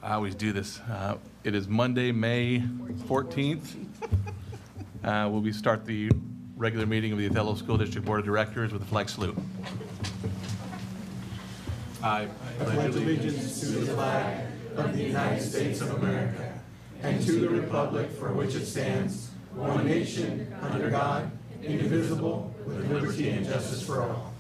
I always do this. It is Monday, May 14th. We'll start the regular meeting of the Othello School District Board of Directors with a flag salute. I pledge allegiance to the flag of the United States of America and to the republic for which it stands, one nation, under God, indivisible, with liberty and justice for all.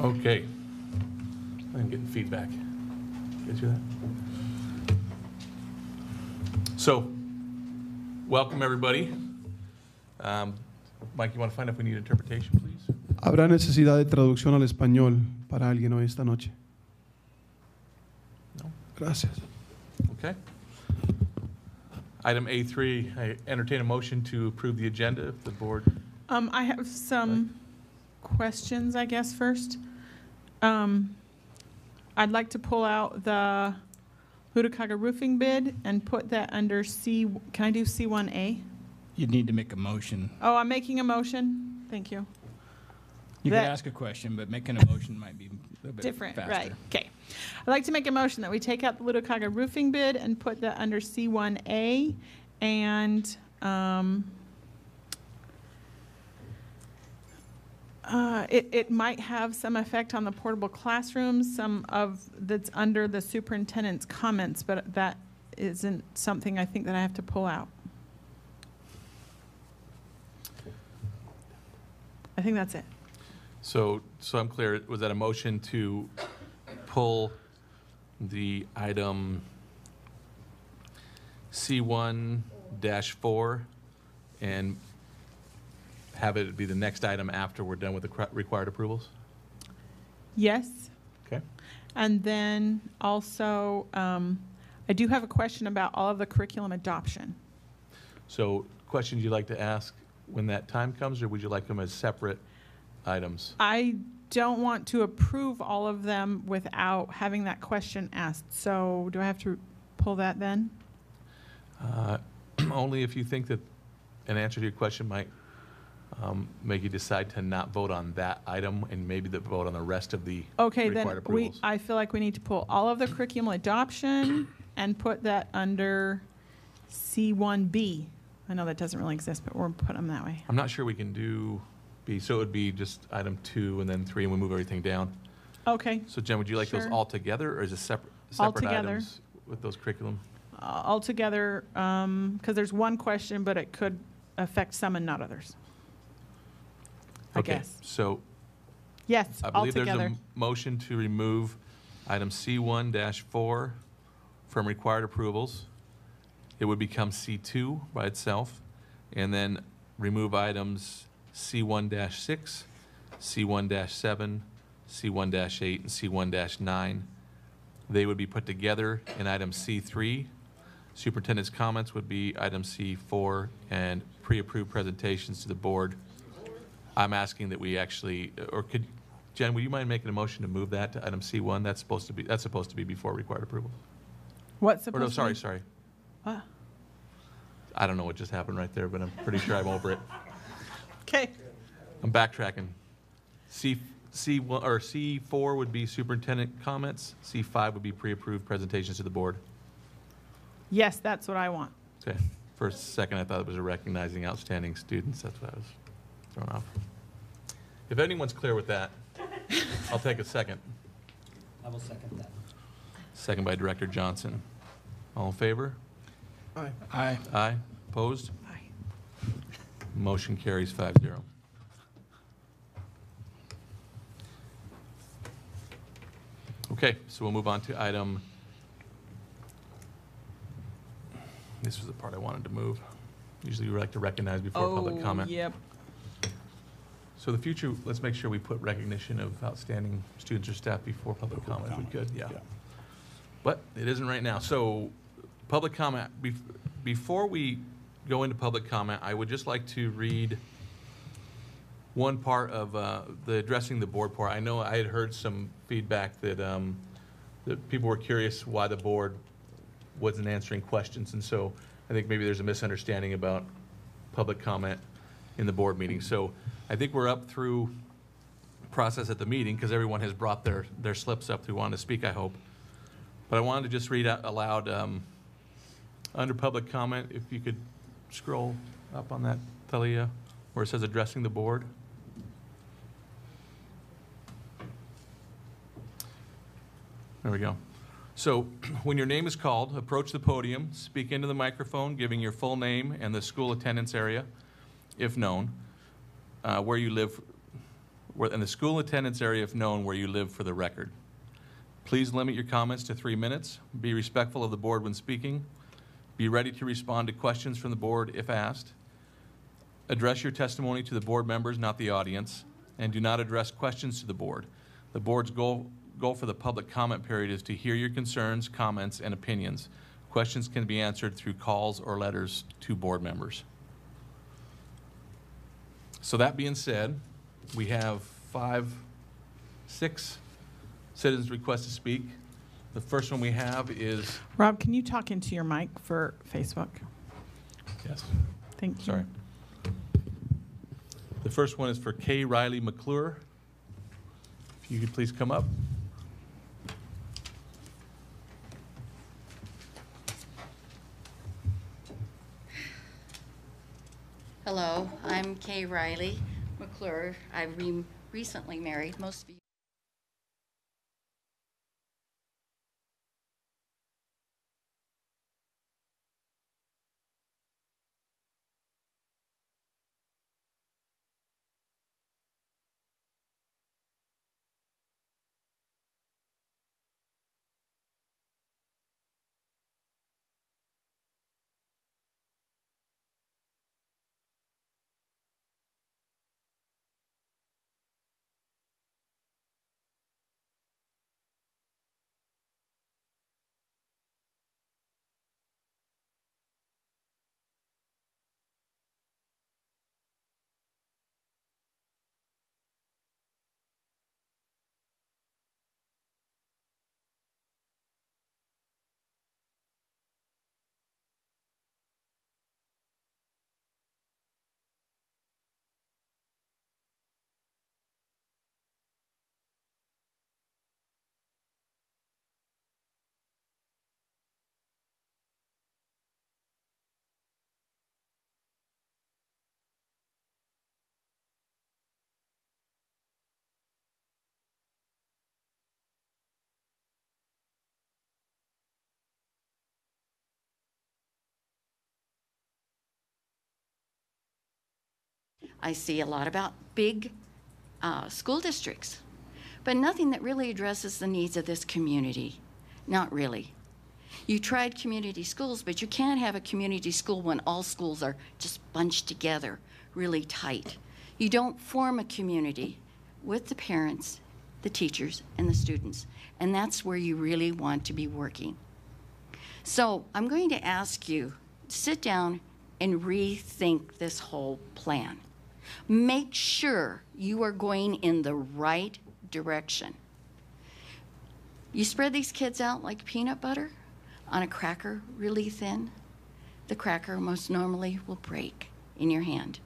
Okay. I'm getting feedback. Get you that? So, welcome everybody. Mike, you want to find out if we need interpretation, please? ¿Habrá necesidad de traducción al español para alguien hoy esta noche? No. Gracias. Okay. Item A3, I entertain a motion to approve the agenda if the board. I have some questions, I guess, first. I'd like to pull out the Hudacaga roofing bid and put that under C. Can I do C1A? You'd need to make a motion. Oh, I'm making a motion. Thank you. You That- could ask a question, but making a motion might be a little bit Different, faster. right. Okay. I'd like to make a motion that we take out the Hudacaga roofing bid and put that under C1A. And it might have some effect on the portable classrooms, some of that's under the superintendent's comments, but that isn't something I think that I have to pull out. I think that's it. So I'm clear, was that a motion to pull the item C1-4 and have it be the next item after we're done with the required approvals? Yes. Okay. And then also, I do have a question about all of the curriculum adoption. So questions you'd like to ask when that time comes, or would you like them as separate items? I don't want to approve all of them without having that question asked. So do I have to pull that then? Only if you think that an answer to your question might make you decide to not vote on that item and maybe the vote on the rest of the Okay, required then approvals. I feel like we need to pull all of the curriculum adoption and put that under C1B. I know that doesn't really exist, but we're putting them that way. I'm not sure we can do B, so it would be just item 2 and then 3, and we move everything down. Okay, So Jen, would you like those Sure. all together, or is it separate All together. items with those curriculum? all together, because there's one question, but it could affect some and not others. I Okay, guess. so Yes, I all believe there's together. a motion to remove item C1-4 from required approvals. It would become C2 by itself, and then remove items C1-6, C1-7, C1-8, and C1-9. They would be put together in item C3. Superintendent's comments would be item C4, and pre-approved presentations to the board. I'm asking that we actually, or could, Jen, would you mind making a motion to move that to item C1? That's supposed to be before required approval. What's Or supposed no, to sorry, be? sorry. What? I don't know what just happened right there, but I'm pretty sure I'm over it. Okay, I'm backtracking. C1 or C4 would be superintendent comments. C5 would be pre-approved presentations to the board. yes, that's what I want. Okay. For a second, I thought it was a recognizing outstanding students. That's what I was thrown off. If anyone's clear with that, I'll take a second. I will second that. Second by Director Johnson. All in favor? Aye. Aye. Aye. Opposed? Aye. Motion carries 5-0. Okay, so we'll move on to item. This was the part I wanted to move. Usually we like to recognize before public comment. Yep. So the future, let's make sure we put recognition of outstanding students or staff before public comment, if we could, yeah. But it isn't right now. So public comment, before we go into public comment, I would just like to read one part of the addressing the board part. I know I had heard some feedback that that people were curious why the board wasn't answering questions. And so I think maybe there's a misunderstanding about public comment in the board meeting. So I think we're up through process at the meeting because everyone has brought their slips up who wanted to speak, I hope. But I wanted to just read out aloud under public comment, if you could scroll up on that, Thalia, where it says addressing the board. There we go. So when your name is called, approach the podium, speak into the microphone, giving your full name and the school attendance area, if known, where you live, and the school attendance area, if known, where you live for the record. Please limit your comments to 3 minutes. Be respectful of the board when speaking. Be ready to respond to questions from the board if asked. Address your testimony to the board members, not the audience, and do not address questions to the board. The board's goal for the public comment period is to hear your concerns, comments, and opinions. Questions can be answered through calls or letters to board members. So that being said, we have 6 citizens request to speak. The first one we have is... Rob, can you talk into your mic for Facebook? Yes. Thank you. Sorry. The first one is for Kay Riley McClure. If you could please come up. Hello, I'm Kay Riley McClure. I've recently married. Most of you I see a lot about big school districts, but nothing that really addresses the needs of this community. Not really. You tried community schools, but you can't have a community school when all schools are just bunched together really tight. You don't form a community with the parents, the teachers, and the students, and that's where you really want to be working. So I'm going to ask you to sit down and rethink this whole plan. Make sure you are going in the right direction. You spread these kids out like peanut butter on a cracker really thin. The cracker most normally will break in your hand.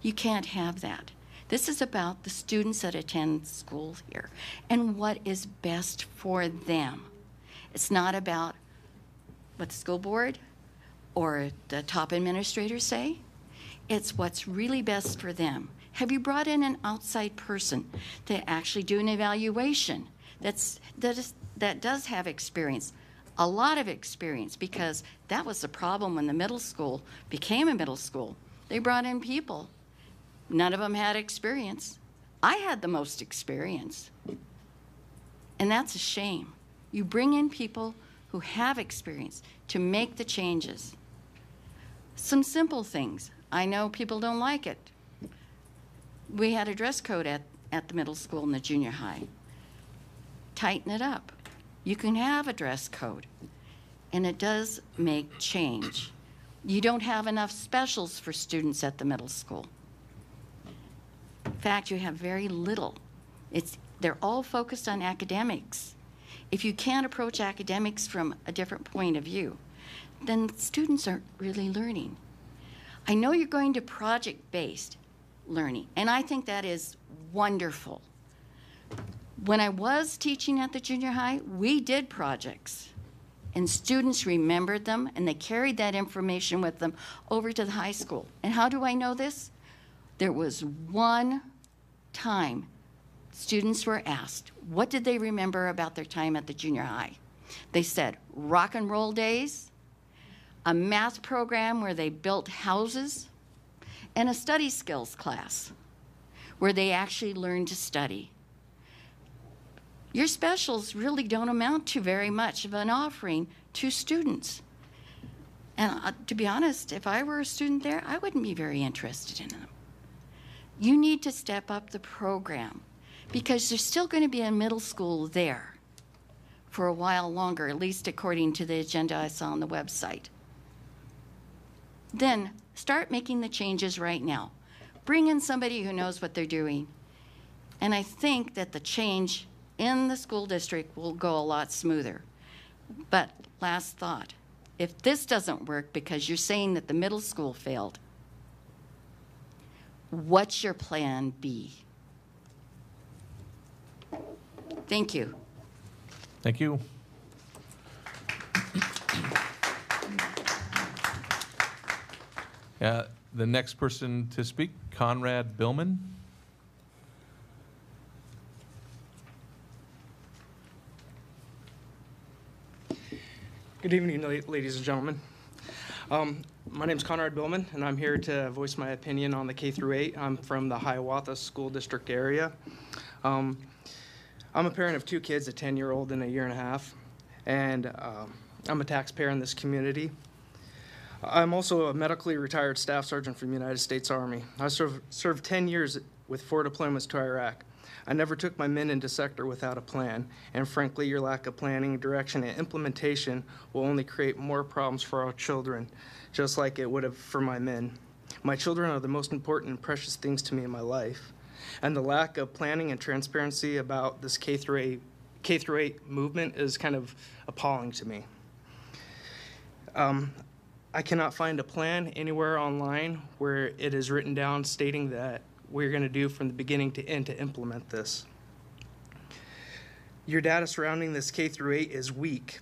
You can't have that. This is about the students that attend school here and what is best for them. It's not about what the school board or the top administrators say. It's what's really best for them. Have you brought in an outside person to actually do an evaluation that does have experience? A lot of experience, because that was the problem when the middle school became a middle school. They brought in people. None of them had experience. I had the most experience. And that's a shame. You bring in people who have experience to make the changes. Some simple things. I know people don't like it. We had a dress code at the middle school and the junior high. Tighten it up. You can have a dress code, and it does make change. You don't have enough specials for students at the middle school. In fact, you have very little. They're all focused on academics. If you can't approach academics from a different point of view, then students aren't really learning. I know you're going to project-based learning, and I think that is wonderful. When I was teaching at the junior high, we did projects, and students remembered them, and they carried that information with them over to the high school. And how do I know this? There was one time students were asked, what did they remember about their time at the junior high? They said, rock and roll days, a math program where they built houses, and a study skills class where they actually learned to study. Your specials really don't amount to very much of an offering to students. And to be honest, if I were a student there, I wouldn't be very interested in them. You need to step up the program because there's still going to be a middle school there for a while longer, at least according to the agenda I saw on the website. Then start making the changes right now. Bring in somebody who knows what they're doing. And I think that the change in the school district will go a lot smoother. But last thought, if this doesn't work because you're saying that the middle school failed, what's your plan B? Thank you. Thank you. The next person to speak, Conrad Billman. Good evening, ladies and gentlemen. My name is Conrad Billman, and I'm here to voice my opinion on the K-8. I'm from the Hiawatha School District area. I'm a parent of 2 kids, a 10-year-old and a year-and-a-half, and I'm a taxpayer in this community. I'm also a medically retired staff sergeant from the United States Army. I served 10 years with 4 deployments to Iraq. I never took my men into sector without a plan, and frankly, your lack of planning, direction, and implementation will only create more problems for our children, just like it would have for my men. My children are the most important and precious things to me in my life, and the lack of planning and transparency about this K-8 movement is kind of appalling to me. I cannot find a plan anywhere online where it is written down stating that we're going to do from the beginning to end to implement this. Your data surrounding this K-8 is weak.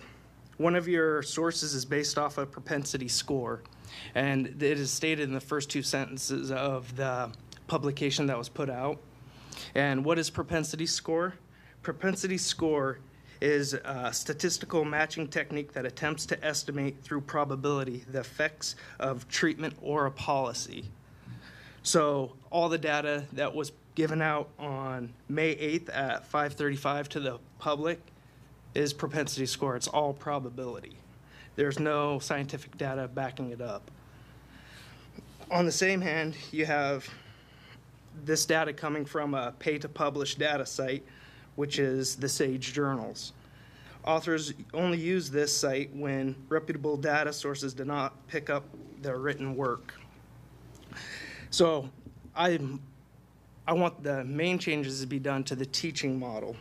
One of your sources is based off a propensity score, and it is stated in the first 2 sentences of the publication that was put out. And what is propensity score? Propensity score is a statistical matching technique that attempts to estimate through probability the effects of treatment or a policy. So all the data that was given out on May 8th at 5:35 to the public is propensity score. It's all probability. There's no scientific data backing it up. On the same hand, you have this data coming from a pay-to-publish data site, which is the SAGE journals. Authors only use this site when reputable data sources do not pick up their written work. So I want the main changes to be done to the teaching model,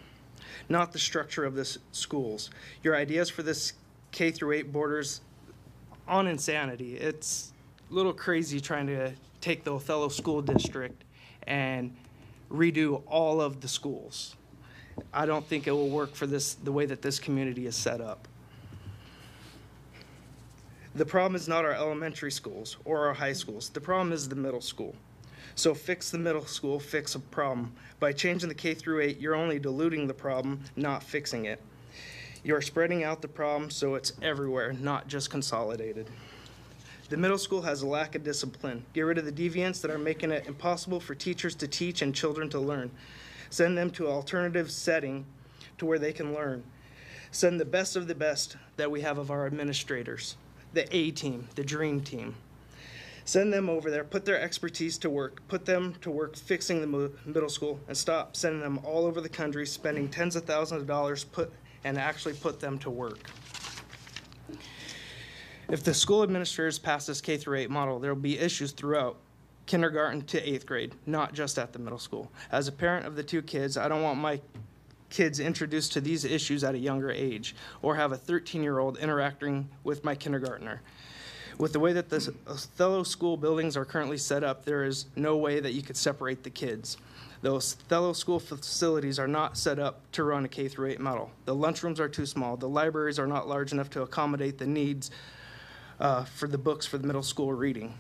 not the structure of the schools. Your ideas for this K-8 borders on insanity. It's a little crazy trying to take the Othello School District and redo all of the schools. I don't think it will work for the way that this community is set up. The problem is not our elementary schools or our high schools. The problem is the middle school. So fix the middle school, fix a problem. By changing the K-8, you're only diluting the problem, not fixing it. You're spreading out the problem so it's everywhere, not just consolidated. The middle school has a lack of discipline. Get rid of the deviants that are making it impossible for teachers to teach and children to learn. Send them to an alternative setting to where they can learn. Send the best of the best that we have of our administrators, the A team, the dream team. Send them over there, put their expertise to work, put them to work fixing the middle school, and stop sending them all over the country, spending tens of thousands of dollars and actually put them to work. If the school administrators pass this K-8 model, there will be issues throughout kindergarten to 8th grade, not just at the middle school. As a parent of the 2 kids, I don't want my kids introduced to these issues at a younger age, or have a 13-year-old interacting with my kindergartner. With the way that the Othello school buildings are currently set up, there is no way that you could separate the kids. Those Othello school facilities are not set up to run a K-8 model. The lunchrooms are too small. The libraries are not large enough to accommodate the needs for the books for the middle school reading.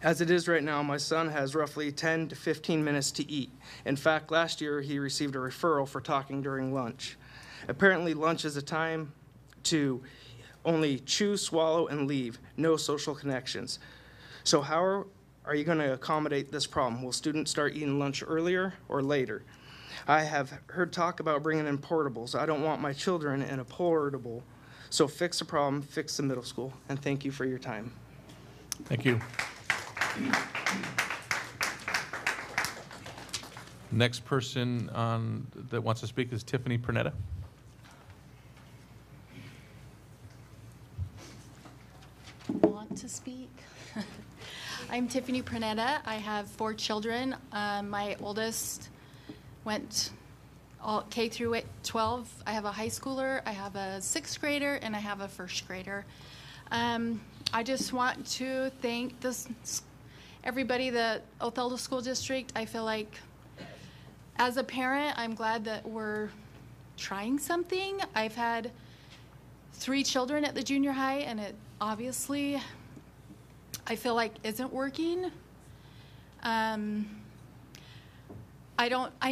As it is right now, my son has roughly 10 to 15 minutes to eat. In fact, last year he received a referral for talking during lunch. Apparently, lunch is a time to only chew, swallow, and leave. No social connections. So how are you going to accommodate this problem? Will students start eating lunch earlier or later? I have heard talk about bringing in portables. I don't want my children in a portable. So fix the problem, fix the middle school, and thank you for your time. Thank you. Next person that wants to speak is Tiffany Pernetta. Want to speak? I'm Tiffany Pernetta. I have 4 children. My oldest went all K through 12. I have a high schooler, I have a 6th grader, and I have a 1st grader. I just want to thank everybody, the Othello School District. I feel like as a parent, I'm glad that we're trying something. I've had 3 children at the junior high, and it obviously, I feel like isn't working. I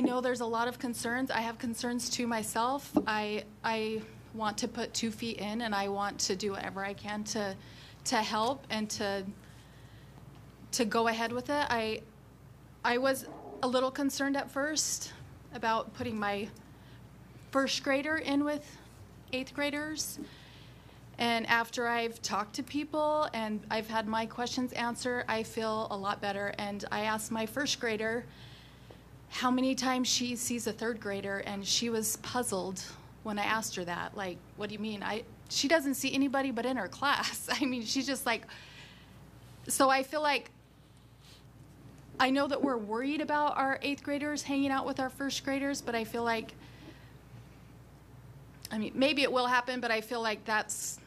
know there's a lot of concerns. I have concerns too myself. I want to put 2 feet in, and I want to do whatever I can to help and to go ahead with it. I was a little concerned at first about putting my 1st grader in with 8th graders. And after I've talked to people and I've had my questions answered, I feel a lot better. And I asked my 1st grader how many times she sees a 3rd grader, and she was puzzled when I asked her that. Like, what do you mean? She doesn't see anybody but in her class. I mean, she's just like, so I feel like, I know that we're worried about our 8th graders hanging out with our 1st graders, but I feel like, I mean, maybe it will happen, but I feel like that's,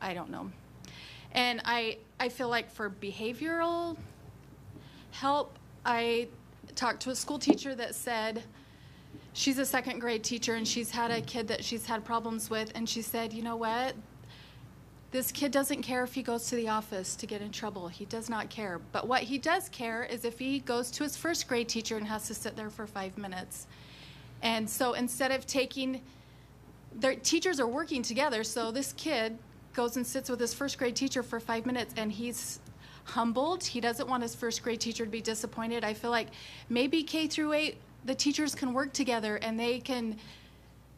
I don't know. And I feel like for behavioral help, I talked to a school teacher that said, she's a 2nd grade teacher, and she's had a kid that she's had problems with, and she said, you know what? This kid doesn't care if he goes to the office to get in trouble. He does not care. But what he does care is if he goes to his 1st grade teacher and has to sit there for 5 minutes. And so instead of their teachers are working together, so this kid goes and sits with his 1st grade teacher for 5 minutes, and he's humbled. He doesn't want his 1st grade teacher to be disappointed. I feel like maybe K through 8, the teachers can work together, and they can,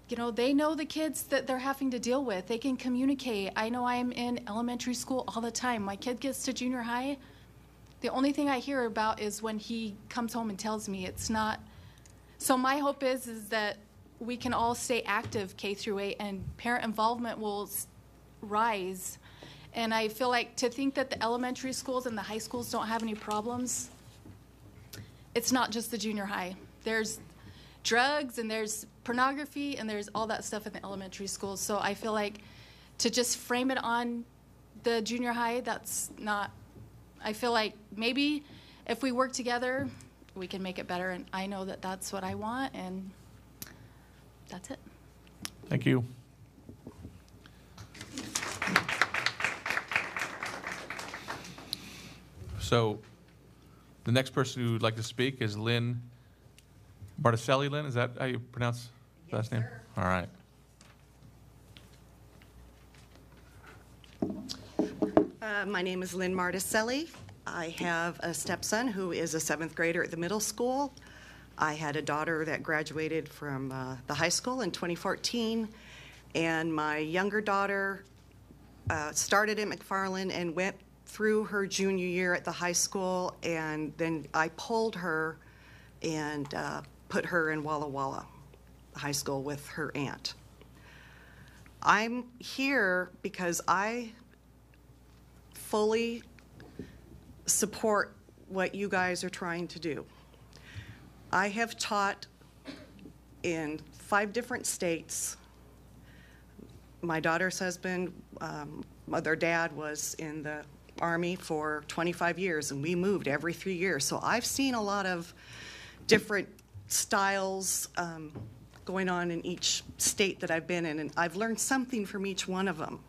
they know the kids that they're having to deal with. They can communicate. I know I'm in elementary school all the time. My kid gets to junior high. The only thing I hear about is when he comes home and tells me it's not. So my hope is that we can all stay active K through 8, and parent involvement will rise. And I feel like to think that the elementary schools and the high schools don't have any problems, it's not just the junior high. There's drugs, and there's pornography, and there's all that stuff in the elementary schools. So I feel like to just frame it on the junior high, that's not, I feel like maybe if we work together, we can make it better. And I know that that's what I want, and that's it. Thank you. So the next person who would like to speak is Lynn Barticelli. Lynn, is that how you pronounce the last name? All right. My name is Lynn Marticelli. I have a stepson who is a 7th grader at the middle school. I had a daughter that graduated from the high school in 2014, and my younger daughter started at McFarland and went through her junior year at the high school, and then I pulled her and put her in Walla Walla High School with her aunt. I'm here because I fully support what you guys are trying to do. I have taught in 5 different states. My daughter's husband, their dad was in the Army for 25 years, and we moved every 3 years. So I've seen a lot of different styles going on in each state that I've been in, and I've learned something from each one of them.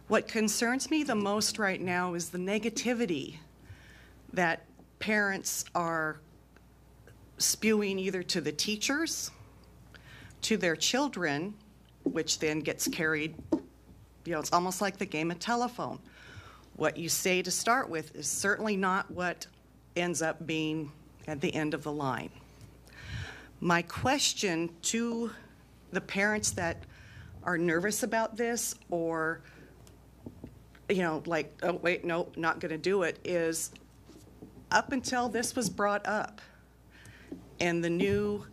What concerns me the most right now is the negativity that parents are spewing either to the teachers, to their children, which then gets carried, you know, it's almost like the game of telephone. What you say to start with is certainly not what ends up being at the end of the line. My question to the parents that are nervous about this, or, you know, like, oh, wait, no, not going to do it, is up until this was brought up and the new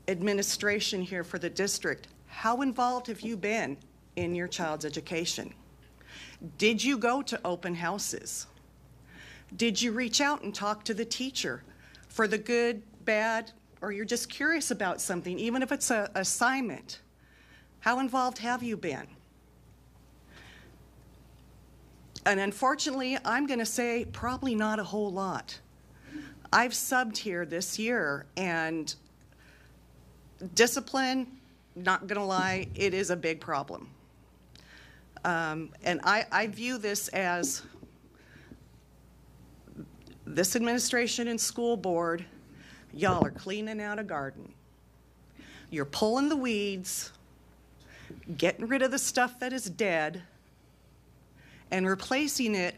administration here for the district, how involved have you been in your child's education? Did you go to open houses? Did you reach out and talk to the teacher for the good, bad, or you're just curious about something, even if it's an assignment? How involved have you been? And unfortunately, I'm going to say probably not a whole lot. I've subbed here this year, and discipline, not going to lie, it is a big problem. And I view this as this administration and school board, y'all are cleaning out a garden. You're pulling the weeds, getting rid of the stuff that is dead, and replacing it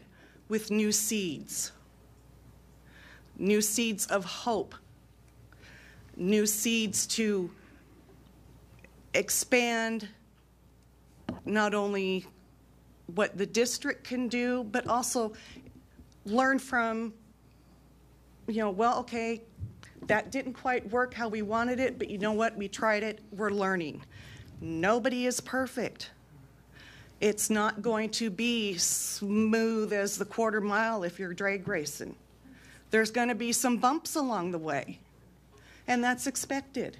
with new seeds of hope, new seeds to expand not only what the district can do, but also learn from, you know, well, okay, that didn't quite work how we wanted it, but you know what, we tried it, we're learning. Nobody is perfect. It's not going to be smooth as the quarter mile if you're drag racing. There's going to be some bumps along the way, and that's expected.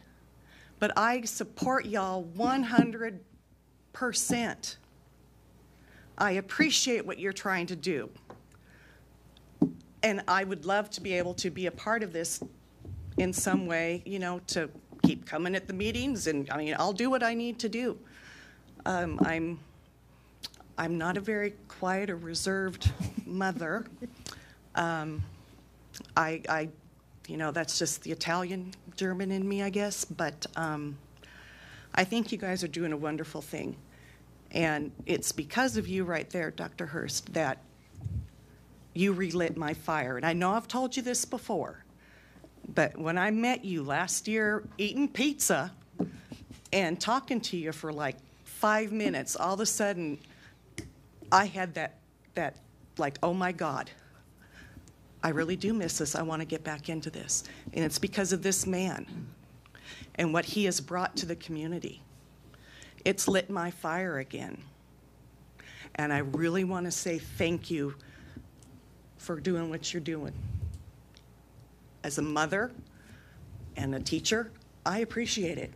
But I support y'all 100%. I appreciate what you're trying to do. And I would love to be able to be a part of this in some way, you know, to keep coming at the meetings, and I mean, I'll do what I need to do. I'm not a very quiet or reserved mother. You know, that's just the Italian German in me, I guess, but I think you guys are doing a wonderful thing. And it's because of you right there, Dr. Hurst, that you relit my fire. And I know I've told you this before, but when I met you last year eating pizza and talking to you for like 5 minutes, all of a sudden I had that like, oh my God, I really do miss this. I want to get back into this. And it's because of this man and what he has brought to the community. It's lit my fire again. And I really want to say thank you for doing what you're doing. As a mother and a teacher, I appreciate it.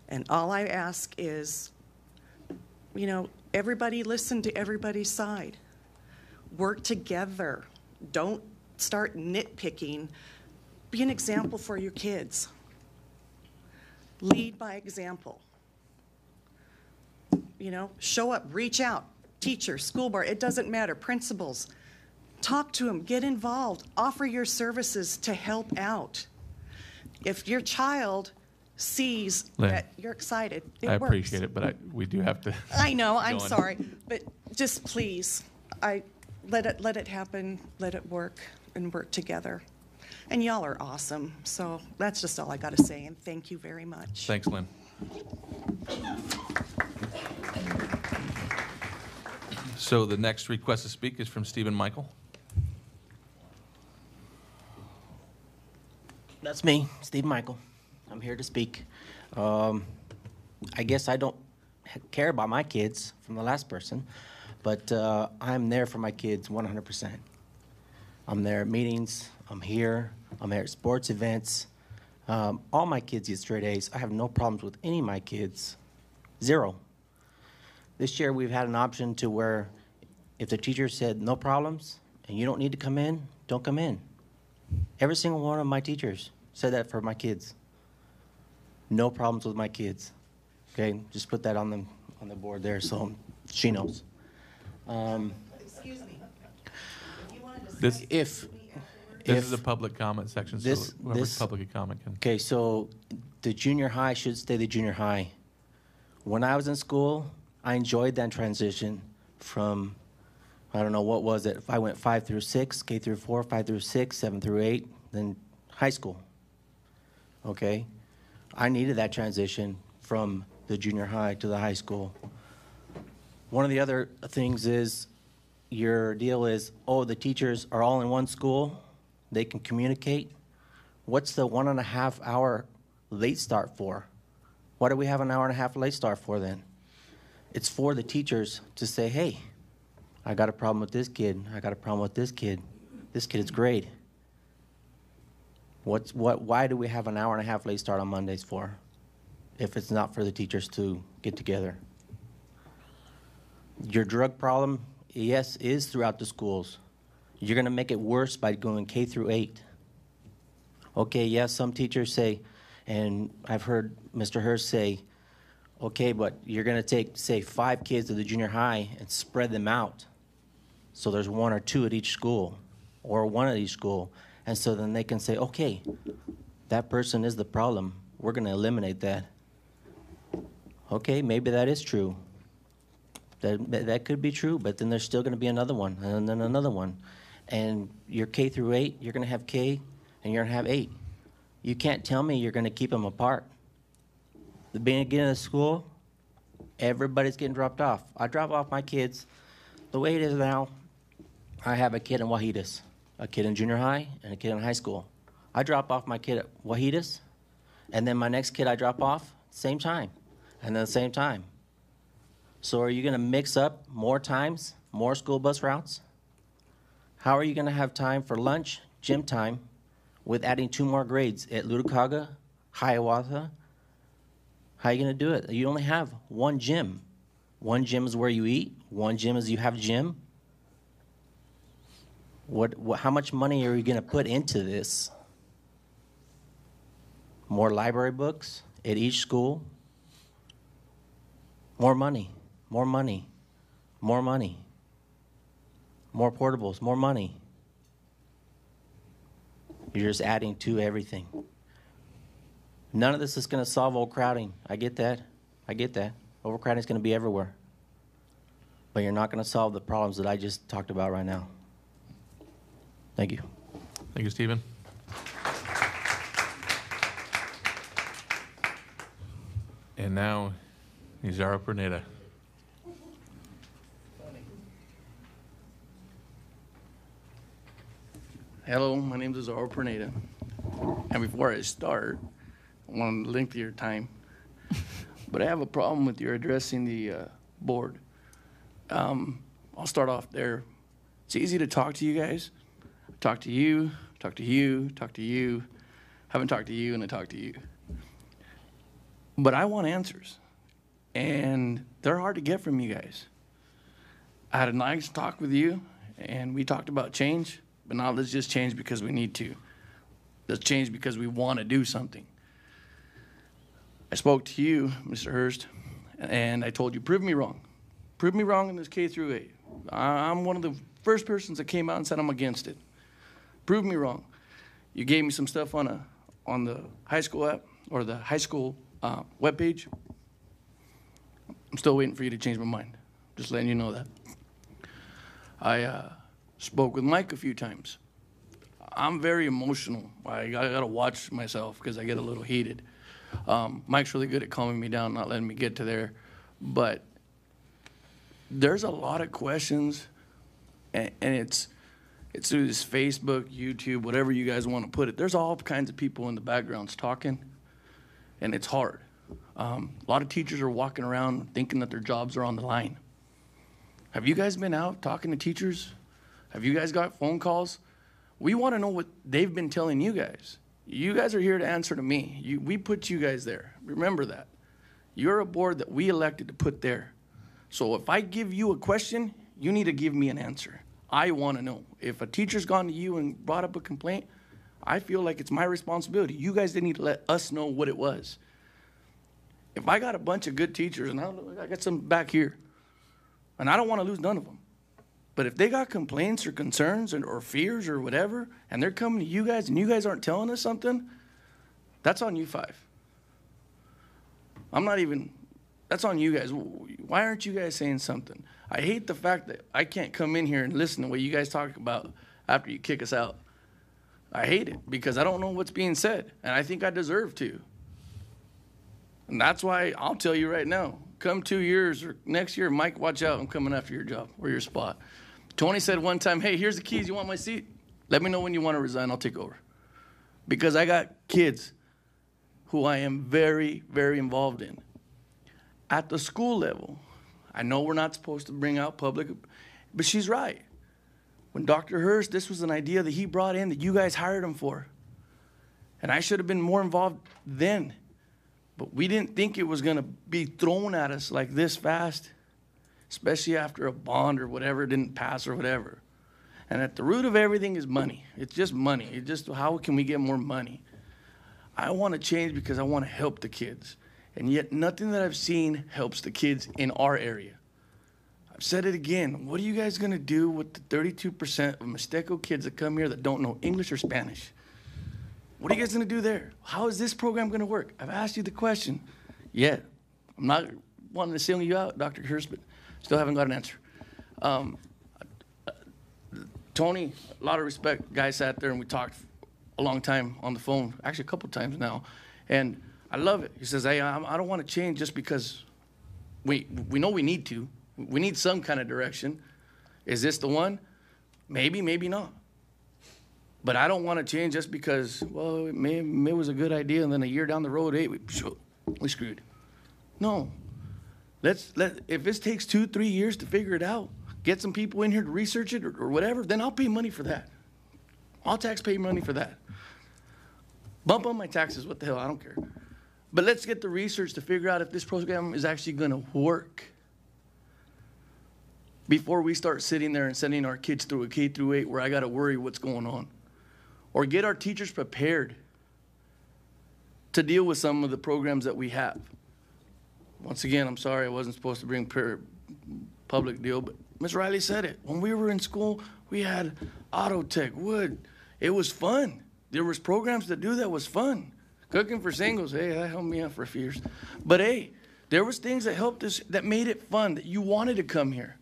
And all I ask is, you know, everybody listen to everybody's side. Work together. Don't start nitpicking. Be an example for your kids. Lead by example. You know, show up, reach out. Teacher, school board, it doesn't matter. Principals, talk to them, get involved, offer your services to help out. If your child sees Lynn, that you're excited, it I works. appreciate it, but we do have to. I know, I'm go on. sorry, but just please, let it happen, let it work, and work together. And y'all are awesome, so that's just all I got to say, and thank you very much. Thanks, Lynn. So the next request to speak is from Stephen Michael. That's me, Steve Michael. I'm here to speak. I guess I don't care about my kids from the last person, but I'm there for my kids 100%. I'm there at meetings. I'm here at sports events. All my kids get straight A's. I have no problems with any of my kids. Zero. This year we've had an option to where if the teacher said no problems and you don't need to come in, don't come in. Every single one of my teachers said that for my kids. No problems with my kids. Okay, just put that on the board there so she knows. Excuse me. If you wanted to This- speak This to me afterwards- is a public comment section, so This- whoever's this- public comment can. Okay, so the junior high should stay the junior high. When I was in school, I enjoyed that transition from, I don't know, what was it? I went 5 through 6, K through 4, 5 through 6, 7 through 8, then high school. Okay? I needed that transition from the junior high to the high school. One of the other things is your deal is, oh, the teachers are all in one school, they can communicate. What's the 1.5 hour late start for? Why do we have an 1.5 hour late start for then? It's for the teachers to say, hey, I got a problem with this kid. I got a problem with this kid. This kid is great. Why do we have an 1.5 hour late start on Mondays for if it's not for the teachers to get together? Your drug problem, yes, is throughout the schools. You're going to make it worse by going K through 8. Okay, yes, some teachers say, and I've heard Mr. Hurst say, okay, but you're going to take, say, 5 kids to the junior high and spread them out. So there's 1 or 2 at each school, or 1 at each school. And so then they can say, okay, that person is the problem. We're going to eliminate that. Okay, maybe that is true. That could be true, but then there's still going to be another one, and then another one. And your K through 8, you're going to have K, and you're going to have 8. You can't tell me you're going to keep them apart. The beginning of school, everybody's getting dropped off. I drop off my kids. The way it is now, I have a kid in Wajitas, a kid in junior high, and a kid in high school. I drop off my kid at Wajitas, and then my next kid I drop off, same time, and then the same time. So are you going to mix up more times, more school bus routes? How are you going to have time for lunch, gym time, with adding 2 more grades at Ludokaga, Hiawatha? How are you going to do it? You only have 1 gym. 1 gym is where you eat. 1 gym is you have gym. How much money are you going to put into this? More library books at each school? More money, more money, more money. More portables, more money. You're just adding to everything. None of this is going to solve overcrowding. I get that. I get that. Overcrowding is going to be everywhere. But you're not going to solve the problems that I just talked about right now. Thank you. Thank you, Stephen. And now, Izara Perneda. Hello, my name is Zara Perneda. And before I start, I want to lengthen your time. But I have a problem with your addressing the board. I'll start off there. It's easy to talk to you guys. Talk to you, talk to you, talk to you. Haven't talked to you and I talked to you. But I want answers. And they're hard to get from you guys. I had a nice talk with you, and we talked about change. But now let's just change because we need to. Let's change because we want to do something. I spoke to you, Mr. Hurst, and I told you, prove me wrong. Prove me wrong in this K through 8. I'm one of the first persons that came out and said I'm against it. Prove me wrong. You gave me some stuff on the high school app, or the high school webpage. I'm still waiting for you to change my mind. Just letting you know that. I spoke with Mike a few times. I'm very emotional. I gotta watch myself because I get a little heated. Mike's really good at calming me down, not letting me get to there. But there's a lot of questions, and it's through this Facebook, YouTube, whatever you guys want to put it. There's all kinds of people in the backgrounds talking, and it's hard. A lot of teachers are walking around thinking that their jobs are on the line. Have you guys been out talking to teachers? Have you guys got phone calls? We want to know what they've been telling you guys. You guys are here to answer to me. We put you guys there. Remember that. You're a board that we elected to put there. So if I give you a question, you need to give me an answer. I want to know. If a teacher's gone to you and brought up a complaint, I feel like it's my responsibility. You guys didn't need to let us know what it was. If I got a bunch of good teachers, and I got some back here, and I don't want to lose none of them. But if they got complaints or concerns or fears or whatever, and they're coming to you guys and you guys aren't telling us something, that's on you 5. That's on you guys. Why aren't you guys saying something? I hate the fact that I can't come in here and listen to what you guys talk about after you kick us out. I hate it because I don't know what's being said, and I think I deserve to. And that's why I'll tell you right now, come 2 years or next year, Mike, watch out, I'm coming after your job or your spot. Tony said one time, hey, here's the keys, you want my seat? Let me know when you want to resign, I'll take over. Because I got kids who I am very, very involved in. At the school level, I know we're not supposed to bring out public, but she's right. When Dr. Hurst, this was an idea that he brought in that you guys hired him for. And I should have been more involved then. But we didn't think it was going to be thrown at us like this fast, especially after a bond or whatever didn't pass or whatever. And at the root of everything is money. It's just money. It's just how can we get more money? I want to change because I want to help the kids. And yet nothing that I've seen helps the kids in our area. I've said it again. What are you guys going to do with the 32% of Mixteco kids that come here that don't know English or Spanish? What are you guys going to do there? How is this program going to work? I've asked you the question. Yet, I'm not wanting to single you out, Dr. Hurst, but still haven't got an answer. Tony, a lot of respect. Guy sat there and we talked a long time on the phone, actually a couple times now. And I love it. He says, hey, I don't want to change just because we know we need to. We need some kind of direction. Is this the one? Maybe, maybe not. But I don't want to change just because, well, it was a good idea, and then a year down the road, hey, we screwed. No. If this takes 2-3 years to figure it out, get some people in here to research it or whatever, then I'll pay money for that. I'll taxpayer money for that. Bump on my taxes, what the hell, I don't care. But let's get the research to figure out if this program is actually going to work before we start sitting there and sending our kids through a K-8 where I got to worry what's going on. Or get our teachers prepared to deal with some of the programs that we have. Once again, I'm sorry I wasn't supposed to bring public deal, but Ms. Riley said it. When we were in school, we had auto tech, wood. It was fun. There was programs that do that was fun. Cooking for singles, hey, that helped me out for a few years. But hey, there was things that helped us, that made it fun, that you wanted to come here.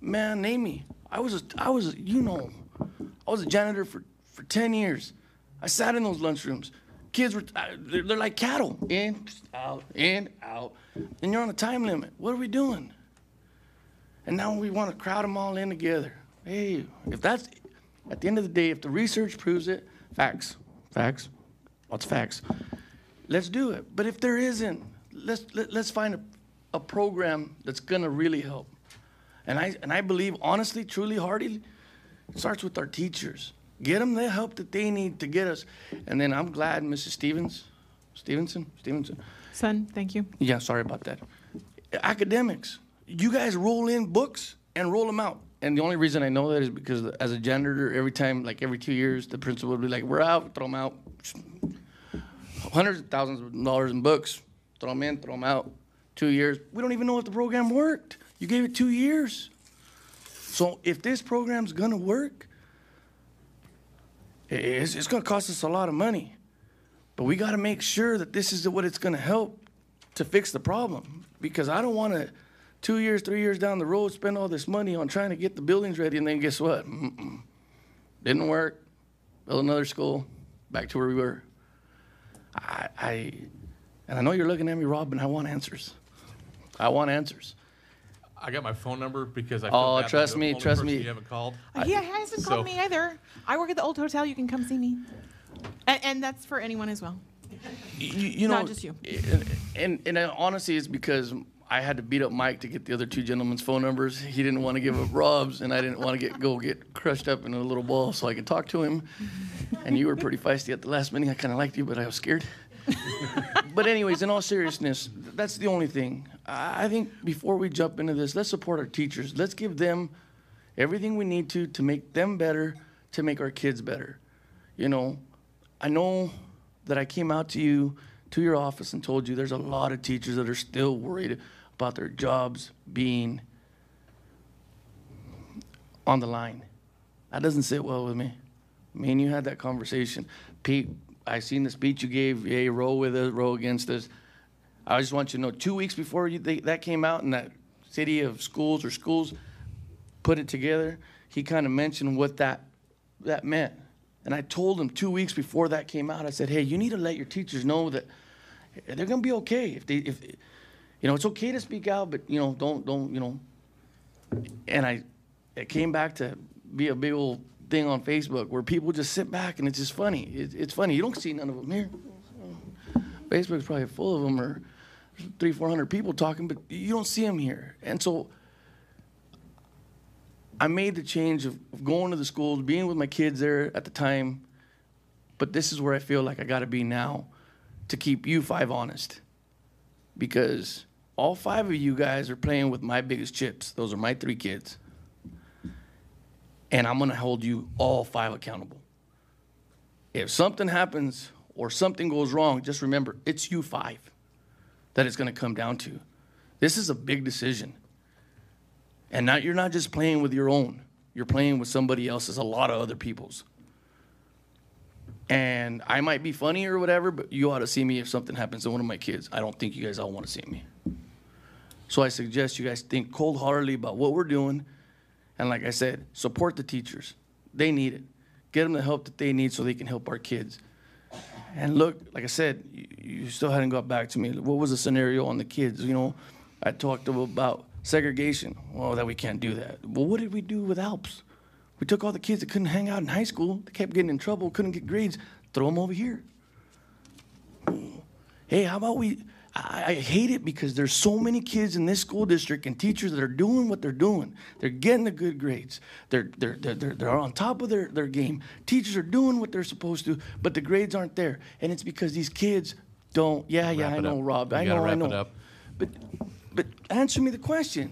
Man, name me. I was a janitor for 10 years. I sat in those lunchrooms. Kids were, they're like cattle. In, out, in, out. And you're on a time limit. What are we doing? And now we want to crowd them all in together. Hey, if that's, at the end of the day, if the research proves it, facts. What's facts? Let's do it. But if there isn't, let's find a program that's going to really help. And I believe, honestly, truly, heartily, it starts with our teachers. Get them the help that they need to get us. And then I'm glad Mrs. Stevenson. Son, thank you. Yeah, sorry about that. Academics, you guys roll in books and roll them out. And the only reason I know that is because as a janitor, every time, like every 2 years, the principal would be like, we're out, throw them out. Hundreds of thousands of dollars in books, throw them in, throw them out. 2 years. We don't even know if the program worked. You gave it 2 years. So if this program's gonna work, it's going to cost us a lot of money. But we got to make sure that this is what it's going to help to fix the problem. Because I don't want to, 2 years, 3 years down the road, spend all this money on trying to get the buildings ready, and then guess what? Didn't work. Build another school. Back to where we were. And I know you're looking at me, Rob, and I want answers. I want answers. I got my phone number because I feel bad trust I'm the me, only trust person me. You haven't called. He hasn't called me either. I work at the old hotel. You can come see me. And that's for anyone as well. You know, not just you. And honestly, it's because I had to beat up Mike to get the other two gentlemen's phone numbers. He didn't want to give up Rob's, and I didn't want to go get crushed up in a little ball so I could talk to him. And you were pretty feisty at the last minute. I kind of liked you, but I was scared. But anyways, in all seriousness, that's the only thing. I think before we jump into this, let's support our teachers. Let's give them everything we need to make them better, to make our kids better. You know, I know that I came out to you, to your office, and told you there's a lot of teachers that are still worried about their jobs being on the line. That doesn't sit well with me. Me and you had that conversation. Pete, I seen the speech you gave, yay, row with us, row against us. I just want you to know, 2 weeks before that came out and that city of schools or schools put it together, he kind of mentioned what that meant. And I told him 2 weeks before that came out, I said, hey, you need to let your teachers know that they're going to be okay. If you know, it's okay to speak out, but, you know, don't, you know. And it came back to be a big old thing on Facebook where people just sit back and it's just funny. It's funny. You don't see none of them here. Facebook's probably full of them, or 300-400 people talking, but you don't see them here. And so I made the change of going to the schools, being with my kids there at the time, but this is where I feel like I got to be now to keep you 5 honest, because all 5 of you guys are playing with my biggest chips. Those are my 3 kids. And I'm going to hold you all 5 accountable. If something happens or something goes wrong, just remember, it's you 5 that it's going to come down to. This is a big decision. And you're not just playing with your own. You're playing with somebody else's, a lot of other people's. And I might be funny or whatever, but you ought to see me if something happens to one of my kids. I don't think you guys all want to see me. So I suggest you guys think cold-heartedly about what we're doing. And like I said, support the teachers. They need it. Get them the help that they need so they can help our kids. And look, like I said, you still hadn't got back to me. What was the scenario on the kids? You know, I talked about segregation. Well, that we can't do that. Well, what did we do with ALPS? We took all the kids that couldn't hang out in high school, they kept getting in trouble, couldn't get grades, throw them over here. Hey, how about I hate it because there's so many kids in this school district and teachers that are doing what they're doing. They're getting the good grades. They're on top of their game. Teachers are doing what they're supposed to, but the grades aren't there. And it's because these kids don't. I know, Rob. I know. But answer me the question.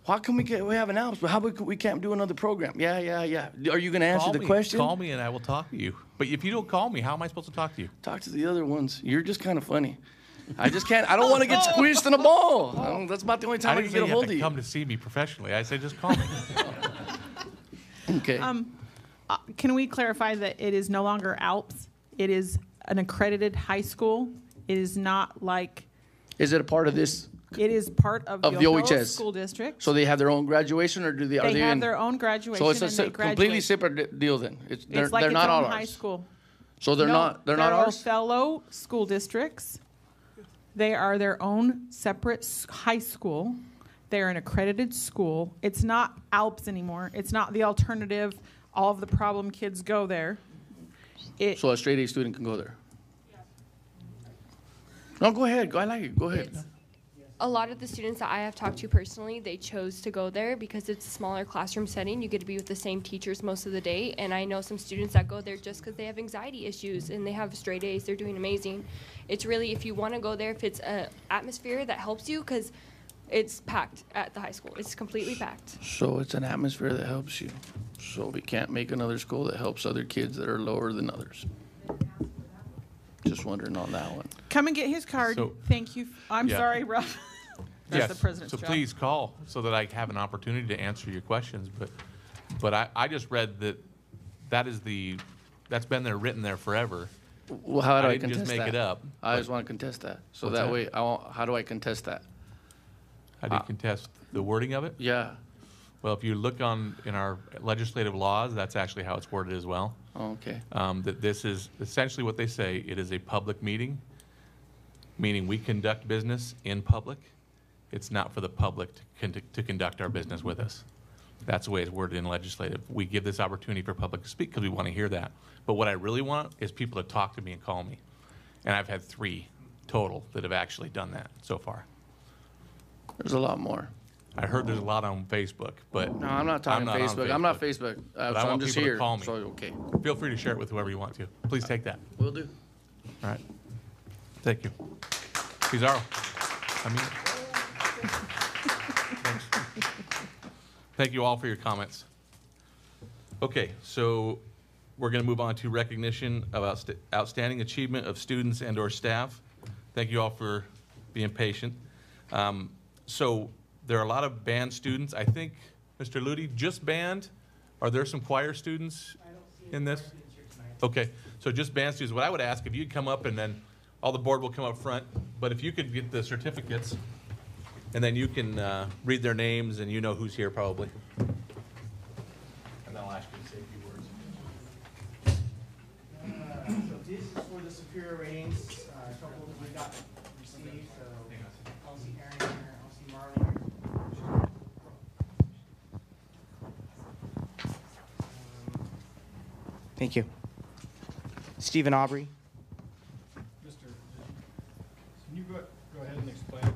How come we have an ALPS, but how about we can't do another program? Yeah. Are you going to answer the question? Call me and I will talk to you. But if you don't call me, how am I supposed to talk to you? Talk to the other ones. You're just kind of funny. I just can't. I don't want to get squeezed in a ball. That's about the only time I can get a hold of you. Come to see me professionally. I say just call me. Okay. Can we clarify that it is no longer ALPS? It is an accredited high school. It is not like. Is it a part of this? It is part of the OHS school district. So they have their own graduation, or do they? They have their own graduation. So it's a completely separate deal then. They're like not all high ours. School. So they're not ours. Fellow school districts. They are their own separate high school. They're an accredited school. It's not ALPS anymore. It's not the alternative. All of the problem kids go there. So a straight A student can go there. No, go ahead. I like it. Go ahead. A lot of the students that I have talked to personally, they chose to go there because it's a smaller classroom setting. You get to be with the same teachers most of the day. And I know some students that go there just because they have anxiety issues and they have straight A's. They're doing amazing. It's really, if you want to go there, if it's an atmosphere that helps you, because it's packed at the high school. It's completely packed. So it's an atmosphere that helps you. So we can't make another school that helps other kids that are lower than others. Just wondering on that one. Come and get his card. Thank you. I'm sorry, Rob. That's the president's so job. Please call so that I have an opportunity to answer your questions. But I just read that's been there, written there forever. Well, how do I didn't contest just make that? it up. I just want to contest that. So What's that that? way, how do I contest that? How do you contest the wording of it? Yeah. Well, if you look in our legislative laws, that's actually how it's worded as well. Oh, okay. That this is essentially what they say. It is a public meeting, meaning we conduct business in public. It's not for the public to conduct our business with us. That's the way it's worded in legislative. We give this opportunity for public to speak because we want to hear that. But what I really want is people to talk to me and call me. And I've had 3 total that have actually done that so far. There's a lot more. I heard there's a lot on Facebook, but No, I'm not talking I'm not on Facebook. I'm not Facebook. But I So I'm want just people to here. call me. So, okay. Feel free to share it with whoever you want to. Please take that. Will do. All right. Thank you. Pizarro. I mean, thanks. Thank you all for your comments. Okay, so we're going to move on to recognition of outstanding achievement of students and/or staff. Thank you all for being patient. So there are a lot of band students. I think, Mr. Ludi, just band? Are there some choir students in this? Okay, so just band students. What I would ask, if you'd come up and then all the board will come up front, but if you could get the certificates, and then you can read their names and you know who's here probably. And I'll ask you to say a few words. So this is for the superior ratings, a couple that we got received, so I'll see Aaron here, I'll see Marley here. Thank you. Stephen Aubrey. Mr. Can you go ahead and explain?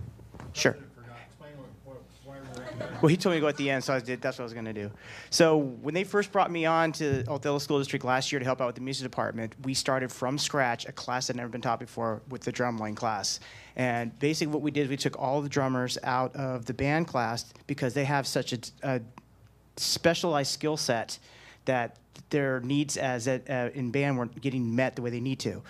Sure. Explain why we're recommending. Well, he told me to go at the end, so that's what I was going to do. So when they first brought me on to Othello School District last year to help out with the music department, we started from scratch a class that had never been taught before with the drumline class. And basically what we did, we took all the drummers out of the band class because they have such a specialized skill set that their needs in band weren't getting met the way they need to.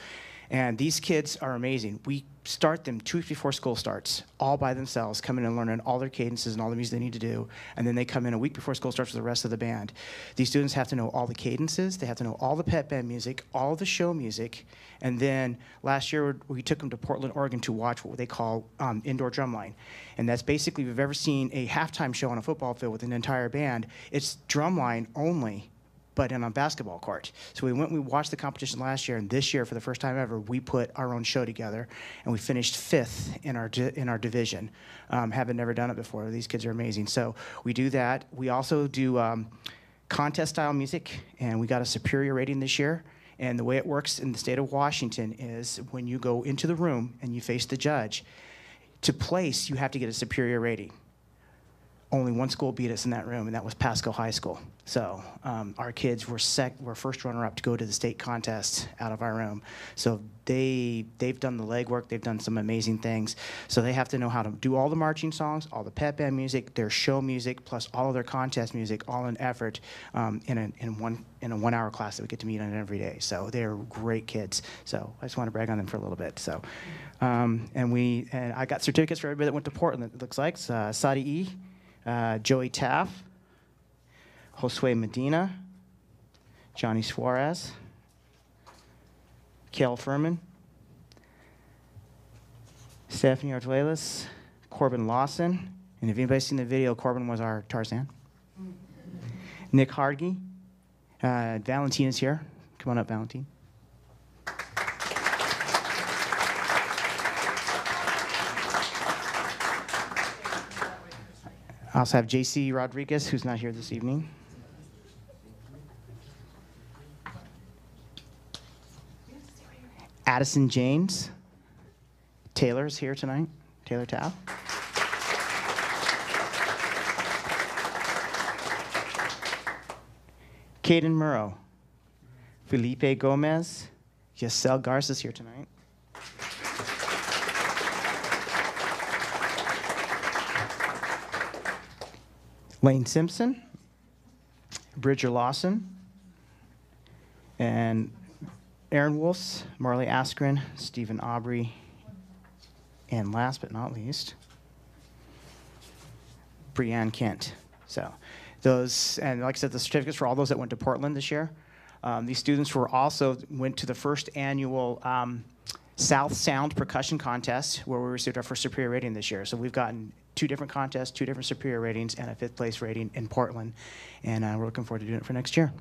And these kids are amazing. We start them 2 weeks before school starts, all by themselves, coming and learning all their cadences and all the music they need to do. And then they come in a week before school starts with the rest of the band. These students have to know all the cadences. They have to know all the pep band music, all the show music. And then last year, we took them to Portland, Oregon to watch what they call indoor drumline. And that's basically, if you've ever seen a halftime show on a football field with an entire band, it's drumline only, but in a basketball court. So we watched the competition last year, and this year, for the first time ever, we put our own show together, and we finished 5th in our division. Haven't never done it before. These kids are amazing. So we do that. We also do contest-style music, and we got a superior rating this year. And the way it works in the state of Washington is when you go into the room and you face the judge, to place, you have to get a superior rating. Only one school beat us in that room, and that was Pasco High School. So our kids were first runner-up to go to the state contest out of our room. So they've done the legwork. They've done some amazing things. So they have to know how to do all the marching songs, all the pep band music, their show music, plus all of their contest music, all in effort in a 1 hour class that we get to meet on every day. So they're great kids. So I just want to brag on them for a little bit. So and I got certificates for everybody that went to Portland. It looks like Sadi E. Joey Taff, Josue Medina, Johnny Suarez, Kale Furman, Stephanie Artuelas, Corbin Lawson, and if anybody's seen the video, Corbin was our Tarzan. Nick Hardge, Valentine is here. Come on up, Valentine. I also have J.C. Rodriguez, who's not here this evening. Addison James. Taylor's here tonight. Taylor Taff. Caden Murrow. Felipe Gomez. Yasel Garza's here tonight. Lane Simpson, Bridger Lawson, and Aaron Wolfs, Marley Askren, Stephen Aubrey, and last but not least, Brianne Kent. So those, and like I said, the certificates for all those that went to Portland this year. These students went to the first annual South Sound Percussion Contest, where we received our first superior rating this year. So we've gotten 2 different contests, 2 different superior ratings, and a 5th place rating in Portland. And we're looking forward to doing it for next year.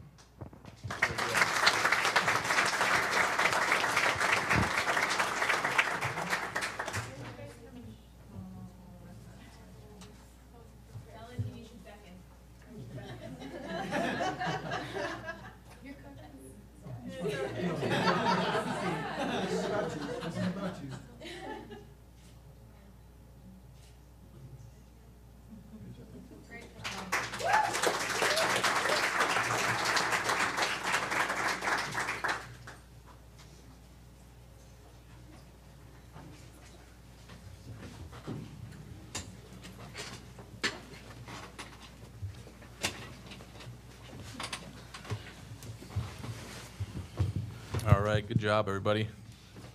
All right, good job, everybody.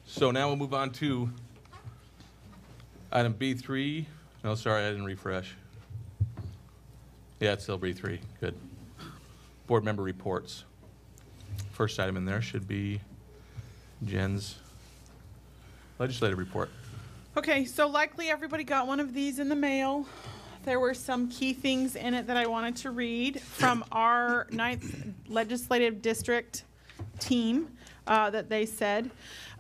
So now we'll move on to item B3. No, sorry, I didn't refresh. Yeah, it's still B3. Good. Board member reports. First item in there should be Jen's legislative report. Okay, so likely everybody got one of these in the mail. There were some key things in it that I wanted to read from our 9th legislative district team that they said.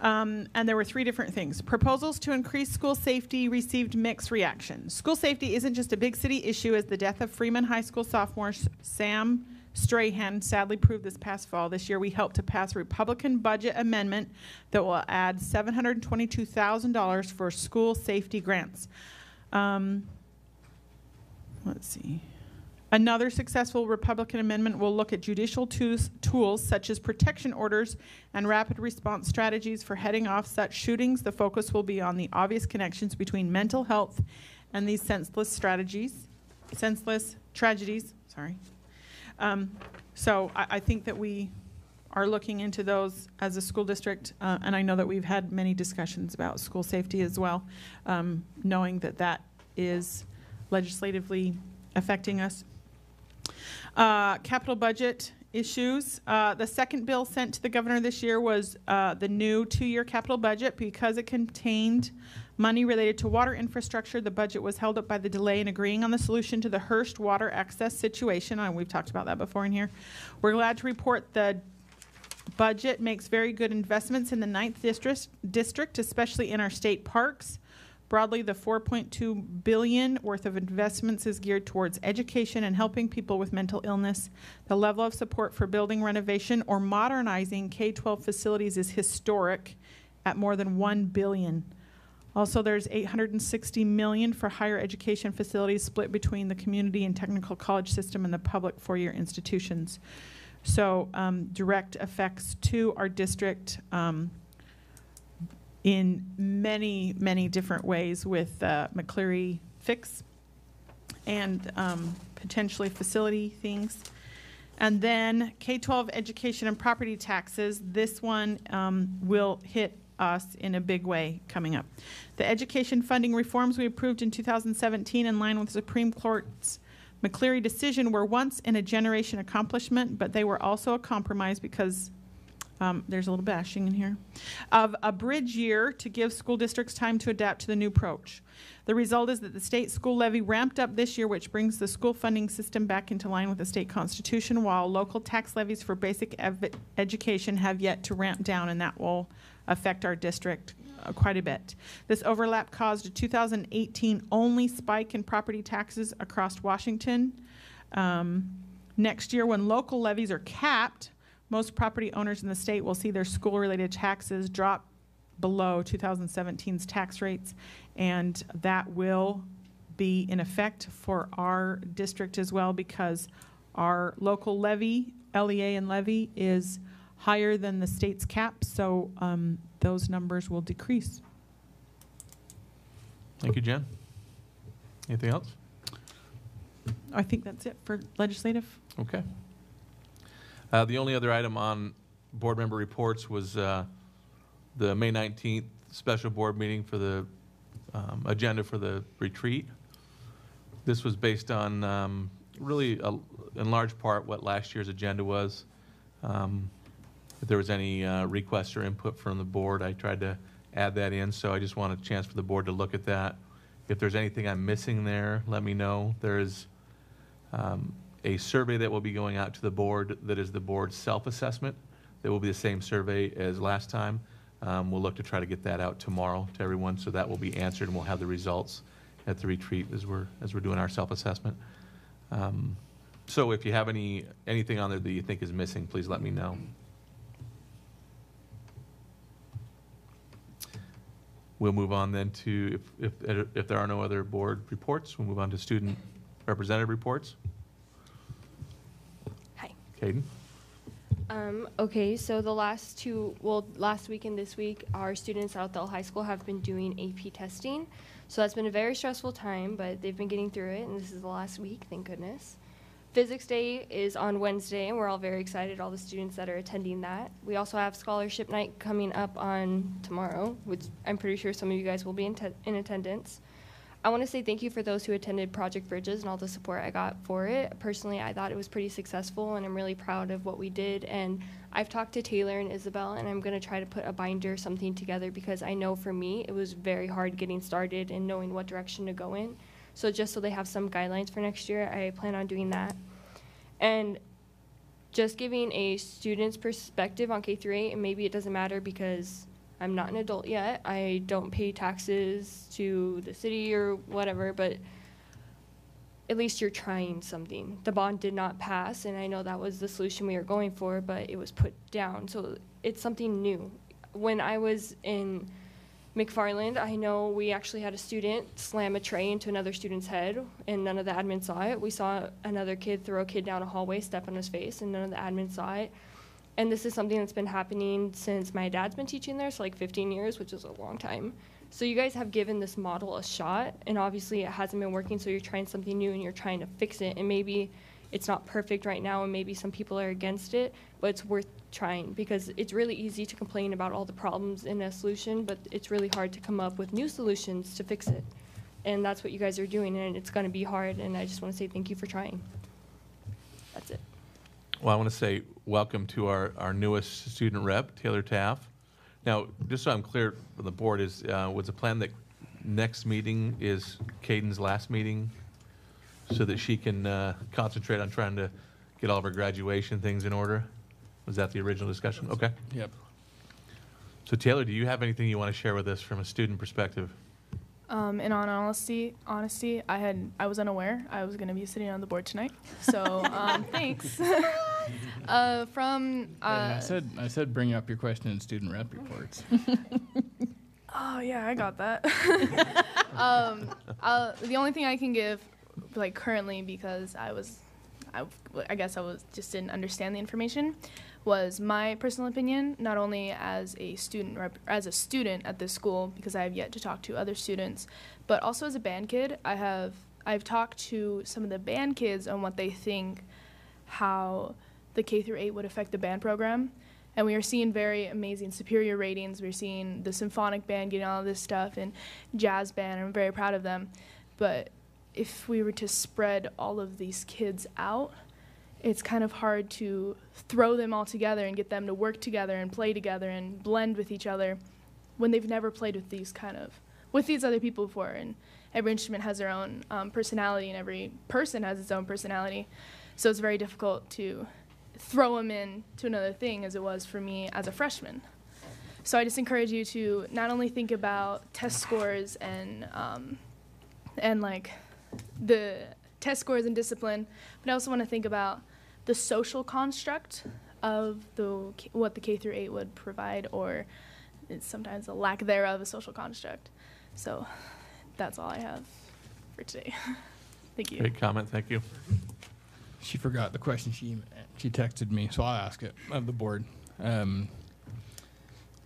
And there were 3 different things. Proposals to increase school safety received mixed reaction. School safety isn't just a big city issue, as the death of Freeman High School sophomore Sam Strahan sadly proved this past fall. This year we helped to pass a Republican budget amendment that will add $722,000 for school safety grants. Let's see. Another successful Republican amendment will look at judicial tools such as protection orders and rapid response strategies for heading off such shootings. The focus will be on the obvious connections between mental health and these senseless tragedies. Sorry. So I think that we are looking into those as a school district, and I know that we've had many discussions about school safety as well, knowing that that is legislatively affecting us. Capital budget issues. The second bill sent to the governor this year was the new 2-year capital budget. Because it contained money related to water infrastructure, the budget was held up by the delay in agreeing on the solution to the Hearst water access situation. We've talked about that before in here. We're glad to report the budget makes very good investments in the 9th district, especially in our state parks. Broadly, the $4.2 billion worth of investments is geared towards education and helping people with mental illness. The level of support for building renovation or modernizing K-12 facilities is historic at more than $1 billion. Also, there's $860 million for higher education facilities split between the community and technical college system and the public four-year institutions. So direct effects to our district in many, many different ways with McCleary Fix and potentially facility things. And then K-12 education and property taxes. This one will hit us in a big way coming up. The education funding reforms we approved in 2017 in line with the Supreme Court's McCleary decision were once in a generation accomplishment, but they were also a compromise because there's a little bashing in here, of a bridge year to give school districts time to adapt to the new approach. The result is that the state school levy ramped up this year, which brings the school funding system back into line with the state constitution, while local tax levies for basic education have yet to ramp down, and that will affect our district quite a bit. This overlap caused a 2018 only spike in property taxes across Washington. Next year, when local levies are capped, most property owners in the state will see their school-related taxes drop below 2017's tax rates, and that will be in effect for our district as well, because our local levy, LEA and levy, is higher than the state's cap, so those numbers will decrease. Thank you, Jen. Anything else? I think that's it for legislative. Okay. The only other item on board member reports was the May 19th special board meeting for the agenda for the retreat. This was based on really, in large part, what last year's agenda was. If there was any requests or input from the board, I tried to add that in, so I just want a chance for the board to look at that. If there's anything I'm missing there, let me know. There is a survey that will be going out to the board that is the board's self-assessment. That will be the same survey as last time. We'll look to try to get that out tomorrow to everyone, so that will be answered, and we'll have the results at the retreat as we're doing our self-assessment. So if you have anything on there that you think is missing, please let me know. We'll move on then to, if there are no other board reports, we'll move on to student representative reports. Hi. Caden. Okay, so the last week and this week, our students at Othell High School have been doing AP testing. So that's been a very stressful time, but they've been getting through it, and this is the last week, thank goodness. Physics Day is on Wednesday, and we're all very excited, all the students that are attending that. We also have Scholarship Night coming up on tomorrow, which I'm pretty sure some of you guys will be in attendance. I want to say thank you for those who attended Project Bridges and all the support I got for it. Personally, I thought it was pretty successful, and I'm really proud of what we did. And I've talked to Taylor and Isabel, and I'm going to try to put a binder, something together, because I know for me, it was very hard getting started and knowing what direction to go in. So just so they have some guidelines for next year, I plan on doing that. And just giving a student's perspective on K through 8, and maybe it doesn't matter because I'm not an adult yet. I don't pay taxes to the city or whatever, but at least you're trying something. The bond did not pass, and I know that was the solution we were going for, but it was put down. So it's something new. When I was in McFarland, I know we actually had a student slam a tray into another student's head, and none of the admins saw it. We saw another kid throw a kid down a hallway, step on his face, and none of the admins saw it. And this is something that's been happening since my dad's been teaching there, so like 15 years, which is a long time. So you guys have given this model a shot, and obviously it hasn't been working, so you're trying something new and you're trying to fix it. And maybe it's not perfect right now, and maybe some people are against it, but it's worth trying, because it's really easy to complain about all the problems in a solution, but it's really hard to come up with new solutions to fix it. And that's what you guys are doing, and it's going to be hard, and I just want to say thank you for trying. That's it. Well, I want to say welcome to our newest student rep, Taylor Taff. Now, just so I'm clear for the board, was the plan that next meeting is Caden's last meeting so that she can concentrate on trying to get all of her graduation things in order? Was that the original discussion? Okay. Yep. So Taylor, do you have anything you want to share with us from a student perspective? In all honesty, I was unaware I was going to be sitting on the board tonight. So thanks. I said bring up your question in student rep reports. Oh yeah, I got that. The only thing I can give, like currently, because I guess I didn't understand the information, was my personal opinion, not only as a student at this school, because I have yet to talk to other students, but also as a band kid. I've talked to some of the band kids on what they think how the K through 8 would affect the band program. And we are seeing very amazing superior ratings. We're seeing the symphonic band getting all of this stuff, and jazz band. I'm very proud of them. But if we were to spread all of these kids out, it's kind of hard to throw them all together and get them to work together and play together and blend with each other when they've never played with these other people before. And every instrument has their own personality, and every person has its own personality. So it's very difficult to throw them in to another thing, as it was for me as a freshman. So I just encourage you to not only think about test scores and like the test scores and discipline, but I also want to think about the social construct of what the K through 8 would provide, or it's sometimes a lack thereof a social construct. So that's all I have for today. Thank you. Great comment. Thank you. She forgot the question she texted me, so I'll ask it of the board.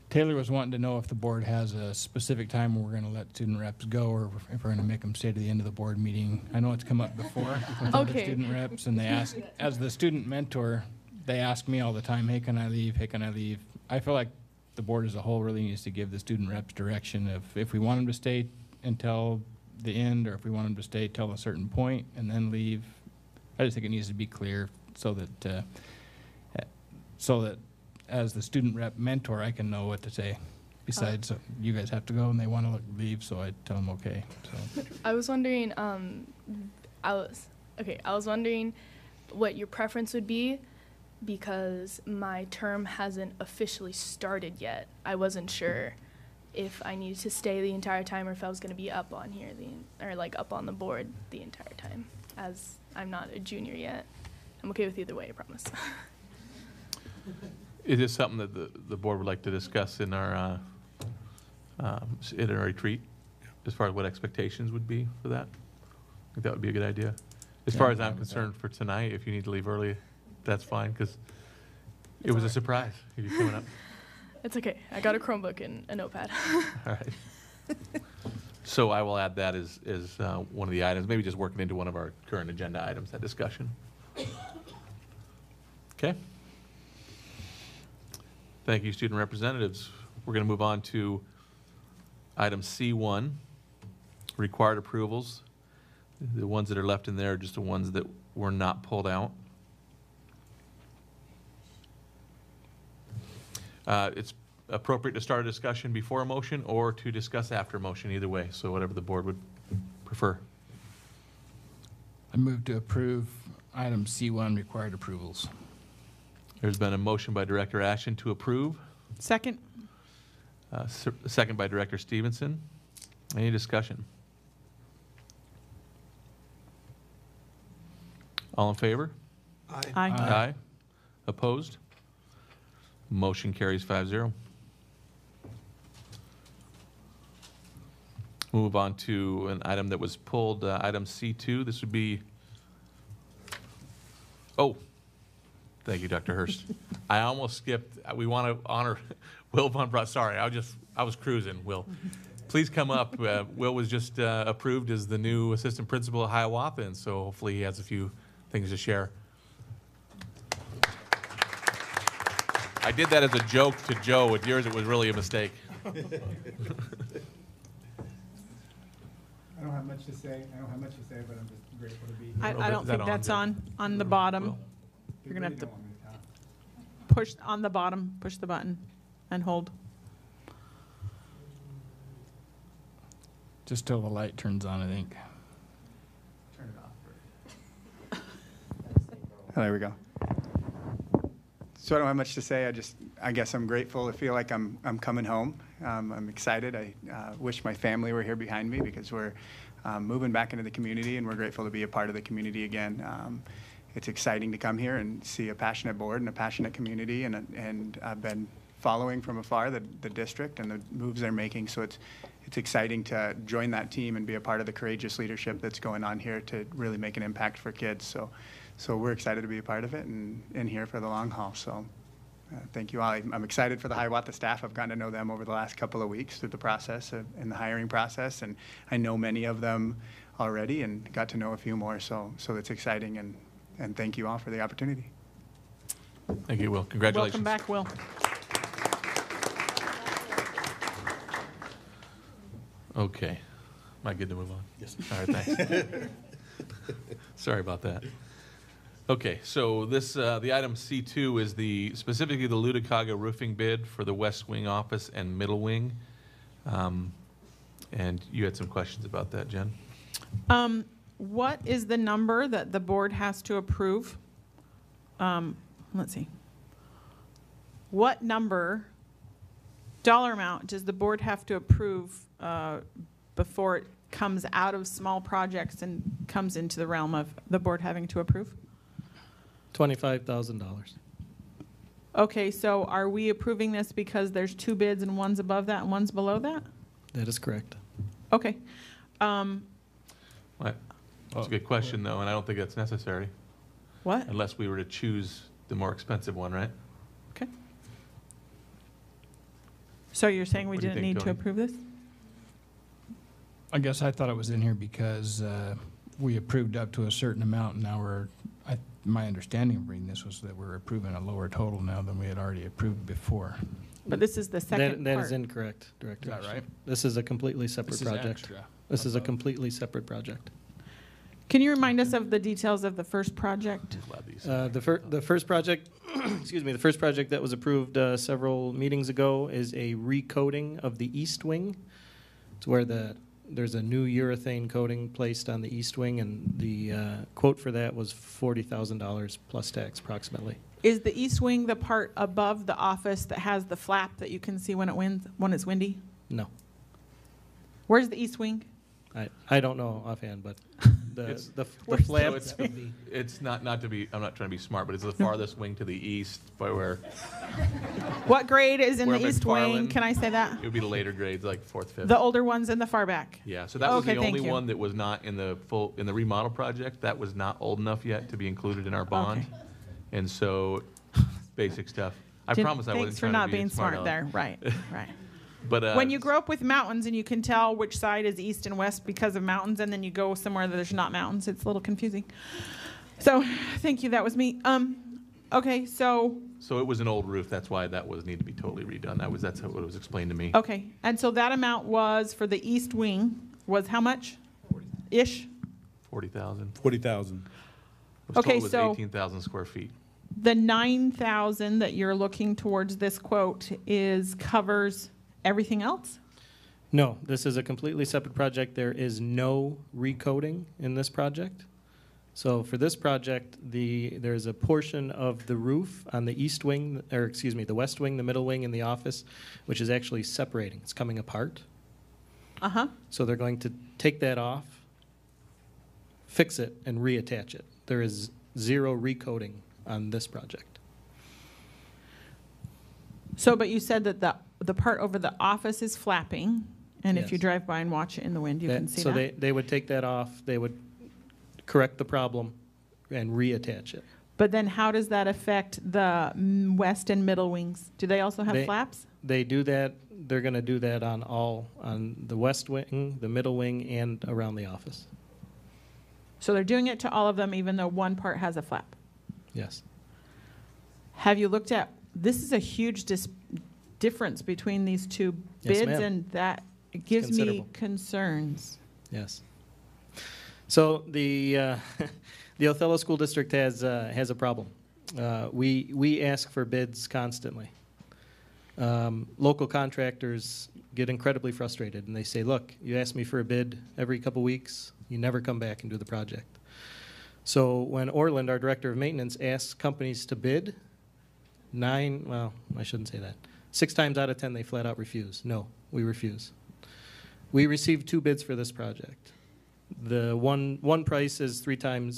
Taylor was wanting to know if the board has a specific time where we're going to let student reps go, or if we're going to make them stay to the end of the board meeting. I know it's come up before with other student reps, and they ask, as the student mentor, they ask me all the time, hey, can I leave? Hey, can I leave? I feel like the board as a whole really needs to give the student reps direction of if we want them to stay until the end, or if we want them to stay till a certain point and then leave. I just think it needs to be clear so that as the student rep mentor, I can know what to say. Besides, you guys have to go and they want to leave, so I tell them okay. So. I was wondering, I was wondering what your preference would be, because my term hasn't officially started yet. I wasn't sure if I needed to stay the entire time, or if I was going to be up on here up on the board the entire time, as I'm not a junior yet. I'm okay with either way, I promise. Is this something that the board would like to discuss in our retreat, as far as what expectations would be for that? I think that would be a good idea. As far as I'm concerned for tonight, if you need to leave early, that's fine, because it was a surprise if you're coming up. It's okay. I got a Chromebook and a notepad. All right. So I will add that as one of the items, maybe just working into one of our current agenda items, that discussion. Okay. Thank you, student representatives. We're going to move on to item C1, required approvals. The ones that are left in there are just the ones that were not pulled out. It's appropriate to start a discussion before a motion or to discuss after a motion, either way. So whatever the board would prefer. I move to approve item C1, required approvals. There's been a motion by Director Ashton to approve. Second. Second by Director Stevenson. Any discussion? All in favor? Aye. Aye. Aye. Opposed? Motion carries 5-0. Move on to an item that was pulled, item C2. This would be, oh, thank you, Dr. Hurst. I almost skipped, we want to honor Will Von Braun. Sorry, I was cruising, Will. Please come up. Will was just approved as the new assistant principal at Hiawatha, and so hopefully he has a few things to share. I did that as a joke to Joe. With yours, it was really a mistake. I don't have much to say. But I'm just grateful to be here. I don't think that's on the bottom. Will? You're going to have to Don't want me to talk. push on the bottom, push the button, and hold. Just till the light turns on, I think. Turn it off. Oh, there we go. So I don't have much to say. I guess I'm grateful. I feel like I'm coming home. I'm excited. I wish my family were here behind me because we're moving back into the community, and we're grateful to be a part of the community again. It's exciting to come here and see a passionate board and a passionate community, and I've been following from afar the district and the moves they're making. So it's exciting to join that team and be a part of the courageous leadership that's going on here to really make an impact for kids. So we're excited to be a part of it and here for the long haul. So thank you all. I'm excited for the Hiawatha staff. I've gotten to know them over the last couple of weeks through the process and the hiring process, and I know many of them already and got to know a few more. So it's exciting, and thank you all for the opportunity. Thank you, Will. Congratulations. Welcome back, Will. Okay. Am I good to move on? Yes. All right, thanks. Sorry about that. Okay, so this the item C2 is specifically the Ludicaga roofing bid for the West Wing office and Middle Wing. And you had some questions about that, Jen? What is the number that the board has to approve? Let's see. What number, dollar amount, does the board have to approve before it comes out of small projects and comes into the realm of the board having to approve? $25,000. Okay, so are we approving this because there's two bids and one's above that and one's below that? That is correct. Okay. That's a good question, though, and I don't think that's necessary. What? Unless we were to choose the more expensive one, right? Okay. So you're saying we What do you didn't think, need to Tony? approve this? I guess I thought it was in here because we approved up to a certain amount, and now my understanding of reading this was that we're approving a lower total now than we had already approved before. But this is the second That part. is incorrect, Director. Is that right? This is a completely separate This is project. extra. This is a completely separate project. Can you remind us of the details of the first project? The first project, excuse me, the first project that was approved several meetings ago is a recoating of the east wing. It's where there's a new urethane coating placed on the east wing, and the quote for that was $40,000 plus tax approximately. Is the east wing the part above the office that has the flap that you can see when it's windy? No. Where's the east wing? I don't know offhand, but the flap. So it's not to be. I'm not trying to be smart, but it's the farthest wing to the east, by where. What grade is in Where the east wing? McFarland- Can I say that? It would be the later grades, like 4th, 5th. The older ones in the far back. Yeah, so that was Okay, the thank only you. one that was not in the remodel project. That was not old enough yet to be included in our bond. Okay. And so, basic stuff. I promise I wasn't Thanks for trying not to be being smart Alex. there. Right, right. But When you grow up with mountains and you can tell which side is east and west because of mountains, and then you go somewhere that there's not mountains, it's a little confusing. So, thank you. That was me. Okay, so, So it was an old roof, that's why that was need to be totally redone. That's how it was explained to me. okay, and so that amount was for the east wing was how much? Ish? 40,000. 40,000. Okay, It was so- 18,000 square feet. The 9,000 that you're looking towards this quote covers everything else? No, this is a completely separate project. There is no recoding in this project. So for this project, there's a portion of the roof on the east wing, or excuse me, the west wing, the middle wing, and the office, which is actually separating. It's coming apart. Uh-huh. So they're going to take that off, fix it, and reattach it. There is zero recoding on this project. So, but you said that the part over the office is flapping, and if Yes. you drive by and watch it in the wind, you can see So that? they would take that off, they would correct the problem, and reattach it. But then how does that affect the west and middle wings? Do they also have They- flaps? They do that, they're gonna do that on the west wing, the middle wing, and around the office. So they're doing it to all of them, even though one part has a flap? Yes. Have you looked at, this is a huge difference between these two Yes, bids, ma'am. and that gives me considerable. concerns. Yes. So the the Othello School District has a problem. We ask for bids constantly. Local contractors get incredibly frustrated, and they say, "Look, you ask me for a bid every couple weeks. You never come back and do the project." So when Orland, our director of maintenance, asks companies to bid, I shouldn't say that. 6 times out of 10, they flat out refuse. No, we refuse. We received 2 bids for this project. The one price is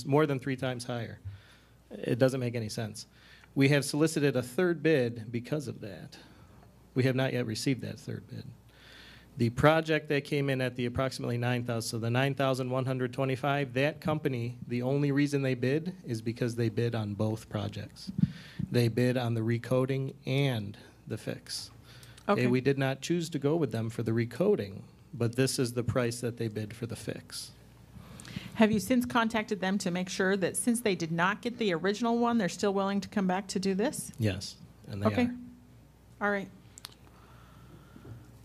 more than three times higher. It doesn't make any sense. We have solicited a 3rd bid because of that. We have not yet received that 3rd bid. The project that came in at the approximately 9,000, so the 9,125, that company, the only reason they bid is because they bid on both projects. They bid on the recoding and the fix. Okay. We did not choose to go with them for the recoding, but this is the price that they bid for the fix. Have you since contacted them to make sure that since they did not get the original one, they're still willing to come back to do this? Yes, and they Okay. are. All right.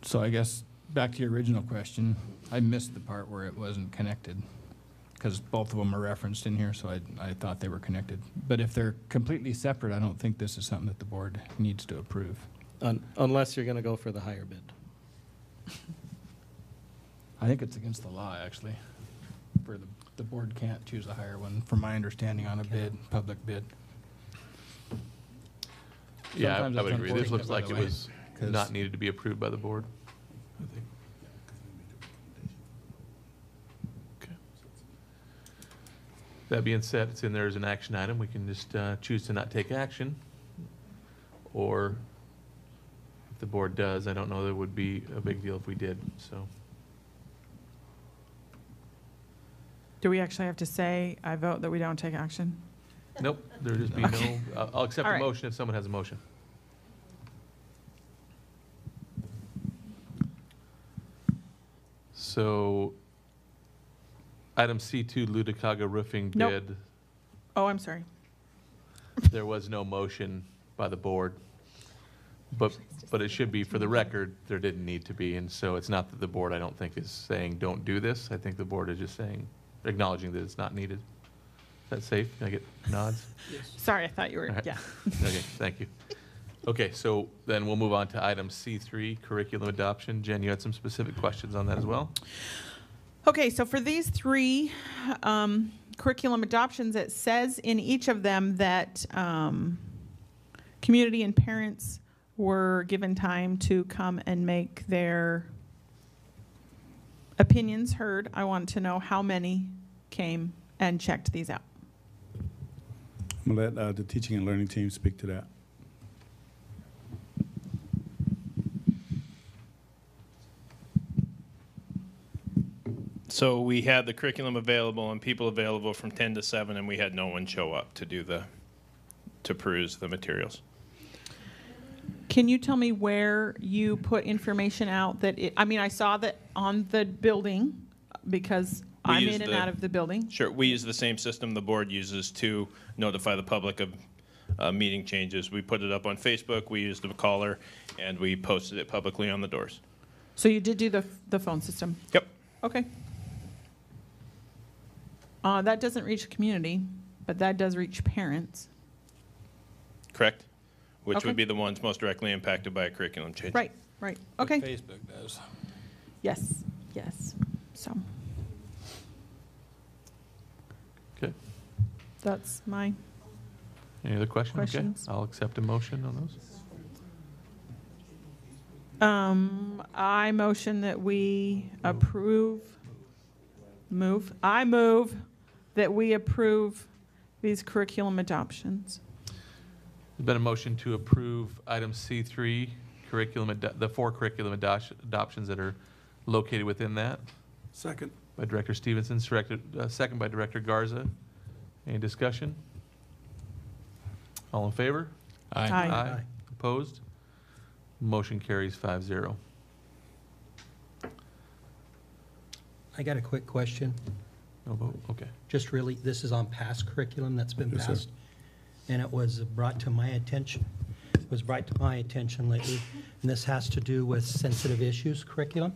So I guess back to your original question, I missed the part where it wasn't connected because both of them are referenced in here, so I thought they were connected. But if they're completely separate, I don't think this is something that the board needs to approve. Unless you're going to go for the higher bid. I think it's against the law, actually. For the board can't choose a higher one, from my understanding on a bid, public bid. Yeah, Sometimes I would it's agree. This looks unfortunate, by like the it way, was 'cause- not needed to be approved by the board. I think. Okay. That being said, it's in there as an action item. We can just choose to not take action. Or if the board does, I don't know that it would be a big deal if we did, so. Do we actually have to say, I vote that we don't take action? Nope, there'll just be Okay. no, I'll accept All a right. motion if someone has a motion. So, item C2, Ludicaga Roofing Nope. bid, Oh, I'm sorry. there was no motion by the board. But it should be, for the record, there didn't need to be, and so it's not that the board, I don't think, is saying, don't do this. I think the board is just saying, acknowledging that it's not needed. Is that safe? Can I get nods? Sorry, I thought you were, All right. yeah. Okay, thank you. Okay, so then we'll move on to item C3, curriculum adoption. Jen, you had some specific questions on that as well? Okay, so for these 3 curriculum adoptions, it says in each of them that community and parents were given time to come and make their opinions heard. I want to know how many came and checked these out. I'm going to let the teaching and learning team speak to that. So we had the curriculum available and people available from 10 to 7, and we had no one show up to peruse the materials. Can you tell me where you put information out that I saw that on the building because I'm in and out of the building. Sure, we use the same system the board uses to notify the public of meeting changes. We put it up on Facebook, we used a caller, and we posted it publicly on the doors. So you did do the phone system? Yep. Okay. That doesn't reach the community, but that does reach parents. Correct? Which Okay. would be the ones most directly impacted by a curriculum change. Right, okay. Facebook does. Yes, so. Okay. That's my, Any other questions? Questions? Okay. I'll accept a motion on those. I motion that we I move that we approve these curriculum adoptions. There's been a motion to approve item C3, the 4 curriculum adoptions that are located within that. Second. By Director Stevenson, second by Director Garza. Any discussion? All in favor? Aye. Aye. Opposed? Motion carries 5-0. I got a quick question. No vote, okay. Just really, this is on past curriculum that's been Yes, sir. passed. And it was brought to my attention lately, and this has to do with sensitive issues curriculum.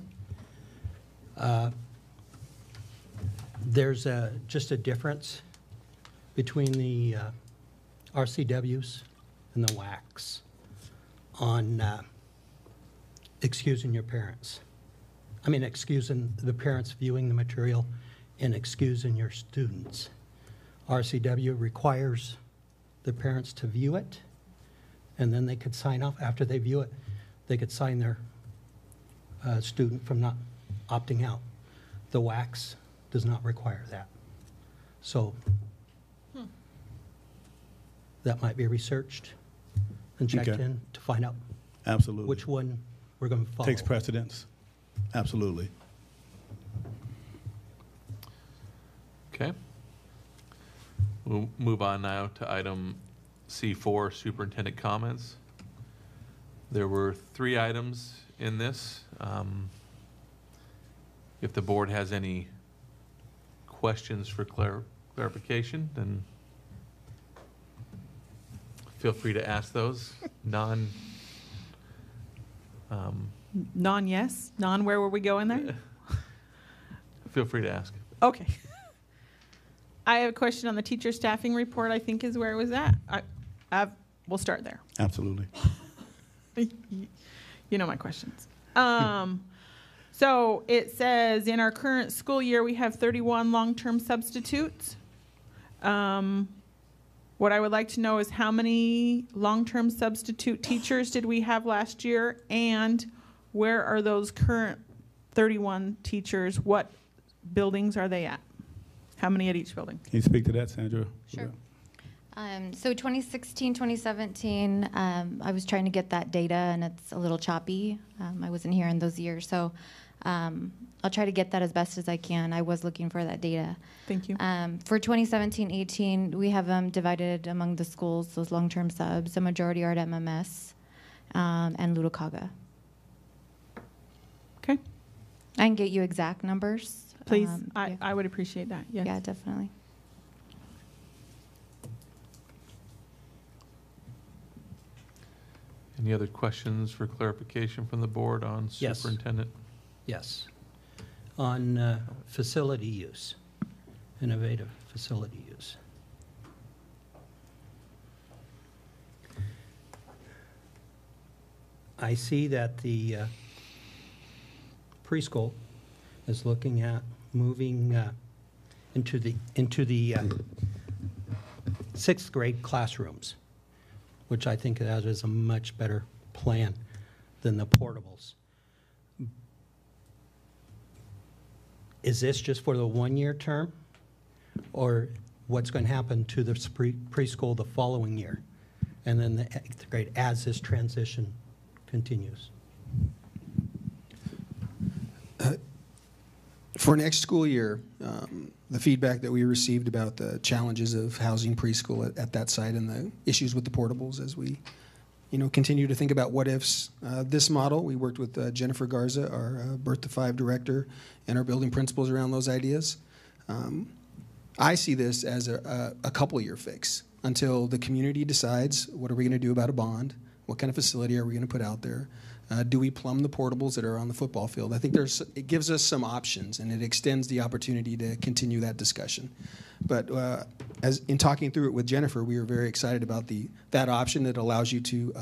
There's just a difference between the RCWs and the WACs on excusing your parents. I mean, excusing the parents viewing the material and excusing your students. RCW requires the parents to view it, and then they could sign off. After they view it, they could sign their student from not opting out. The WACs does not require that. So that might be researched and checked Okay. in to find out Absolutely. which one we're going to follow. Takes precedence. Absolutely. Okay. We'll move on now to item C4, superintendent comments. There were 3 items in this. If the board has any questions for clarification, then feel free to ask those. Non-yes? Non-where were we going there? Feel free to ask. Okay. I have a question on the teacher staffing report, I think is where it was at. We'll start there. Absolutely. You know my questions. So it says in our current school year, we have 31 long-term substitutes. What I would like to know is how many long-term substitute teachers did we have last year, and where are those current 31 teachers? What buildings are they at? How many at each building? Can you speak to that, Sandra? Sure. So 2016, 2017, I was trying to get that data, and it's a little choppy. I wasn't here in those years, so I'll try to get that as best as I can. I was looking for that data. Thank you. For 2017-18, we have them divided among the schools, those long-term subs. The majority are at MMS and Ludokaga. Okay. I can get you exact numbers. Please, Yeah. I would appreciate that, yes. Yeah, definitely. Any other questions for clarification from the board on Yes. superintendent? Yes. On facility use, innovative facility use. I see that the preschool is looking at moving into the 6th grade classrooms, which I think that is a much better plan than the portables. Is this just for the 1-year term, or what's going to happen to the preschool the following year, and then the 8th grade as this transition continues? For next school year, the feedback that we received about the challenges of housing preschool at that site and the issues with the portables as we continue to think about what ifs. This model, we worked with Jennifer Garza, our Birth to 5 director, and our building principals around those ideas. I see this as a couple-year fix. until the community decides what are we going to do about a bond, what kind of facility are we going to put out there, do we plumb the portables that are on the football field. I think it gives us some options, and it extends the opportunity to continue that discussion. But as in talking through it with Jennifer, we were very excited about that option that allows you to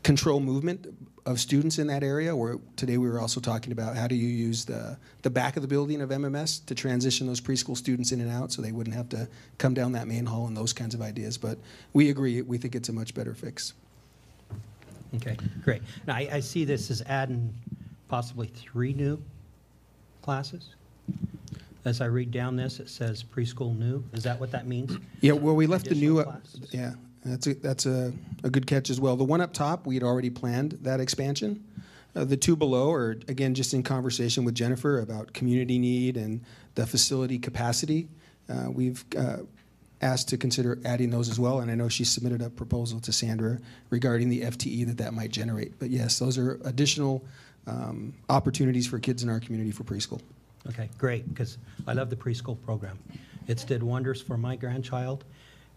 control movement of students in that area, where today we were also talking about how do you use the back of the building of MMS to transition those preschool students in and out so they wouldn't have to come down that main hall and those kinds of ideas. But we agree, we think it's a much better fix. Okay, great. Now, I see this as adding possibly 3 new classes. As I read down this, it says preschool new. Is that what that means? Yeah, well, we left the new, classes? yeah, that's a good catch as well. The one up top, we had already planned that expansion. The 2 below are, again, just in conversation with Jennifer about community need and the facility capacity. We've asked to consider adding those as well, and I know she submitted a proposal to Sandra regarding the FTE that might generate. But yes, those are additional opportunities for kids in our community for preschool. Okay, great, because I love the preschool program. It's did wonders for my grandchild,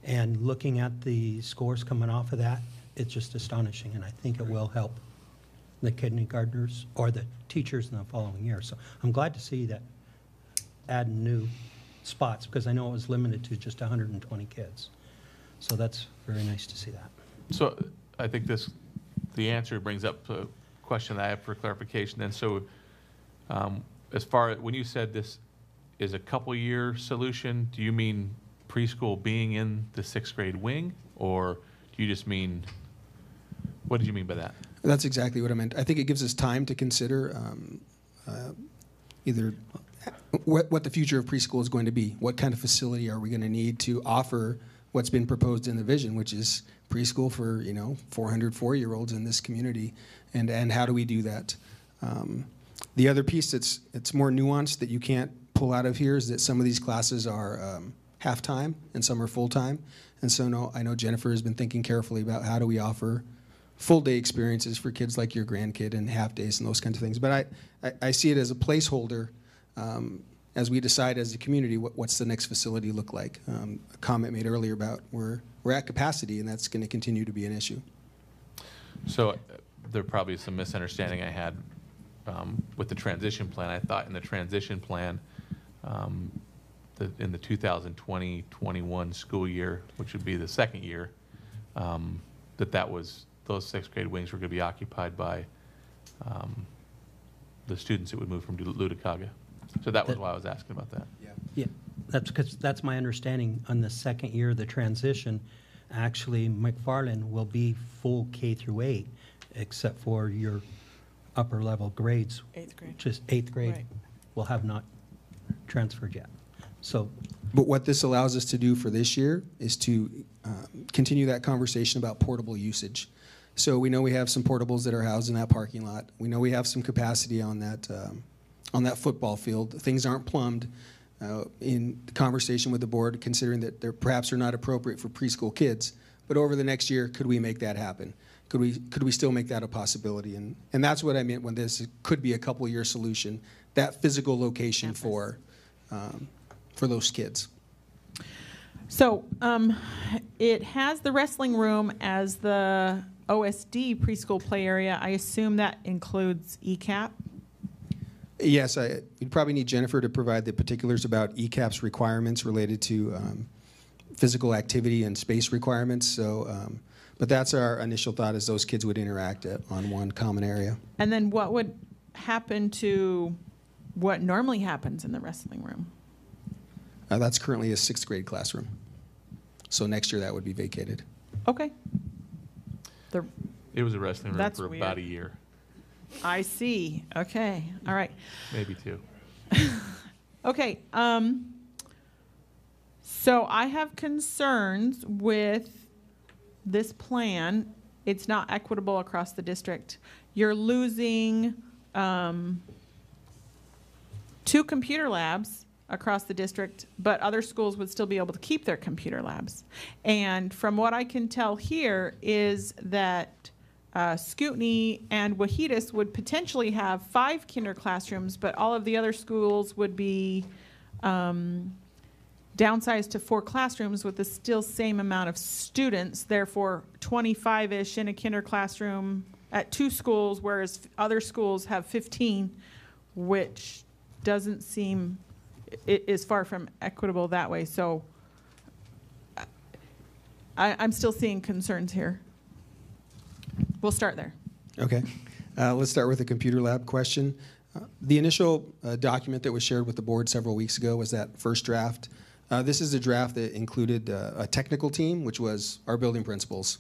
and looking at the scores coming off of that, it's just astonishing, and I think it will help the kindergartners or the teachers in the following year. So I'm glad to see that adding new spots, because I know it was limited to just 120 kids. So that's very nice to see that. So I think the answer brings up a question that I have for clarification then. So as far as when you said this is a couple-year solution, do you mean preschool being in the 6th grade wing, or do you just mean, what did you mean by that? That's exactly what I meant. I think it gives us time to consider either what the future of preschool is going to be. What kind of facility are we going to need to offer what's been proposed in the vision, which is preschool for 400 4-year-olds in this community, and how do we do that? The other piece it's more nuanced that you can't pull out of here is that some of these classes are half-time and some are full-time. And so I know Jennifer has been thinking carefully about how do we offer full-day experiences for kids like your grandkid and half-days and those kinds of things. But I see it as a placeholder as we decide as a community what's the next facility look like. A comment made earlier about we're at capacity, and that's going to continue to be an issue. So there probably is some misunderstanding I had with the transition plan. I thought in the transition plan, in the 2020-21 school year, which would be the 2nd year, that was those 6th grade wings were going to be occupied by the students that would move from Luticaga. So that was why I was asking about that. Yeah, that's because that's my understanding. On the 2nd year of the transition, actually McFarland will be full K through 8, except for your upper level grades. 8th grade. Just 8th grade Right. will have not transferred yet. So, but what this allows us to do for this year is to continue that conversation about portable usage. So we know we have some portables that are housed in that parking lot. We know we have some capacity on that football field. Things aren't plumbed. In conversation with the board, considering that they perhaps are not appropriate for preschool kids, but over the next year, could we make that happen? Could we still make that a possibility? And that's what I meant when this could be a couple-year solution. That physical location for those kids. So it has the wrestling room as the OSD preschool play area. I assume that includes ECAP? Yes, you'd probably need Jennifer to provide the particulars about ECAP's requirements related to physical activity and space requirements. So, but that's our initial thought, is those kids would interact on one common area. And then what would happen to what normally happens in the wrestling room? That's currently a 6th grade classroom. So next year that would be vacated. Okay. It was a wrestling room That's for weird. about a year. I see. Okay. All right. Maybe 2. Okay. So I have concerns with this plan. It's not equitable across the district. You're losing 2 computer labs across the district, but other schools would still be able to keep their computer labs. And from what I can tell here is that Scootney and Wahitas would potentially have 5 kinder classrooms, but all of the other schools would be downsized to 4 classrooms with the still same amount of students, therefore 25-ish in a kinder classroom at 2 schools, whereas other schools have 15, which doesn't seem, it is far from equitable that way. So I'm still seeing concerns here. We'll start there. Okay. Let's start with the computer lab question. The initial document that was shared with the board several weeks ago was that first draft. This is a draft that included a technical team, which was our building principals.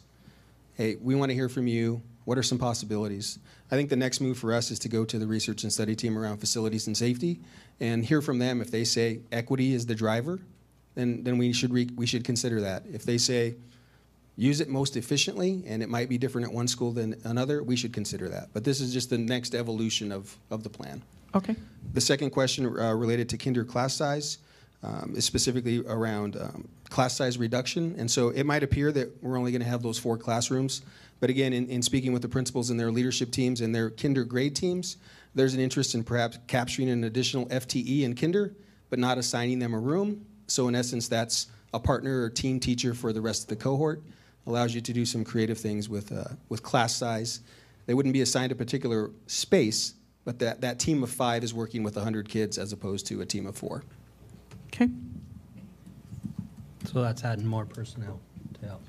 Hey, we want to hear from you. What are some possibilities? I think the next move for us is to go to the research and study team around facilities and safety and hear from them. If they say equity is the driver, then we should consider that. If they say use it most efficiently and it might be different at one school than another, we should consider that. But this is just the next evolution of the plan. Okay. The second question related to kinder class size is specifically around class size reduction. And so it might appear that we're only going to have those 4 classrooms. But again, in speaking with the principals and their leadership teams and their kinder grade teams, there's an interest in perhaps capturing an additional FTE in kinder, but not assigning them a room. So in essence, that's a partner or team teacher for the rest of the cohort. Allows you to do some creative things with class size. They wouldn't be assigned a particular space, but that team of 5 is working with 100 kids as opposed to a team of 4. Okay. So that's adding more personnel to help,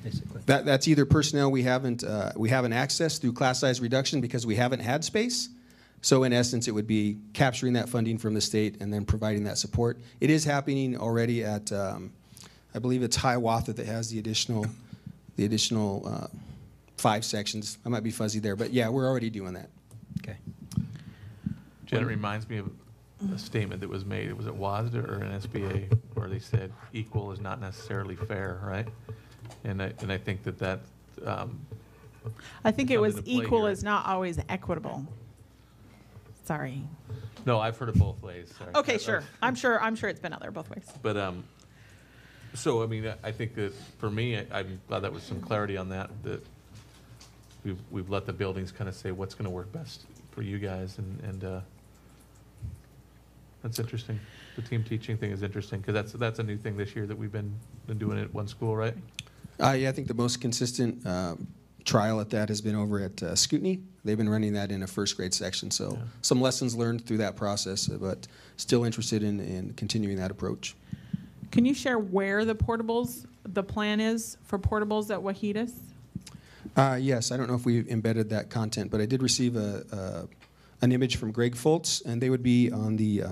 basically. That's either personnel we haven't accessed through class size reduction because we haven't had space. So in essence, it would be capturing that funding from the state and then providing that support. It is happening already at, I believe it's Hiawatha that has the additional 5 sections. I might be fuzzy there, but yeah, we're already doing that. Okay. Jen, it reminds me of a statement that was made. Was it WASDA or an SBA where they said equal is not necessarily fair, right? And I think that I think it was comes into play equal here. is not always equitable. Sorry. No, I've heard it both ways. Sorry. Okay, sure. I'm sure it's been out there both ways. But so I mean, I think that for me, I'm glad that was some clarity on that. That we've let the buildings kind of say what's going to work best for you guys, and that's interesting. The team teaching thing is interesting because that's a new thing this year that we've been doing at one school, right? Yeah, I think the most consistent trial at that has been over at Scootney. They've been running that in a first grade section, so some lessons learned through that process, but still interested in continuing that approach. Can you share where the plan is for portables at Wahidas? Yes, I don't know if we embedded that content, but I did receive an image from Greg Foltz, and they would be on the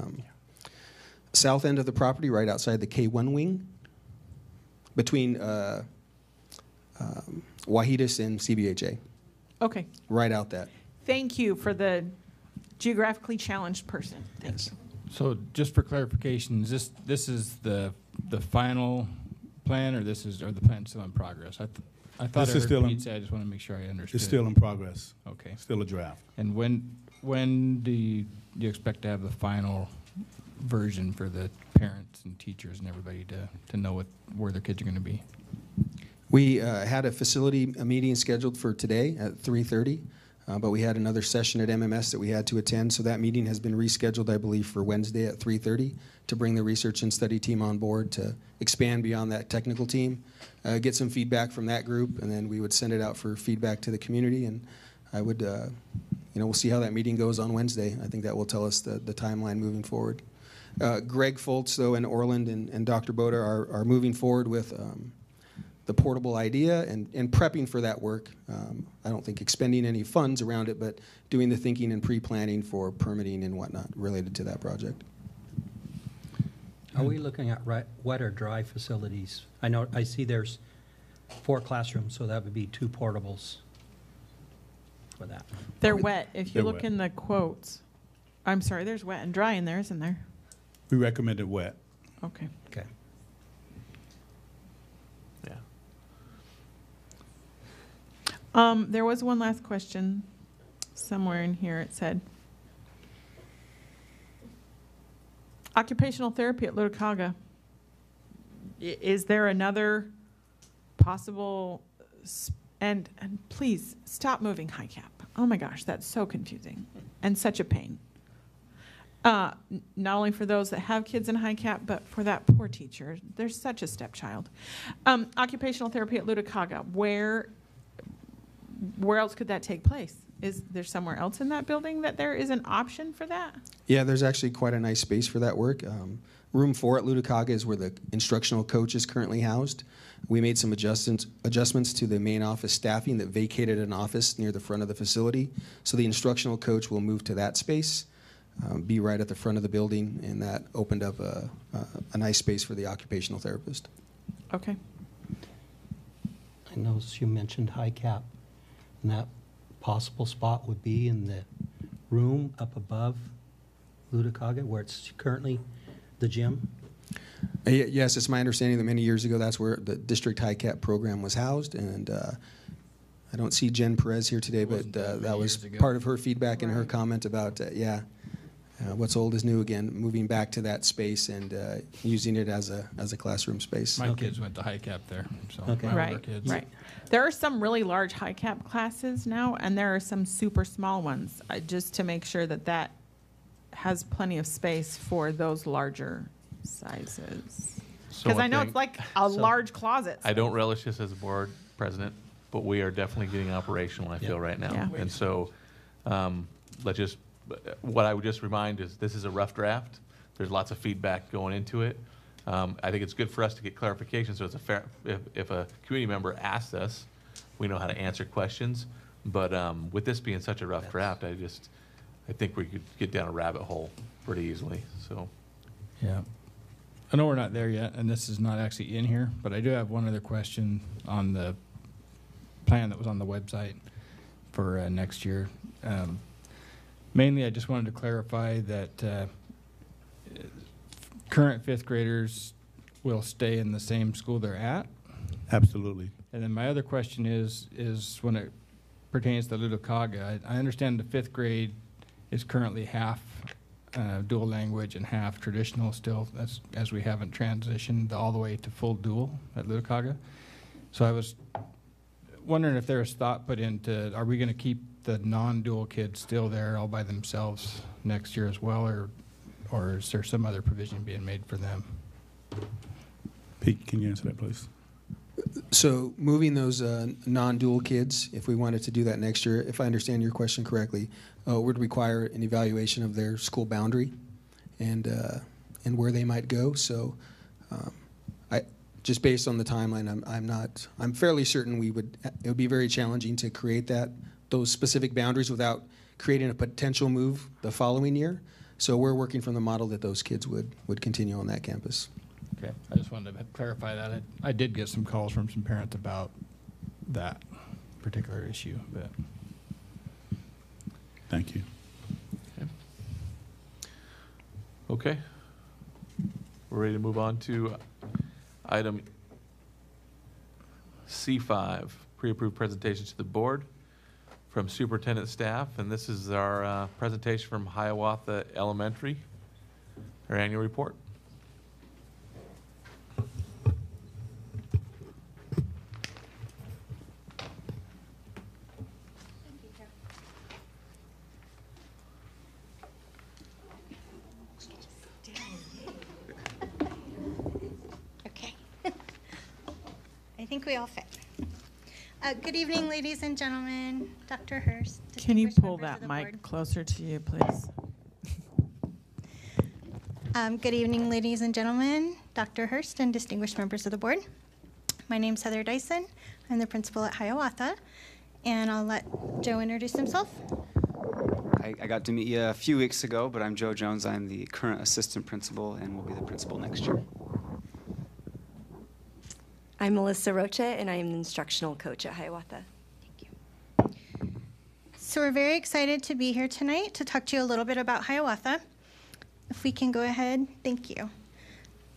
south end of the property, right outside the K1 wing, between Wahidas and CBHA. Okay. Right out that. Thank you for the geographically challenged person. Thanks. So just for clarification, is this is the final plan, or the plan's still in progress? I thought This I is heard still Pete in- say. I just want to make sure I understood. It's still in progress. Okay. Still a draft. And when do you expect to have the final version for the parents and teachers and everybody to know where their kids are going to be? We had a meeting scheduled for today at 3:30, but we had another session at MMS that we had to attend, so that meeting has been rescheduled, I believe, for Wednesday at 3:30 to bring the research and study team on board to expand beyond that technical team, get some feedback from that group, and then we would send it out for feedback to the community, and I would, we'll see how that meeting goes on Wednesday. I think that will tell us the timeline moving forward. Greg Foltz, though, and Orland and Dr. Boda are moving forward with the portable idea and prepping for that work. I don't think expending any funds around it, but doing the thinking and pre-planning for permitting and whatnot related to that project. Are we looking at wet or dry facilities? I see there's 4 classrooms, so that would be 2 portables for that. They're wet. If you They're look wet. in the quotes, I'm sorry, there's wet and dry in there, isn't there? We recommended wet. Okay. Okay. Yeah. There was one last question somewhere in here. It said, occupational therapy at Lutakaga. Is there another possible, and please stop moving high cap. Oh my gosh, that's so confusing and such a pain. Not only for those that have kids in high cap, but for that poor teacher. They're such a stepchild. Occupational therapy at Lutakaga. Where else could that take place? Is there somewhere else in that building that there is an option for that? Yeah, there's actually quite a nice space for that work. Room 4 at Lutakaga is where the instructional coach is currently housed. We made some adjustments to the main office staffing that vacated an office near the front of the facility. So the instructional coach will move to that space, be right at the front of the building, and that opened up a nice space for the occupational therapist. Okay. I know you mentioned high cap, and that possible spot would be in the room up above Lutakaga, where it's currently the gym. Yes, it's my understanding that many years ago that's where the district high cap program was housed, and I don't see Jen Perez here today, but that was part of her feedback and her comment about what's old is new again, moving back to that space and using it as a classroom space. My kids went to high cap there, so Okay. my older Right, kids. right. There are some really large high cap classes now, and there are some super small ones, just to make sure that that has plenty of space for those larger sizes. So Because I one know thing- it's like a large closet. I don't relish this as a board president, but we are definitely getting operational, I feel, right now. Yeah. And so what I would just remind is this is a rough draft. There's lots of feedback going into it. I think it's good for us to get clarification, so it's a fair, if a community member asks us, we know how to answer questions. But with this being such a rough draft, I think we could get down a rabbit hole pretty easily, so. Yeah. I know we're not there yet, and this is not actually in here, but I do have one other question on the plan that was on the website for next year. Mainly, I just wanted to clarify that current fifth graders will stay in the same school they're at. Absolutely. And then my other question is when it pertains to Lutakaga, I understand the fifth grade is currently half dual language and half traditional still, as we haven't transitioned all the way to full dual at Lutakaga. So I was wondering if there was thought put into, are we going to keep the non-dual kids still there all by themselves next year as well, or is there some other provision being made for them? Pete, can you answer that, please? So moving those non-dual kids, if we wanted to do that next year, if I understand your question correctly, would require an evaluation of their school boundary and where they might go. So just based on the timeline, I'm fairly certain it would be very challenging to create those specific boundaries without creating a potential move the following year. So we're working from the model that those kids would continue on that campus. Okay, I just wanted to clarify that. I did get some calls from some parents about that particular issue, but. Thank you. Okay. We're ready to move on to item C5, pre-approved presentation to the board from superintendent staff. And this is our presentation from Hiawatha Elementary, our annual report. Okay. I think we all fit. Good evening, ladies and gentlemen. Dr. Hurst. Can you distinguished pull members that of the mic board. closer to you, please? Good evening, ladies and gentlemen, Dr. Hurst, and distinguished members of the board. My name's Heather Dyson. I'm the principal at Hiawatha, and I'll let Joe introduce himself. I got to meet you a few weeks ago, but I'm Joe Jones. I'm the current assistant principal and will be the principal next year. I'm Melissa Rocha, and I am the instructional coach at Hiawatha. So we're very excited to be here tonight to talk to you a little bit about Hiawatha. If we can go ahead, thank you.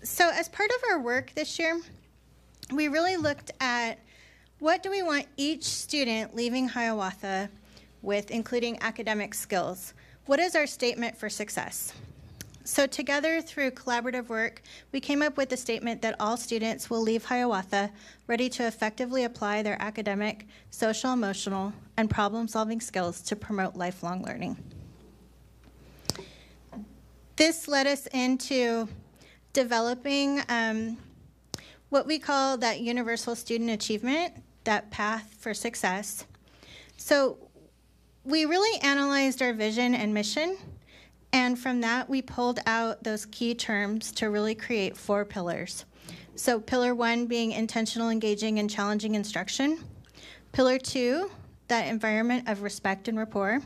So as part of our work this year, we really looked at what do we want each student leaving Hiawatha with, including academic skills. What is our statement for success? So together, through collaborative work, we came up with the statement that all students will leave Hiawatha ready to effectively apply their academic, social, emotional, and problem-solving skills to promote lifelong learning. This led us into developing what we call that universal student achievement, that path for success. So we really analyzed our vision and mission, and from that we pulled out those key terms to really create 4 pillars. So pillar 1 being intentional, engaging, and challenging instruction. Pillar 2, that environment of respect and rapport.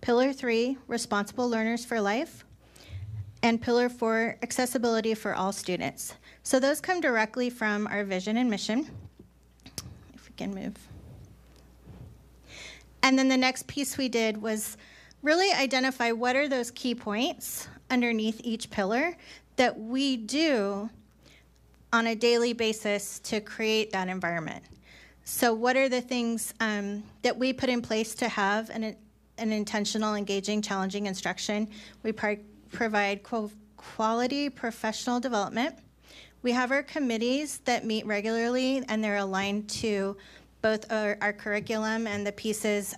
Pillar 3, responsible learners for life. And pillar 4, accessibility for all students. So those come directly from our vision and mission. If we can move. And then the next piece we did was really identify what are those key points underneath each pillar that we do on a daily basis to create that environment. So what are the things that we put in place to have an intentional, engaging, challenging instruction? We provide quality professional development. We have our committees that meet regularly, and they're aligned to both our curriculum and the pieces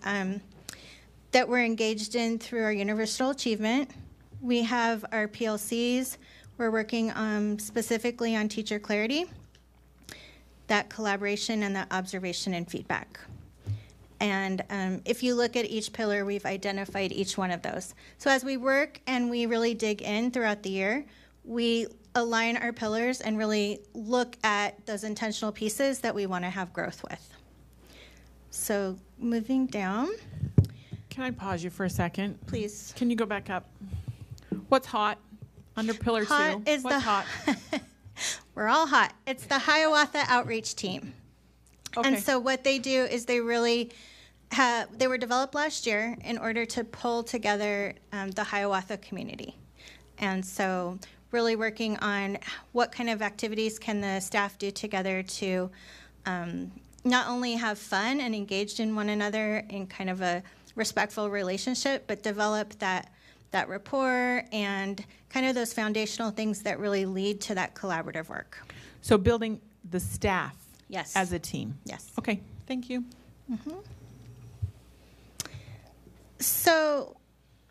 that we're engaged in through our universal achievement. We have our PLCs. We're working specifically on teacher clarity, that collaboration, and that observation and feedback. And if you look at each pillar, we've identified each one of those. So as we work and we really dig in throughout the year, we align our pillars and really look at those intentional pieces that we want to have growth with. So moving down. Can I pause you for a second? Please. Can you go back up? What's hot under pillar 2? Is What's hot? We're all hot. It's the Hiawatha Outreach Team. Okay. And so what they do is they were developed last year in order to pull together the Hiawatha community. And so really working on what kind of activities can the staff do together to not only have fun and engaged in one another in kind of a respectful relationship, but develop that rapport and kind of those foundational things that really lead to that collaborative work. So building the staff Yes. as a team. Yes. Okay, thank you. Mm-hmm. So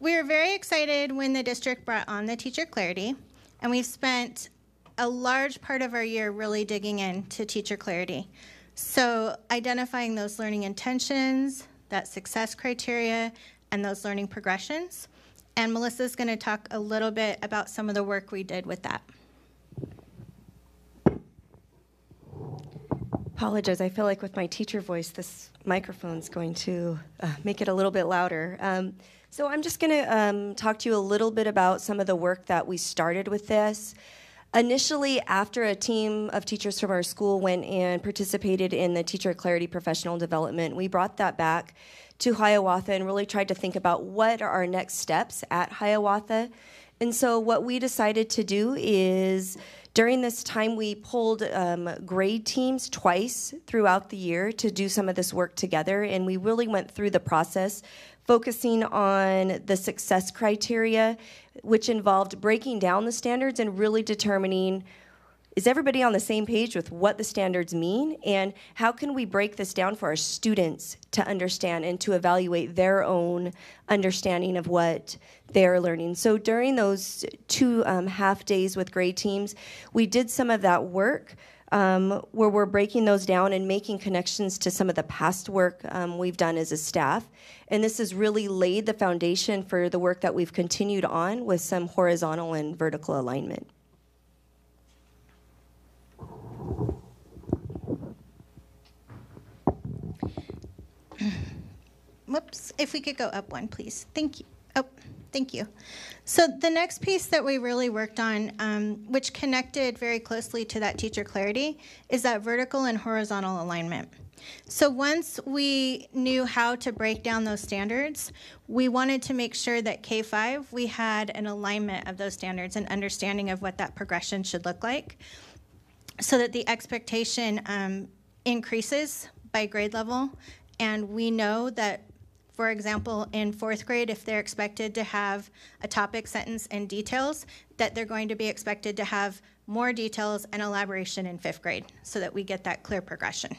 we were very excited when the district brought on the teacher clarity, and we've spent a large part of our year really digging into teacher clarity. So identifying those learning intentions, that success criteria, and those learning progressions. And Melissa's going to talk a little bit about some of the work we did with that. Apologize. I feel like with my teacher voice, this microphone's going to make it a little bit louder. So I'm just going to talk to you a little bit about some of the work that we started with this. Initially, after a team of teachers from our school went and participated in the Teacher Clarity Professional Development, we brought that back to Hiawatha and really tried to think about what are our next steps at Hiawatha. And so what we decided to do is during this time, we pulled grade teams twice throughout the year to do some of this work together, and we really went through the process, focusing on the success criteria, which involved breaking down the standards and really determining, is everybody on the same page with what the standards mean, and how can we break this down for our students to understand and to evaluate their own understanding of what they're learning. So during those 2 half days with grade teams, we did some of that work where we're breaking those down and making connections to some of the past work we've done as a staff. And this has really laid the foundation for the work that we've continued on with some horizontal and vertical alignment. Whoops, if we could go up one, please. Thank you. Oh, thank you. So the next piece that we really worked on, which connected very closely to that teacher clarity, is that vertical and horizontal alignment. So once we knew how to break down those standards, we wanted to make sure that K-5, we had an alignment of those standards and understanding of what that progression should look like, so that the expectation increases by grade level. And we know that, for example, in 4th grade, if they're expected to have a topic, sentence, and details, that they're going to be expected to have more details and elaboration in 5th grade so that we get that clear progression.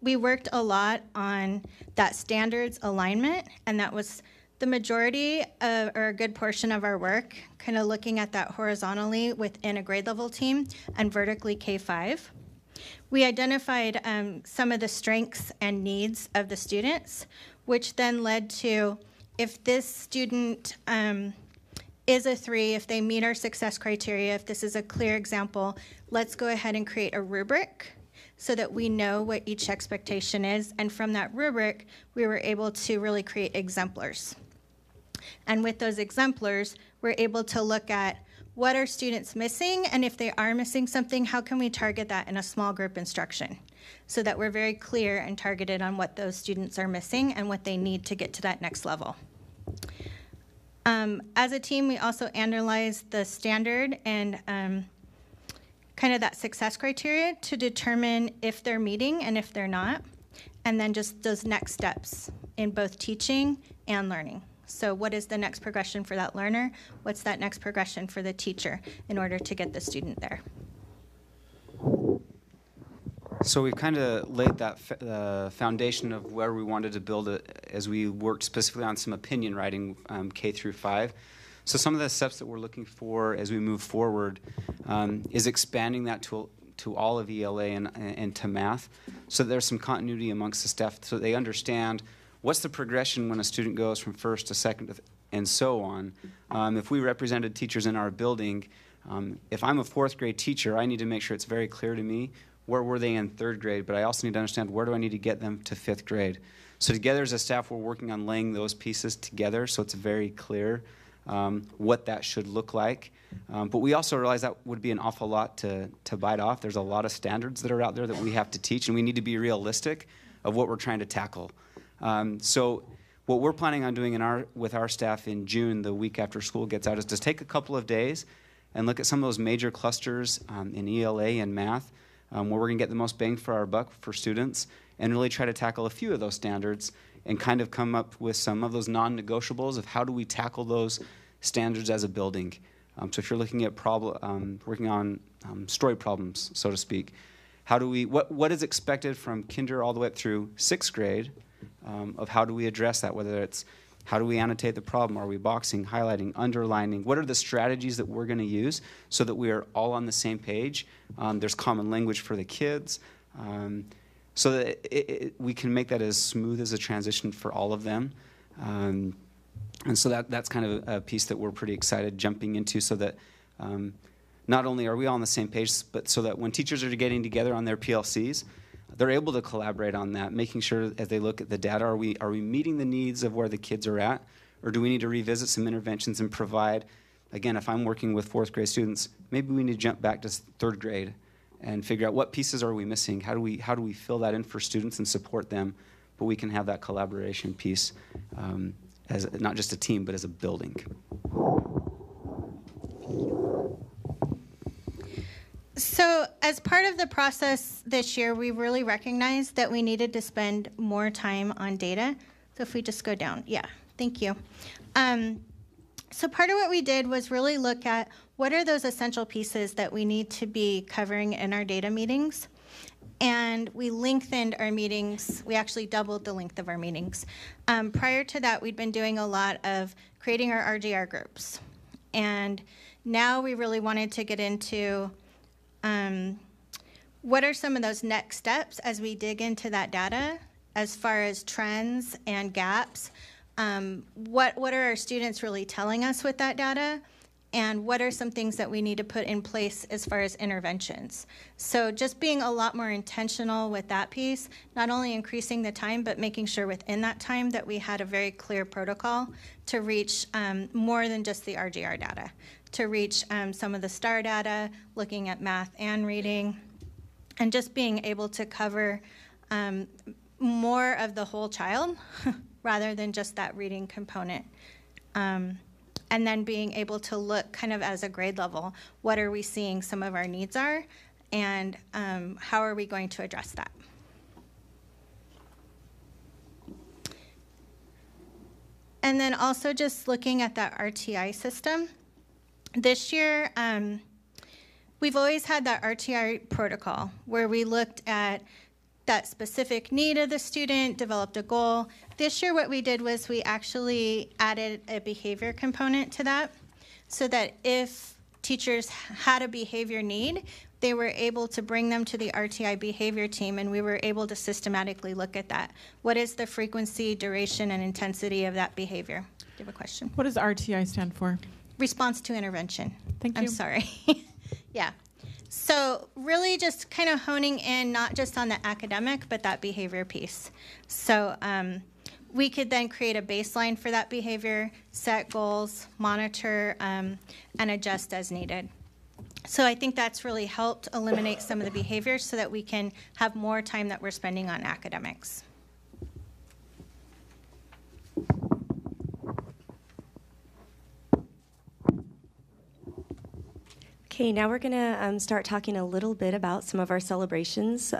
We worked a lot on that standards alignment, and that was the majority or a good portion of our work, kind of looking at that horizontally within a grade level team and vertically K-5. We identified some of the strengths and needs of the students, which then led to, if this student is a 3, if they meet our success criteria, if this is a clear example, let's go ahead and create a rubric so that we know what each expectation is. And from that rubric, we were able to really create exemplars. And with those exemplars, we're able to look at what are students missing, and if they are missing something, how can we target that in a small group instruction so that we're very clear and targeted on what those students are missing and what they need to get to that next level. As a team, we also analyzed the standard and kind of that success criteria to determine if they're meeting and if they're not, and then just those next steps in both teaching and learning. So what is the next progression for that learner? What's that next progression for the teacher in order to get the student there? So we've kind of laid that foundation of where we wanted to build it as we worked specifically on some opinion writing K through 5. So some of the steps that we're looking for as we move forward is expanding that to all of ELA and to math, so that there's some continuity amongst the staff so they understand what's the progression when a student goes from first to second and so on. If we represented teachers in our building, if I'm a 4th grade teacher, I need to make sure it's very clear to me where were they in 3rd grade, but I also need to understand where do I need to get them to 5th grade. So together as a staff, we're working on laying those pieces together so it's very clear what that should look like. But we also realize that would be an awful lot to bite off. There's a lot of standards that are out there that we have to teach, and we need to be realistic of what we're trying to tackle. So what we're planning on doing with our staff in June, the week after school gets out, is to take a couple of days and look at some of those major clusters in ELA and math, where we're going to get the most bang for our buck for students, and really try to tackle a few of those standards and kind of come up with some of those non-negotiables of how do we tackle those standards as a building. So if you're looking at working on story problems, so to speak, what is expected from kinder all the way up through 6th grade, of how do we address that, whether it's how do we annotate the problem, are we boxing, highlighting, underlining, what are the strategies that we're going to use so that we are all on the same page, there's common language for the kids, so that we can make that as smooth as a transition for all of them. And so that's kind of a piece that we're pretty excited jumping into, so that not only are we all on the same page, but so that when teachers are getting together on their PLCs, they're able to collaborate on that, making sure as they look at the data, are we meeting the needs of where the kids are at, or do we need to revisit some interventions and provide, again, if I'm working with 4th grade students, maybe we need to jump back to 3rd grade and figure out what pieces are we missing, how do we fill that in for students and support them, but we can have that collaboration piece as not just a team, but as a building. So as part of the process this year, we really recognized that we needed to spend more time on data. So if we just go down, yeah, thank you. So part of what we did was really look at what are those essential pieces that we need to be covering in our data meetings. And we lengthened our meetings. We actually doubled the length of our meetings. Prior to that, we'd been doing a lot of creating our RGR groups. And now we really wanted to get into what are some of those next steps as we dig into that data as far as trends and gaps. What are our students really telling us with that data? And what are some things that we need to put in place as far as interventions? So just being a lot more intentional with that piece, not only increasing the time, but making sure within that time that we had a very clear protocol to reach more than just the RGR data, to reach some of the STAR data, looking at math and reading, and just being able to cover more of the whole child rather than just that reading component. And then being able to look kind of as a grade level, what are we seeing some of our needs are, and how are we going to address that? And then also just looking at that RTI system. This year, we've always had that RTI protocol where we looked at at specific need of the student, developed a goal. This year what we did was we actually added a behavior component to that, so that if teachers had a behavior need, they were able to bring them to the RTI behavior team, and we were able to systematically look at that. What is the frequency, duration, and intensity of that behavior? Do you have a question? What does RTI stand for? Response to intervention. Thank you. I'm sorry. Yeah. So really just kind of honing in not just on the academic, but that behavior piece. So we could then create a baseline for that behavior, set goals, monitor, and adjust as needed. So I think that's really helped eliminate some of the behaviors so that we can have more time that we're spending on academics. Okay, now we're going to start talking a little bit about some of our celebrations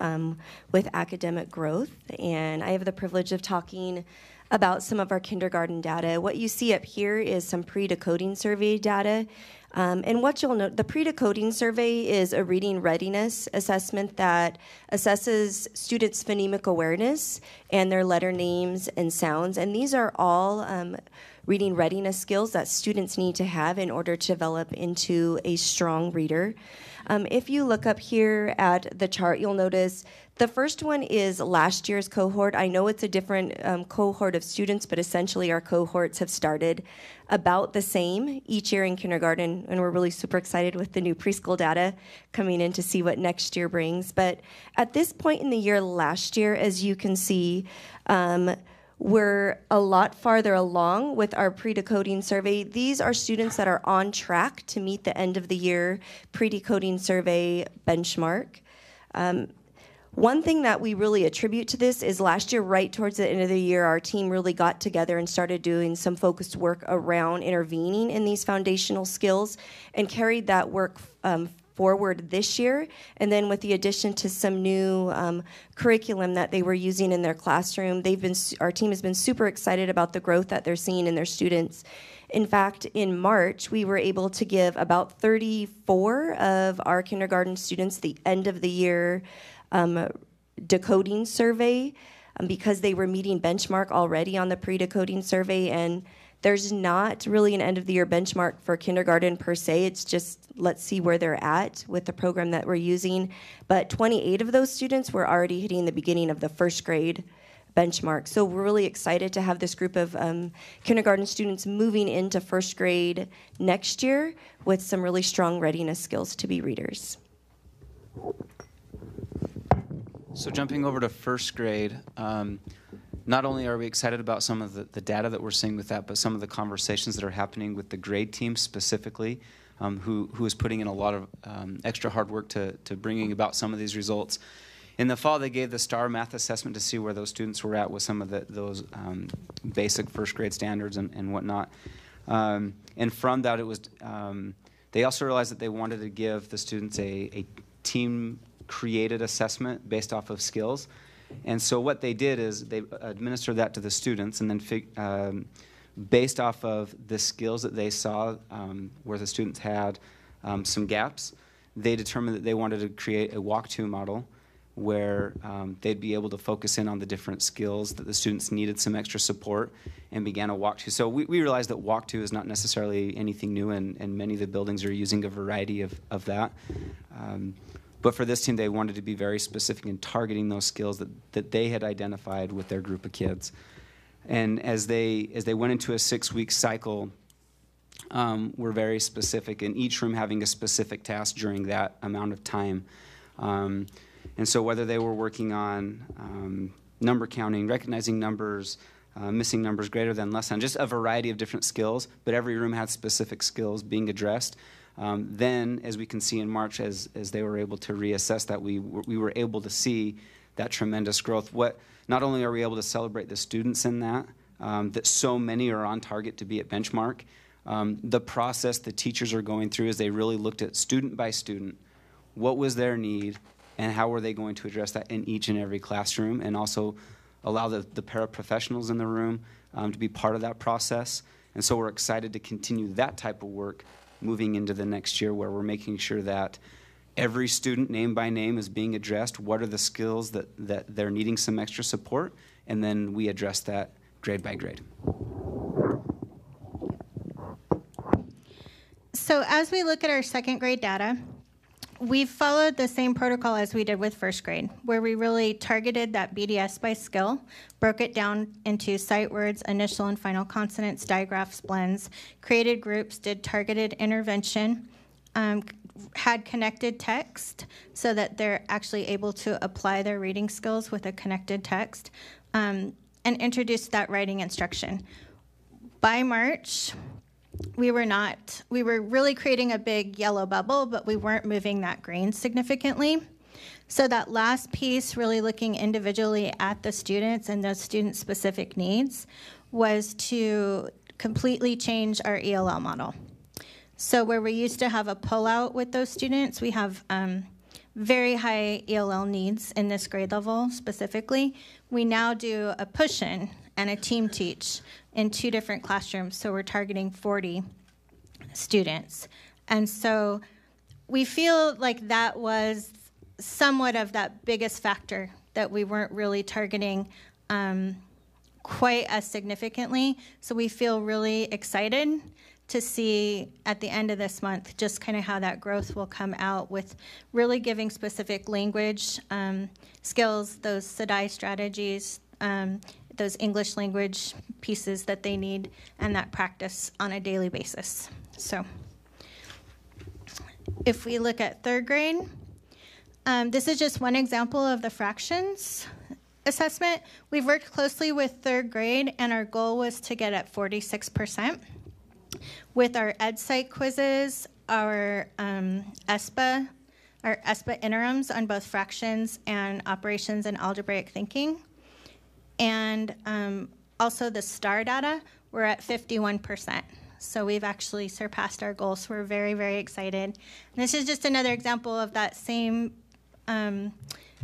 with academic growth. And I have the privilege of talking about some of our kindergarten data. What you see up here is some pre-decoding survey data. And what you'll note, the pre-decoding survey is a reading readiness assessment that assesses students' phonemic awareness and their letter names and sounds. And these are all reading readiness skills that students need to have in order to develop into a strong reader. If you look up here at the chart, you'll notice the first one is last year's cohort. I know it's a different cohort of students, but essentially our cohorts have started about the same each year in kindergarten, and we're really super excited with the new preschool data coming in to see what next year brings. But at this point in the year last year, as you can see, we're a lot farther along with our pre-decoding survey. These are students that are on track to meet the end of the year pre-decoding survey benchmark. One thing that we really attribute to this is last year, right towards the end of the year, our team really got together and started doing some focused work around intervening in these foundational skills and carried that work forward this year. And then with the addition to some new curriculum that they were using in their classroom, our team has been super excited about the growth that they're seeing in their students. In fact, in March, we were able to give about 34 of our kindergarten students the end of the year decoding survey because they were meeting benchmark already on the pre-decoding survey. And there's not really an end of the year benchmark for kindergarten per se. It's just let's see where they're at with the program that we're using. But 28 of those students were already hitting the beginning of the first grade benchmark. So we're really excited to have this group of kindergarten students moving into first grade next year with some really strong readiness skills to be readers. So jumping over to first grade, not only are we excited about some of the data that we're seeing with that, but some of the conversations that are happening with the grade team specifically, who is putting in a lot of extra hard work to bringing about some of these results. In the fall, they gave the STAR math assessment to see where those students were at with some of those basic first grade standards and whatnot. And from that, it was they also realized that they wanted to give the students a team-created assessment based off of skills. And so what they did is they administered that to the students, and then based off of the skills that they saw where the students had some gaps, they determined that they wanted to create a walk-to model where they'd be able to focus in on the different skills that the students needed some extra support and began a walk-to. So we realized that walk-to is not necessarily anything new, and many of the buildings are using a variety of that. But for this team, they wanted to be very specific in targeting those skills that they had identified with their group of kids. And as they went into a 6-week cycle, were very specific, in each room having a specific task during that amount of time. And so whether they were working on number counting, recognizing numbers, missing numbers greater than, less than, just a variety of different skills, but every room had specific skills being addressed. Then, as we can see in March, as they were able to reassess that, we were able to see that tremendous growth. Not only are we able to celebrate the students in that so many are on target to be at benchmark, the process the teachers are going through is they really looked at student by student, what was their need, and how were they going to address that in each and every classroom, and also allow the paraprofessionals in the room to be part of that process. And so we're excited to continue that type of work moving into the next year, where we're making sure that every student name by name is being addressed. What are the skills that they're needing some extra support? And then we address that grade by grade. So as we look at our second grade data, we've followed the same protocol as we did with first grade, where we really targeted that BDS by skill, broke it down into sight words, initial and final consonants, digraphs, blends, created groups, did targeted intervention, had connected text so that they're actually able to apply their reading skills with a connected text, and introduced that writing instruction. By March, we were really creating a big yellow bubble, but we weren't moving that green significantly. So that last piece, really looking individually at the students and those student-specific needs, was to completely change our ELL model. So where we used to have a pullout with those students, we have very high ELL needs in this grade level specifically. We now do a push-in and a team teach in 2 different classrooms, so we're targeting 40 students. And so we feel like that was somewhat of that biggest factor that we weren't really targeting quite as significantly. So we feel really excited to see at the end of this month just kind of how that growth will come out with really giving specific language skills, those SEDI strategies, those English language pieces that they need, and that practice on a daily basis. So if we look at third grade, this is just one example of the fractions assessment. We've worked closely with third grade, and our goal was to get at 46%. With our EdSite quizzes, our ESPA interims on both fractions and operations and algebraic thinking, and also the STAR data, we're at 51%. So we've actually surpassed our goals. So we're very, very excited. And this is just another example of that same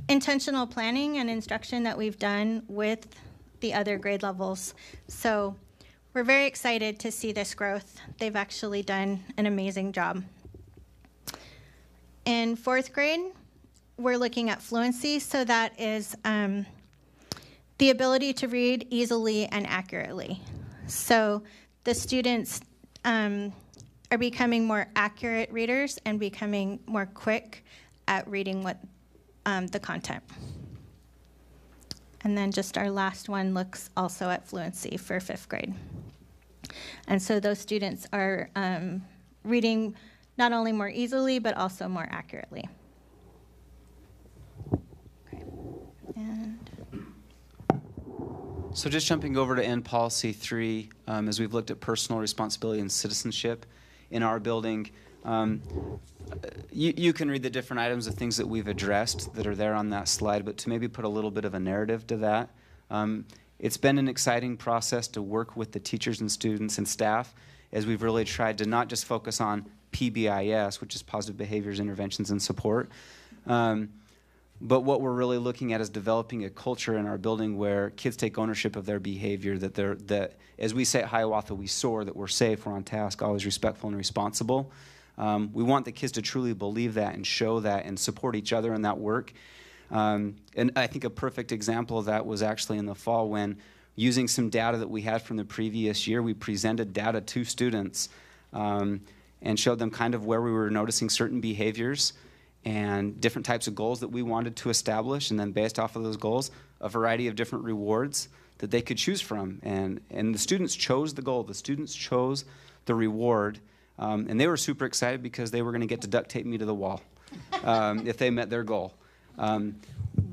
intentional planning and instruction that we've done with the other grade levels. So we're very excited to see this growth. They've actually done an amazing job. In fourth grade, we're looking at fluency. So that is the ability to read easily and accurately. So the students are becoming more accurate readers and becoming more quick at reading what the content. And then just our last one looks also at fluency for fifth grade. And so those students are reading not only more easily, but also more accurately. Okay. And So just jumping over to end policy 3, as we've looked at personal responsibility and citizenship in our building, you can read the different items of things that we've addressed that are there on that slide, but to maybe put a little bit of a narrative to that. It's been an exciting process to work with the teachers and students and staff as we've really tried to not just focus on PBIS, which is positive behaviors, interventions, and support, but what we're really looking at is developing a culture in our building where kids take ownership of their behavior, that as we say at Hiawatha, we soar, that we're safe, we're on task, always respectful and responsible. We want the kids to truly believe that and show that and support each other in that work. And I think a perfect example of that was actually in the fall when, using some data that we had from the previous year, we presented data to students and showed them kind of where we were noticing certain behaviors and different types of goals that we wanted to establish, and then based off of those goals, a variety of different rewards that they could choose from. And the students chose the goal, the students chose the reward, and they were super excited because they were going to get to duct tape me to the wall if they met their goal.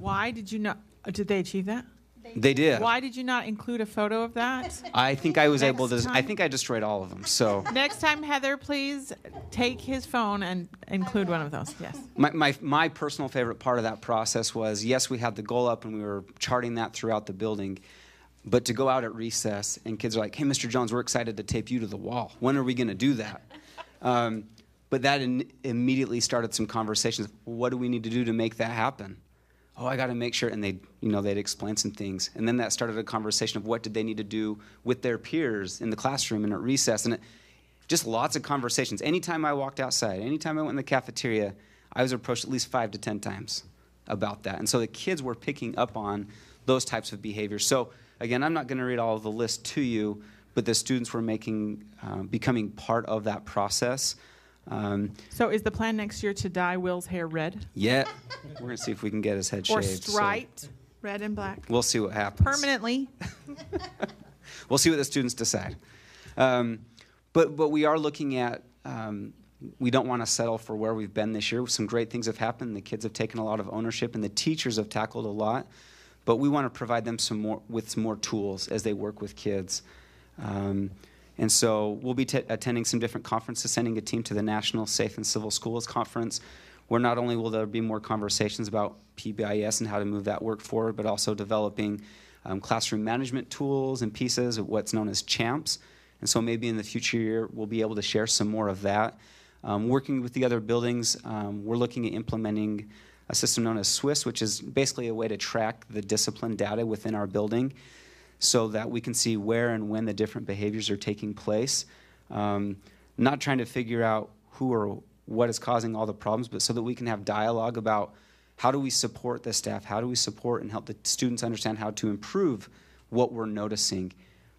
Why did you not, did they achieve that? They did. Why did you not include a photo of that? I think I was able to, Next I think I destroyed all of them, so. Next time, Heather, please take his phone and include one of those, yes. My personal favorite part of that process was, yes, we had the goal up and we were charting that throughout the building, but to go out at recess and kids are like, hey, Mr. Jones, we're excited to tape you to the wall. When are we going to do that? But that immediately started some conversations. What do we need to do to make that happen? Oh, I got to make sure, and they'd explain some things. And then that started a conversation of what did they need to do with their peers in the classroom and at recess. And just lots of conversations. Anytime I walked outside, anytime I went in the cafeteria, I was approached at least 5 to 10 times about that. And so the kids were picking up on those types of behaviors. So again, I'm not going to read all of the list to you, but the students were becoming part of that process. So is the plan next year to dye Will's hair red? Yeah, we're going to see if we can get his head Or shaved. striped, red and black? We'll see what happens. Permanently. We'll see what the students decide. But we are looking at, we don't want to settle for where we've been this year. Some great things have happened. The kids have taken a lot of ownership, and the teachers have tackled a lot. But we want to provide them with some more tools as they work with kids. And so we'll be attending some different conferences, sending a team to the National Safe and Civil Schools Conference, where not only will there be more conversations about PBIS and how to move that work forward, but also developing classroom management tools and pieces of what's known as CHAMPS. And so maybe in the future year, we'll be able to share some more of that. Working with the other buildings, we're looking at implementing a system known as SWIS, which is basically a way to track the discipline data within our building so that we can see where and when the different behaviors are taking place. Not trying to figure out who or what is causing all the problems, but so that we can have dialogue about how do we support the staff, how do we support and help the students understand how to improve what we're noticing.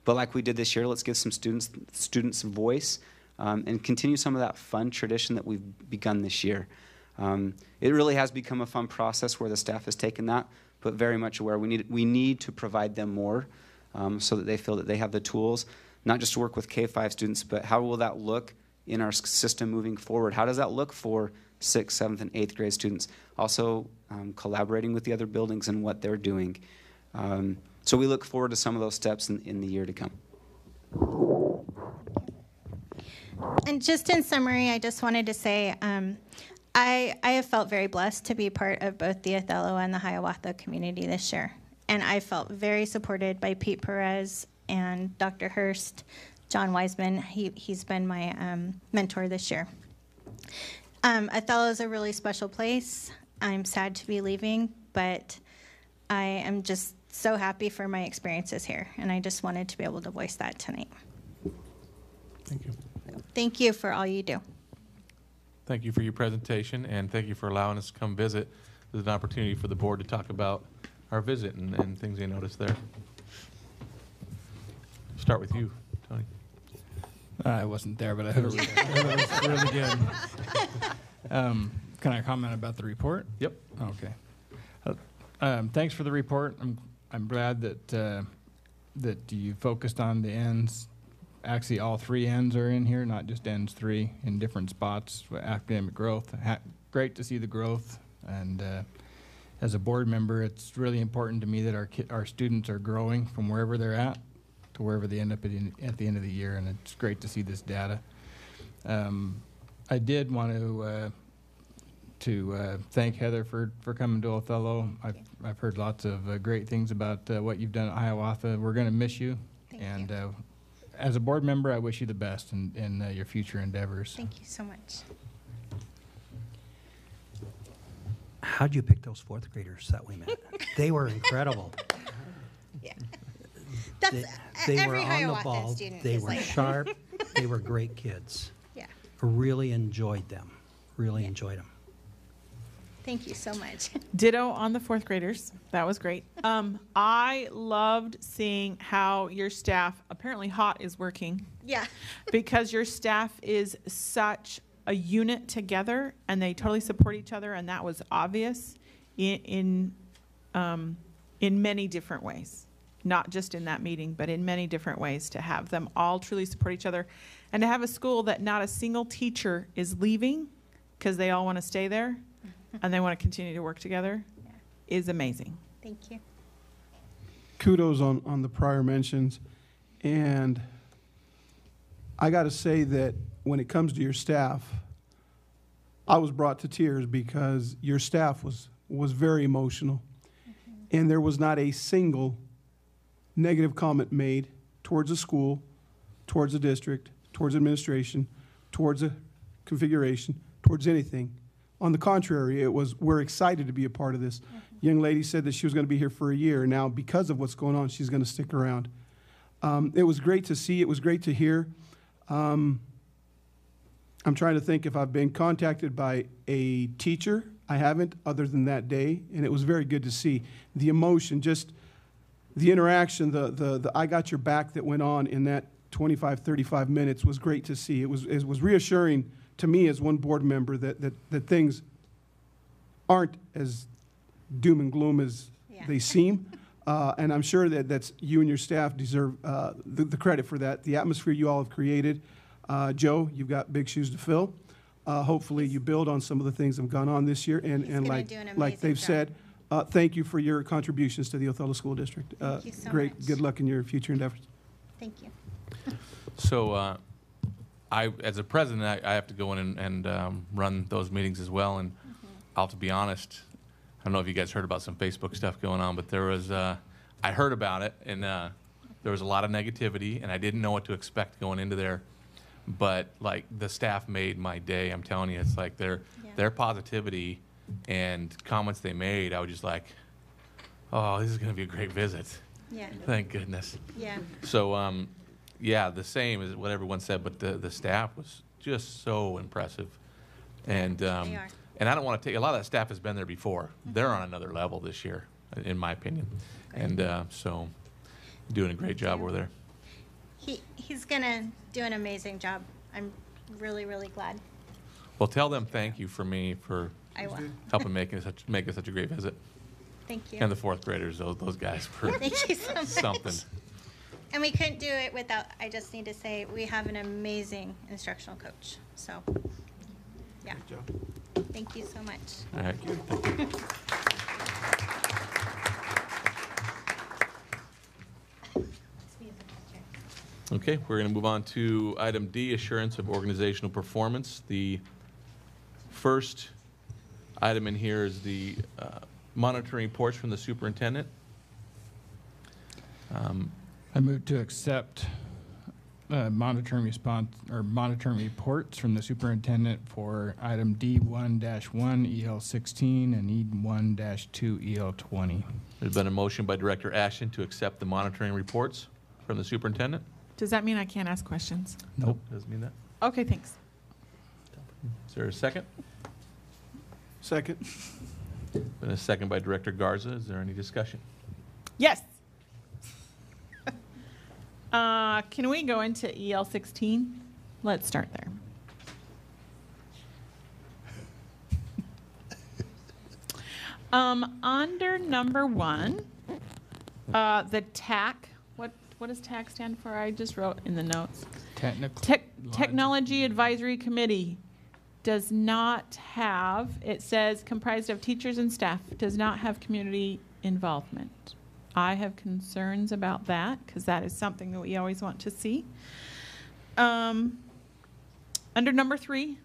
But like we did this year, let's give some students a voice and continue some of that fun tradition that we've begun this year. It really has become a fun process where the staff has taken that, but very much aware we need to provide them more so that they feel that they have the tools, not just to work with K-5 students, but how will that look in our system moving forward? How does that look for 6th, 7th, and 8th grade students? Also collaborating with the other buildings and what they're doing. So we look forward to some of those steps in the year to come. And just in summary, I just wanted to say I have felt very blessed to be part of both the Othello and the Hiawatha community this year. And I felt very supported by Pete Perez and Dr. Hurst, John Wiseman. He's been my mentor this year. Othello is a really special place. I'm sad to be leaving, but I am just so happy for my experiences here. And I just wanted to be able to voice that tonight. Thank you. Thank you for all you do. Thank you for your presentation, and thank you for allowing us to come visit. This is an opportunity for the board to talk about our visit and things they noticed there. Start with you, Tony. I wasn't there, but I heard it was really good. Can I comment about the report? Yep. Okay. Thanks for the report. I'm glad that you focused on the ends. Actually, all 3 ends are in here, not just ends 3 in different spots. Academic growth. Great to see the growth. And as a board member, it's really important to me that our students are growing from wherever they're at to wherever they end up at the end of the year, and it's great to see this data. I did want to thank Heather for coming to Othello. I've heard lots of great things about what you've done at Hiawatha. We're going to miss you. Thank you. As a board member, I wish you the best in your future endeavors. Thank you so much. How'd you pick those 4th graders that we met? They were incredible. Yeah. That's They were every on the Hiawatha ball. student They is were like that. sharp. They were great kids. Yeah. I really enjoyed them. Really enjoyed them. Thank you so much. Ditto on the 4th graders. That was great. I loved seeing how your staff, apparently HOT is working. Yeah. Because your staff is such a unit together and they totally support each other, and that was obvious in many different ways. Not just in that meeting, but in many different ways, to have them all truly support each other and to have a school that not a single teacher is leaving because they all want to stay there and they want to continue to work together is amazing. Thank you. Kudos on the prior mentions. And I got to say that when it comes to your staff, I was brought to tears because your staff was very emotional. And there was not a single negative comment made towards the school, towards the district, towards administration, towards the configuration, towards anything. On the contrary, it was, we're excited to be a part of this. Young lady said that she was going to be here for a year. Now, because of what's going on, she's going to stick around. It was great to see. It was great to hear. I'm trying to think if I've been contacted by a teacher. I haven't, other than that day, and it was very good to see the emotion, just the interaction, the I got your back that went on in that 25, 35 minutes was great to see. It was reassuring to me as one board member that things aren't as doom and gloom as they seem. And I'm sure that's you and your staff deserve the credit for that. The atmosphere you all have created. Joe, you've got big shoes to fill. Hopefully you build on some of the things that have gone on this year. And like they've said, thank you for your contributions to the Othello School District. Thank you so great. much. Good luck in your future endeavors. Thank you. So as a president, I have to go in and run those meetings as well. And I'll have to be honest, I don't know if you guys heard about some Facebook stuff going on, but there was, I heard about it, and there was a lot of negativity, and I didn't know what to expect going into there. But like the staff made my day. I'm telling you, it's like their positivity and comments they made. I was just like, oh, this is going to be a great visit. Yeah. Thank goodness. Yeah. So yeah, the same as what everyone said, but the staff was just so impressive, and and I don't want to take a lot of that staff has been there before. They're on another level this year, in my opinion, and so doing a great job over there. He's gonna do an amazing job. I'm really, really glad. Well, tell them thank you for me for I will. helping make it such a great visit. Thank you. And the fourth graders, those guys were Thank you so much. something. And we couldn't do it without, I just need to say, we have an amazing instructional coach. So, yeah. Thank you so much. All right. Thank you. Okay, we're going to move on to item D, assurance of organizational performance. The first item in here is the monitoring reports from the superintendent. I move to accept monitoring reports from the superintendent for item D1-1 EL16 and E1-2 EL20. There's been a motion by Director Ashton to accept the monitoring reports from the superintendent. Does that mean I can't ask questions? Nope, doesn't mean that. Okay, thanks. Is there a second? Second. Been a second by Director Garza. Is there any discussion? Yes. Can we go into EL16? Let's start there. Under number 1, the TAC. What does TAC stand for? I just wrote in the notes. Technology Advisory Committee does not have, it says comprised of teachers and staff, does not have community involvement. I have concerns about that because that is something that we always want to see. Under number 3,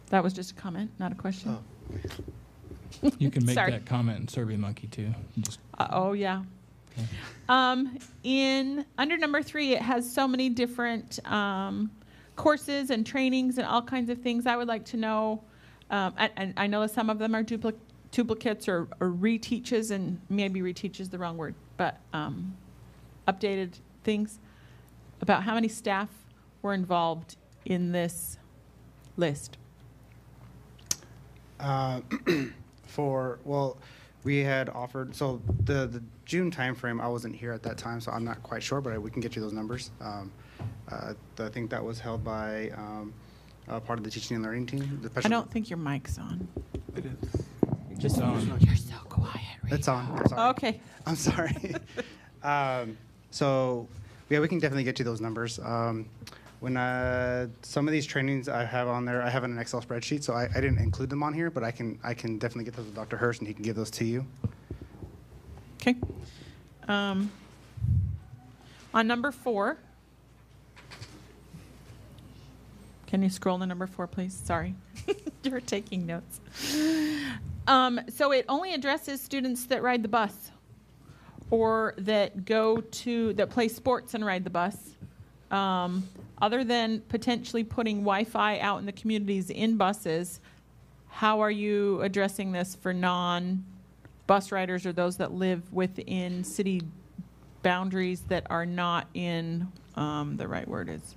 that was just a comment, not a question. You can make Sorry. that comment in SurveyMonkey too. Just Oh, yeah. Okay. Under number 3, it has so many different courses and trainings and all kinds of things. I would like to know, and I know that some of them are duplicates or reteaches, and maybe reteach is the wrong word, but updated things about how many staff were involved in this list. We had offered, so the June timeframe, I wasn't here at that time, so I'm not quite sure, but we can get you those numbers. I think that was held by part of the teaching and learning team. I don't think your mic's on. It is. Just on. You're so quiet. It's on. I'm sorry. Okay. I'm sorry. So, yeah, we can definitely get you those numbers. When some of these trainings I have on there, I have in an Excel spreadsheet, so I didn't include them on here, but I can definitely get those with Dr. Hirsch, and he can give those to you. Okay. On number 4, can you scroll to number 4, please? Sorry. You're taking notes. So it only addresses students that ride the bus or that that play sports and ride the bus. Other than potentially putting Wi-Fi out in the communities in buses, how are you addressing this for non-bus riders or those that live within city boundaries that are not in, the right word is,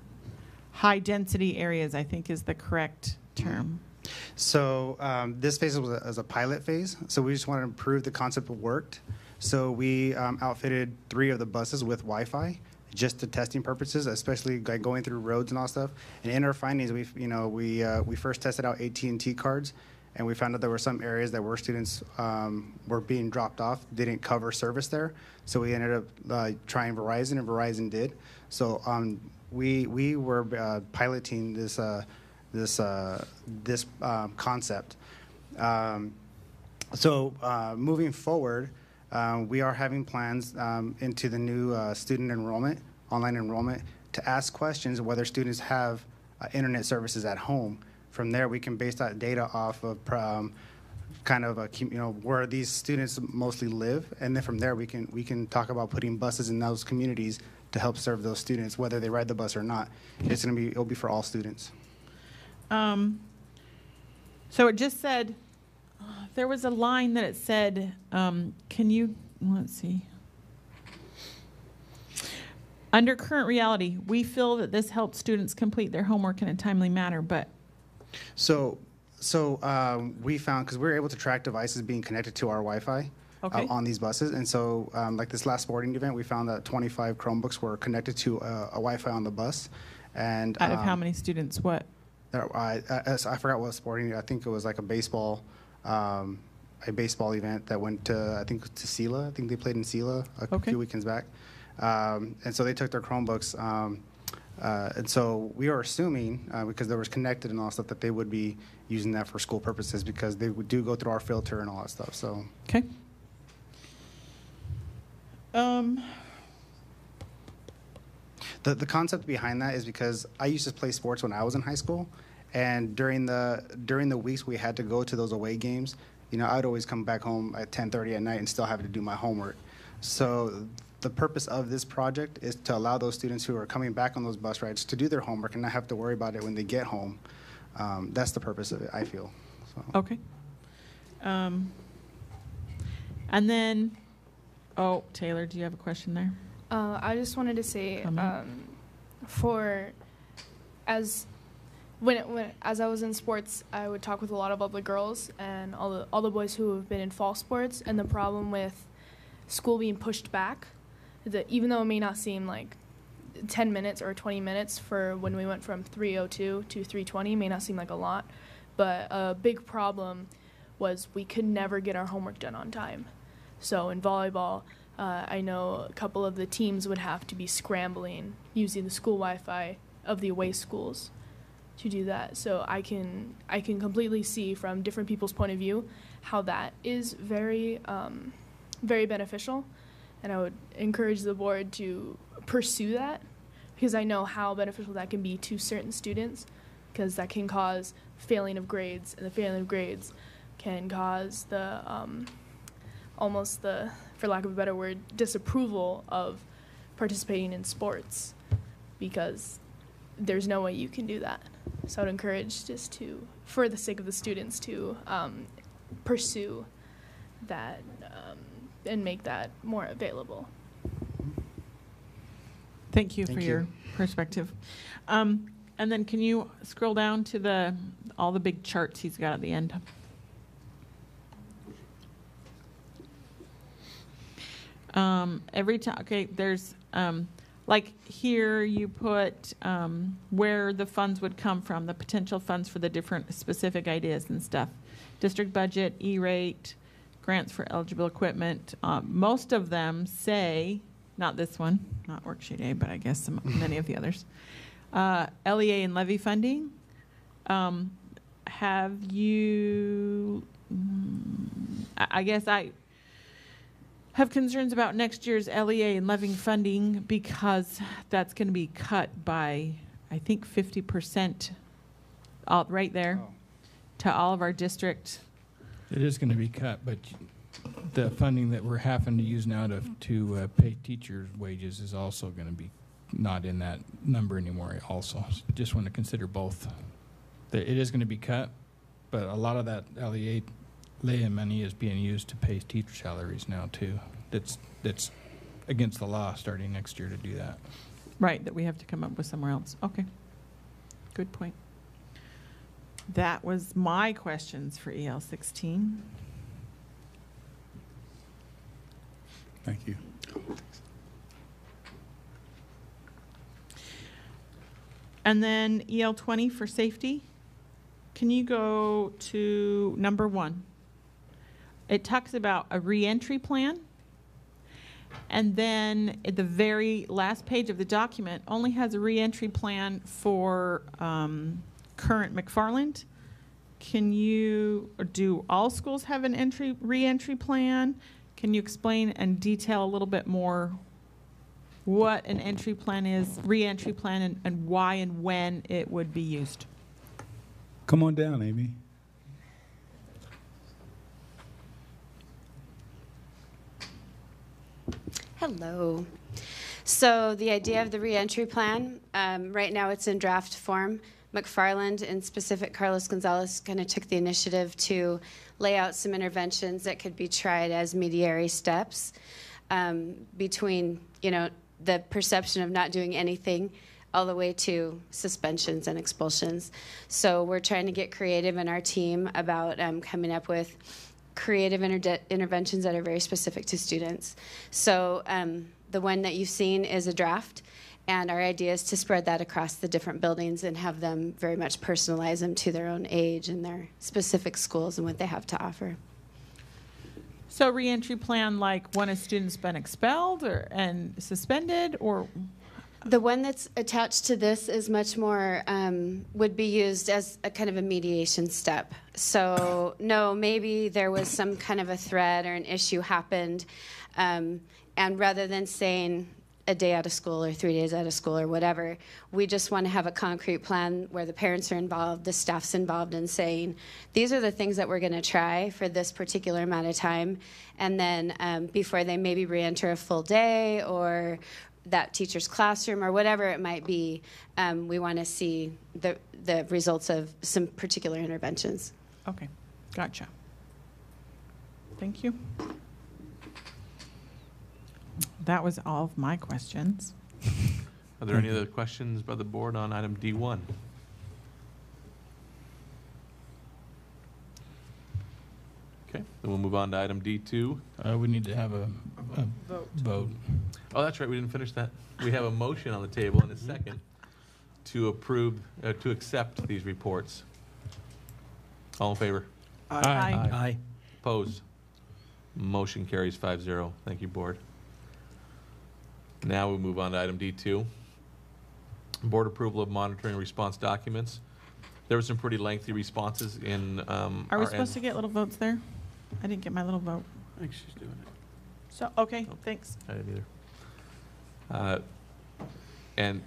high-density areas, I think is the correct term. So this phase was a pilot phase. So we just wanted to prove the concept worked. So we outfitted 3 of the buses with Wi-Fi, just to testing purposes, especially like going through roads and all stuff. And in our findings, we first tested out AT&T cards, and we found out there were some areas that where students were being dropped off, didn't cover service there. So we ended up trying Verizon, and Verizon did. So we were piloting this concept. So moving forward, we are having plans into the new student enrollment, online enrollment, to ask questions whether students have internet services at home. From there, we can base that data off of kind of where these students mostly live, and then from there we can talk about putting buses in those communities to help serve those students, whether they ride the bus or not. It'll be for all students. So it just said, there was a line that it said, let's see. Under current reality, we feel that this helps students complete their homework in a timely manner, but. So we found, because we were able to track devices being connected to our Wi-Fi on these buses. And so like this last sporting event, we found that 25 Chromebooks were connected to a Wi-Fi on the bus. And out of how many students, what? I forgot what sporting. I think it was like a baseball event that went to, I think, to Sela. I think they played in Sela a few weekends back. And so they took their Chromebooks. And so we are assuming, because they were connected and all that stuff, that they would be using that for school purposes because they do go through our filter and all that stuff. So. Okay. The concept behind that is because I used to play sports when I was in high school, and during the weeks we had to go to those away games, I'd always come back home at 10:30 at night and still have to do my homework. So the purpose of this project is to allow those students who are coming back on those bus rides to do their homework and not have to worry about it when they get home. That's the purpose of it, I feel. So. Okay. And then, Taylor, do you have a question there? I just wanted to say, as I was in sports, I would talk with a lot of other girls and all the boys who have been in fall sports, and the problem with school being pushed back, that even though it may not seem like 10 minutes or 20 minutes for when we went from 3:02 to 3:20 may not seem like a lot, but a big problem was we could never get our homework done on time. So in volleyball, I know a couple of the teams would have to be scrambling using the school Wi-Fi of the away schools to do that. So I can completely see from different people's point of view how that is very very beneficial, and I would encourage the board to pursue that because I know how beneficial that can be to certain students, because that can cause failing of grades, and the failing of grades can cause the almost the, for lack of a better word, disapproval of participating in sports, because there's no way you can do that. So I'd encourage just to, for the sake of the students, to pursue that and make that more available. Thank you for your perspective. And then can you scroll down to all the big charts he's got at the end? Every time, okay, there's, like here you put where the funds would come from, the potential funds for the different specific ideas and stuff. District budget, E-rate, grants for eligible equipment. Most of them say, not this one, not worksheet A, but I guess many of the others. LEA and levy funding. Have you, I guess I have concerns about next year's LEA and levy funding because that's going to be cut by, I think, 50% right there to all of our district. It is going to be cut, but the funding that we're having to use now to pay teachers' wages is also going to be not in that number anymore also. Just want to consider both. It is going to be cut, but a lot of that LEA money is being used to pay teacher salaries now too. That's against the law starting next year to do that. Right, that we have to come up with somewhere else. Okay. Good point. That was my questions for EL 16. Thank you. And then EL 20 for safety. Can you go to number 1? It talks about a reentry plan. And then at the very last page of the document only has a reentry plan for current McFarland. Can you, or do all schools have an reentry plan? Can you explain and detail a little bit more what an entry plan is, reentry plan, and why and when it would be used? Come on down, Amy. Hello. So the idea of the reentry plan, right now it's in draft form. McFarland, and specific Carlos Gonzalez, kind of took the initiative to lay out some interventions that could be tried as mediary steps between, the perception of not doing anything all the way to suspensions and expulsions. So we're trying to get creative in our team about coming up with creative interventions that are very specific to students. So the one that you've seen is a draft, and our idea is to spread that across the different buildings and have them very much personalize them to their own age and their specific schools and what they have to offer. So reentry plan, like when a student's been expelled and suspended, or? The one that's attached to this is much more, would be used as a kind of a mediation step. So no, maybe there was some kind of a threat or an issue happened, and rather than saying a day out of school or 3 days out of school or whatever, we just want to have a concrete plan where the parents are involved, the staff's involved in saying, these are the things that we're going to try for this particular amount of time. And then before they maybe reenter a full day or that teacher's classroom or whatever it might be, we want to see the results of some particular interventions. Okay, gotcha. Thank you. That was all of my questions. Are there any other questions by the board on item D1? Okay, then we'll move on to item D2. We need to have a vote. Oh, that's right, we didn't finish that. We have a motion on the table and a second to approve, to accept these reports. All in favor? Aye. Aye. Opposed? Motion carries 5-0. Thank you, board. Now we move on to item D2. Board approval of monitoring response documents. There were some pretty lengthy responses in Are we supposed to get little votes there? I didn't get my little vote. I think she's doing it. So, okay, thanks. I didn't either. And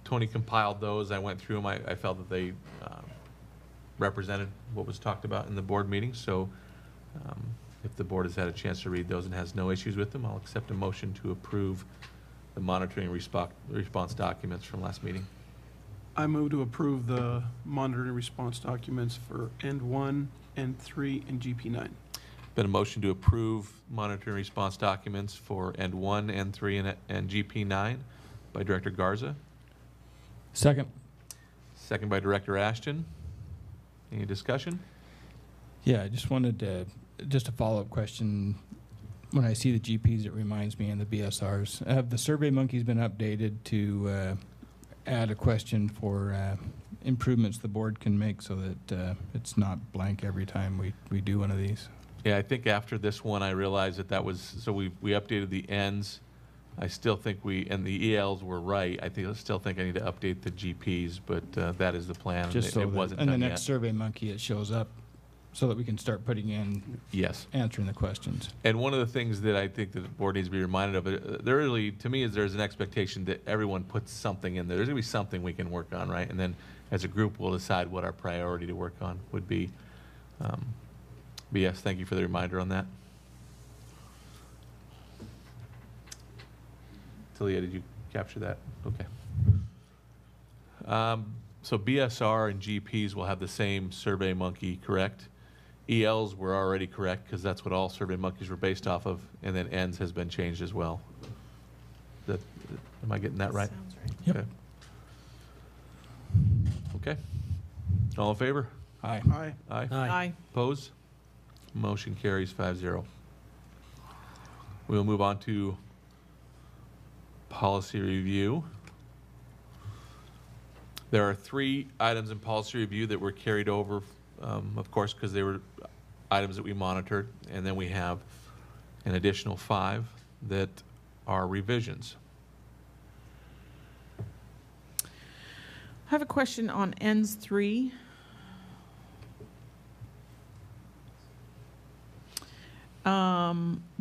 Tony compiled those. I went through them. I felt that they represented what was talked about in the board meeting. So if the board has had a chance to read those and has no issues with them, I'll accept a motion to approve the monitoring response documents from last meeting. I move to approve the monitoring response documents for End1, End3, and GP9. Been a motion to approve monitoring response documents for End1, End3, and GP9 by Director Garza. Second. Second by Director Ashton. Any discussion? Yeah, I just wanted to, just a follow-up question. When I see the GPs, it reminds me, and the BSRs. Have the Survey Monkeys been updated to add a question for improvements the board can make so that it's not blank every time we do one of these? Yeah, I think after this one, I realized that was, so we updated the ends. I still think and the ELs were right. I still think I need to update the GPs, but that is the plan. Just so it wasn't in the done next yet. Survey Monkey, it shows up so that we can start putting in, yes, answering the questions. And one of the things that I think that the board needs to be reminded of, there really, to me, is there's an expectation that everyone puts something in there. There's going to be something we can work on, right? And then as a group, we'll decide what our priority to work on would be. But yes, thank you for the reminder on that. Talia, did you capture that? Okay. So BSR and GPs will have the same Survey Monkey, correct? ELs were already correct because that's what all Survey Monkeys were based off of, and then ENDS has been changed as well. Am I getting that right? Sounds right. Yep. Okay. Okay. All in favor? Aye. Aye. Aye. Aye. Opposed? Motion carries 5-0. We'll move on to policy review. There are 3 items in policy review that were carried over, of course, because they were items that we monitored, and then we have an additional 5 that are revisions. I have a question on ends 3.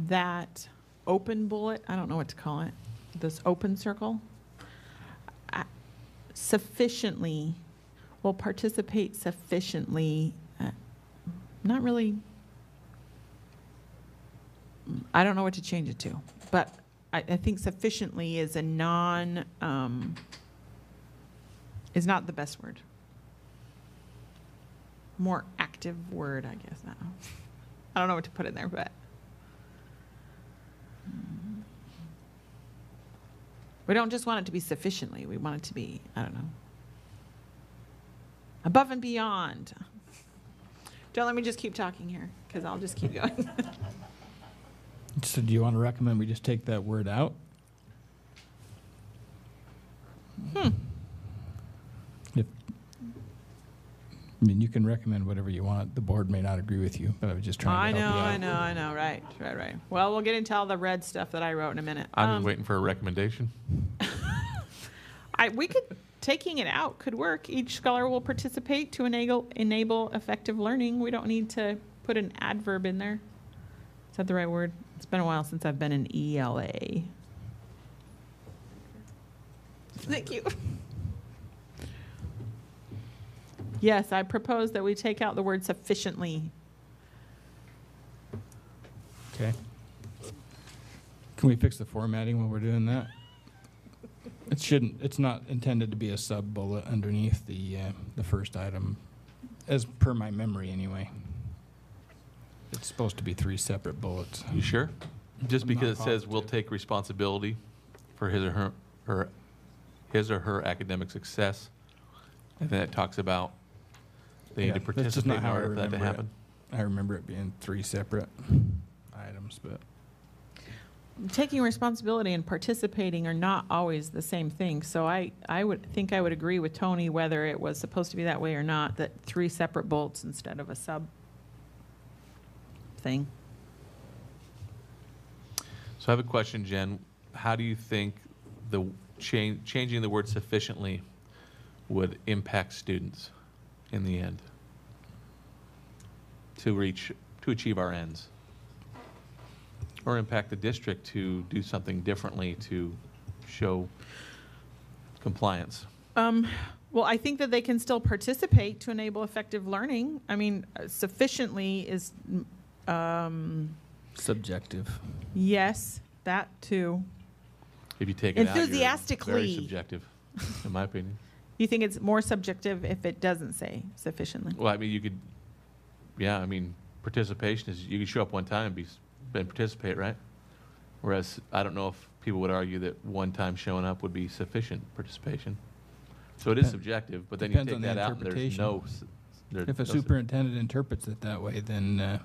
That open bullet, I don't know what to call it, this open circle. Sufficiently, will participate sufficiently, not really, I don't know what to change it to, but I think sufficiently is a is not the best word. More active word, I guess. I don't know what to put in there, but we don't just want it to be sufficiently. We want it to be, I don't know, above and beyond. Don't let me just keep talking here, because I'll just keep going. So do you want to recommend we just take that word out? I mean, you can recommend whatever you want. The board may not agree with you, but I was just trying to help you out. I know. Right. Well, we'll get into all the red stuff that I wrote in a minute. I'm just waiting for a recommendation. Taking it out could work. Each scholar will participate to enable effective learning. We don't need to put an adverb in there. Is that the right word? It's been a while since I've been in ELA. Thank you. Yes, I propose that we take out the word sufficiently. Okay. Can we fix the formatting while we're doing that? It's not intended to be a sub-bullet underneath the first item, as per my memory anyway. It's supposed to be 3 separate bullets. You sure? Just I'm because it not says we'll take responsibility for his or her academic success, and then it talks about they need to That's just participate not in how I order for that to remember it. happen. I remember it being 3 separate items, but Taking responsibility and participating are not always the same thing. So I would agree with Tony whether it was supposed to be that way or not, that 3 separate bullets instead of a sub thing. So I have a question, Jen. How do you think the changing the word sufficiently would impact students in the end to achieve our ends? Or impact the district to do something differently to show compliance? Well, I think that they can still participate to enable effective learning. I mean, sufficiently is subjective. Yes, that too. If you take it out, you're Enthusiastically. very subjective, in my opinion. You think it's more subjective if it doesn't say sufficiently? Well, I mean, you could, yeah, I mean, participation is, you can show up one time and participate, right? Whereas I don't know if people would argue that one time showing up would be sufficient participation. So it is subjective, but then you Depends take on the that out and there's interpretation. no... If a superintendent interprets it that way, then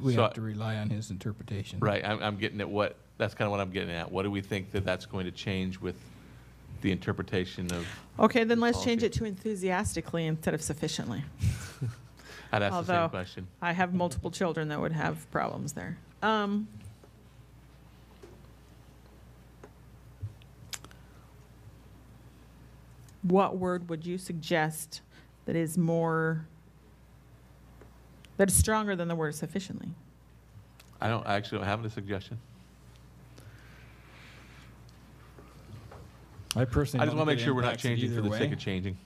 we So have to rely on his interpretation. Right, I'm getting at that's kind of what I'm getting at. What do we think that that's going to change with the interpretation of... Okay, then let's policy? change it to enthusiastically instead of sufficiently. I'd ask the same Although question. I have multiple children that would have problems there. What word would you suggest that is stronger than the word sufficiently? I actually don't have a suggestion. I personally I just want to make sure we're not impacts it changing for either the sake way. of changing.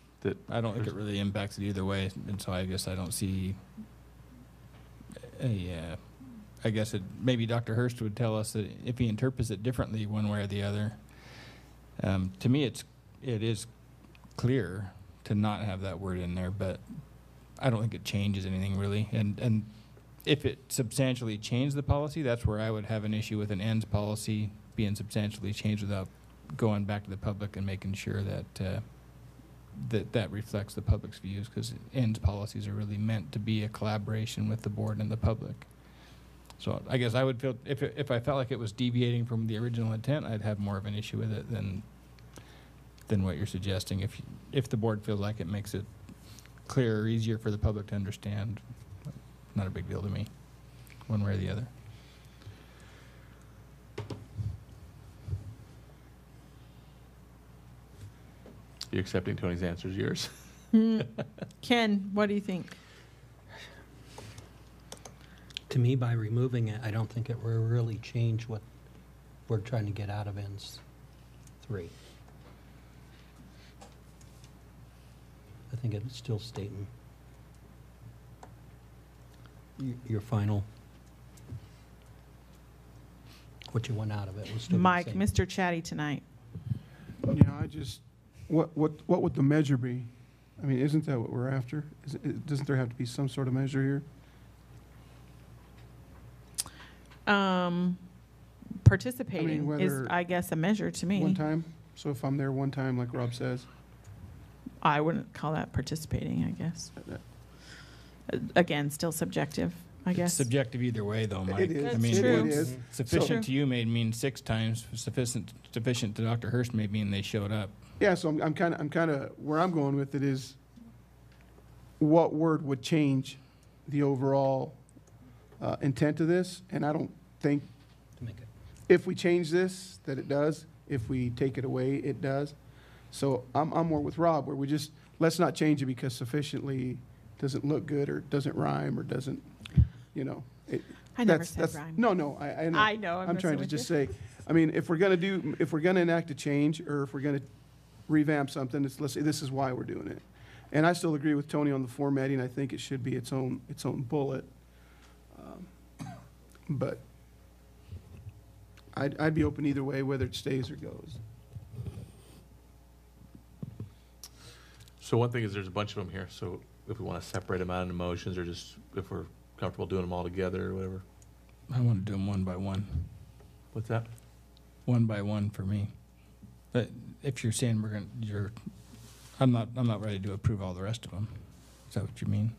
I don't think it really impacts it either way, and so I guess I don't see I guess maybe Dr. Hurst would tell us that if he interprets it differently one way or the other. To me, it is clear to not have that word in there, but I don't think it changes anything really. And if it substantially changed the policy, that's where I would have an issue with an ends policy being substantially changed without going back to the public and making sure that that reflects the public's views, because ends policies are really meant to be a collaboration with the board and the public. So I guess I would feel, if I felt like it was deviating from the original intent, I'd have more of an issue with it than what you're suggesting. If the board feels like it makes it clearer, easier for the public to understand, not a big deal to me, one way or the other. You're accepting Tony's answers, yours. Ken, what do you think? To me, by removing it, I don't think it will really change what we're trying to get out of ends 3. I think it's still stating your final, what you want out of it. Will still be the Mike, same. Mr. Chatty tonight. Yeah, I just, what would the measure be? I mean, isn't that what we're after? Doesn't there have to be some sort of measure here? Participating is, whether I guess, a measure to me. One time? So if I'm there one time, like Rob says? I wouldn't call that participating, I guess. Again, still subjective, I guess. It's subjective either way, though, Mike. It is. I mean, It is. Sufficient to you may mean 6 times. Sufficient to Dr. Hurst may mean they showed up. Yeah, so I'm kind of, where I'm going with it is, what word would change the overall intent of this? And I don't think, if we change this, that it does. If we take it away, it does. So I'm more with Rob, where we just, let's not change it because sufficiently doesn't look good or doesn't rhyme or doesn't, you know. I never said rhyme. No, I know. I know, I'm trying to messing just with say, I mean, if we're going to enact a change, or if we're going to revamp something, let's say this is why we're doing it. And I still agree with Tony on the formatting. I think it should be its own bullet. But I'd be open either way, whether it stays or goes. So one thing is there's a bunch of them here, so if we want to separate them out into motions, or just if we're comfortable doing them all together or whatever. I want to do them one by one. What's that? One by one for me. But if you're saying I'm not ready to approve all the rest of them. Is that what you mean?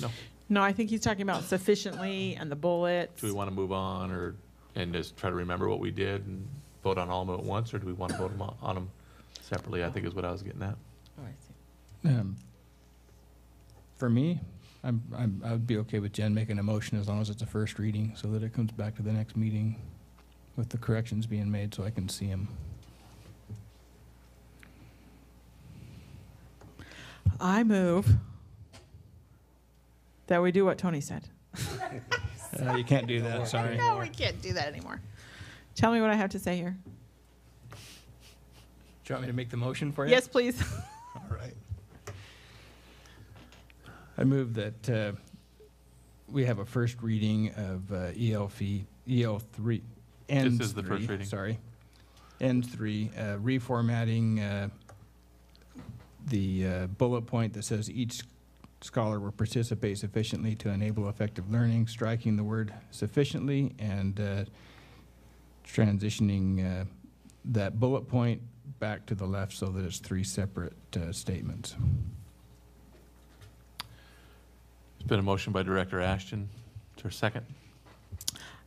No. No, I think he's talking about sufficiently and the bullets. Do we want to move on and just try to remember what we did and vote on all of them at once, or do we want to vote on them separately, I think is what I was getting at. Oh, I see. For me, I would be okay with Jen making a motion as long as it's a first reading, so that it comes back to the next meeting with the corrections being made, so I can see them. I move that we do what Tony said. You can't do that, sorry. No, we can't do that anymore. Tell me what I have to say here. Do you want me to make the motion for you? Yes, please. All right. I move that we have a first reading of EL3. This is the first reading. Sorry. N3, reformatting the bullet point that says each scholar will participate sufficiently to enable effective learning, striking the word sufficiently, and transitioning that bullet point back to the left so that it's 3 separate statements. There's been a motion by Director Ashton. Is there a second?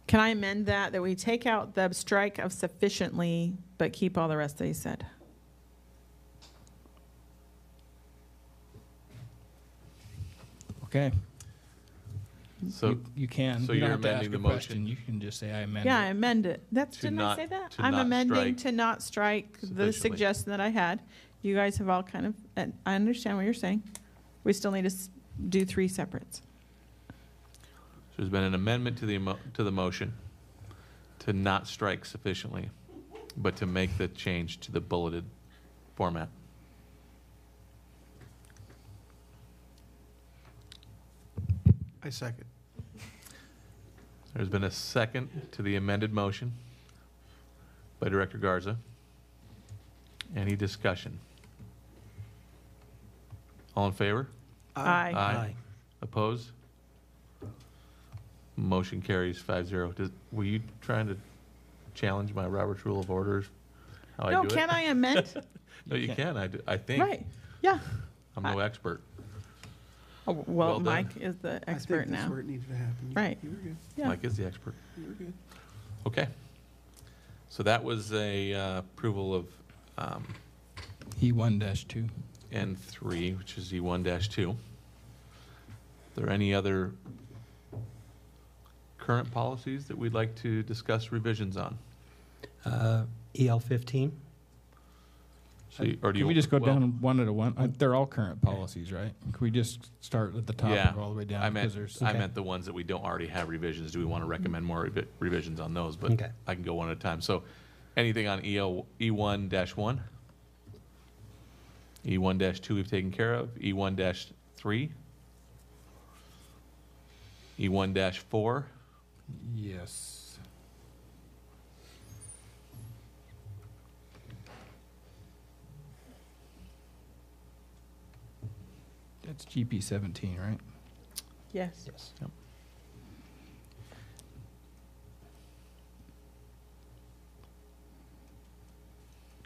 Can I amend that we take out the strike of sufficiently, but keep all the rest that he said? Okay. So you can. So you you're don't have to ask amending a the question. motion. You can just say I amend Yeah, I it. amend it. To Didn't not- I say that? to I'm not amending strike to not strike the sufficiently. suggestion that I had. You guys have all kind of, and I understand what you're saying. We still need to do 3 separates. So there's been an amendment to the motion to not strike sufficiently, but to make the change to the bulleted format. I second. There's been a second to the amended motion by Director Garza. Any discussion? All in favor? Aye. Aye. Opposed? Motion carries 5-0. Were you trying to challenge my Robert's Rule of Orders? How I No, do it? can I amend? No, you can. I think. Right. Yeah. I'm no expert. Oh, well, Well done. Mike is the expert I think that's now. where it needed to happen. Right. You were good. Yeah. Mike is the expert. You were good. Okay. So that was a approval of E1-2. and 3, which is E1-2. Are there any other current policies that we'd like to discuss revisions on? EL 15. So, or do Can we you, just go well, down one at a one? They're all current policies, right? Can we just start at the top Yeah, and go all the way down? I meant, Because there's- I meant the ones that we don't already have revisions. Do we want to recommend more revisions on those? But Okay. I can go one at a time. So anything on E1-1? E1-2 we've taken care of. E1-3? E1-4? Yes. That's GP 17, right? Yes. Yes. Yep.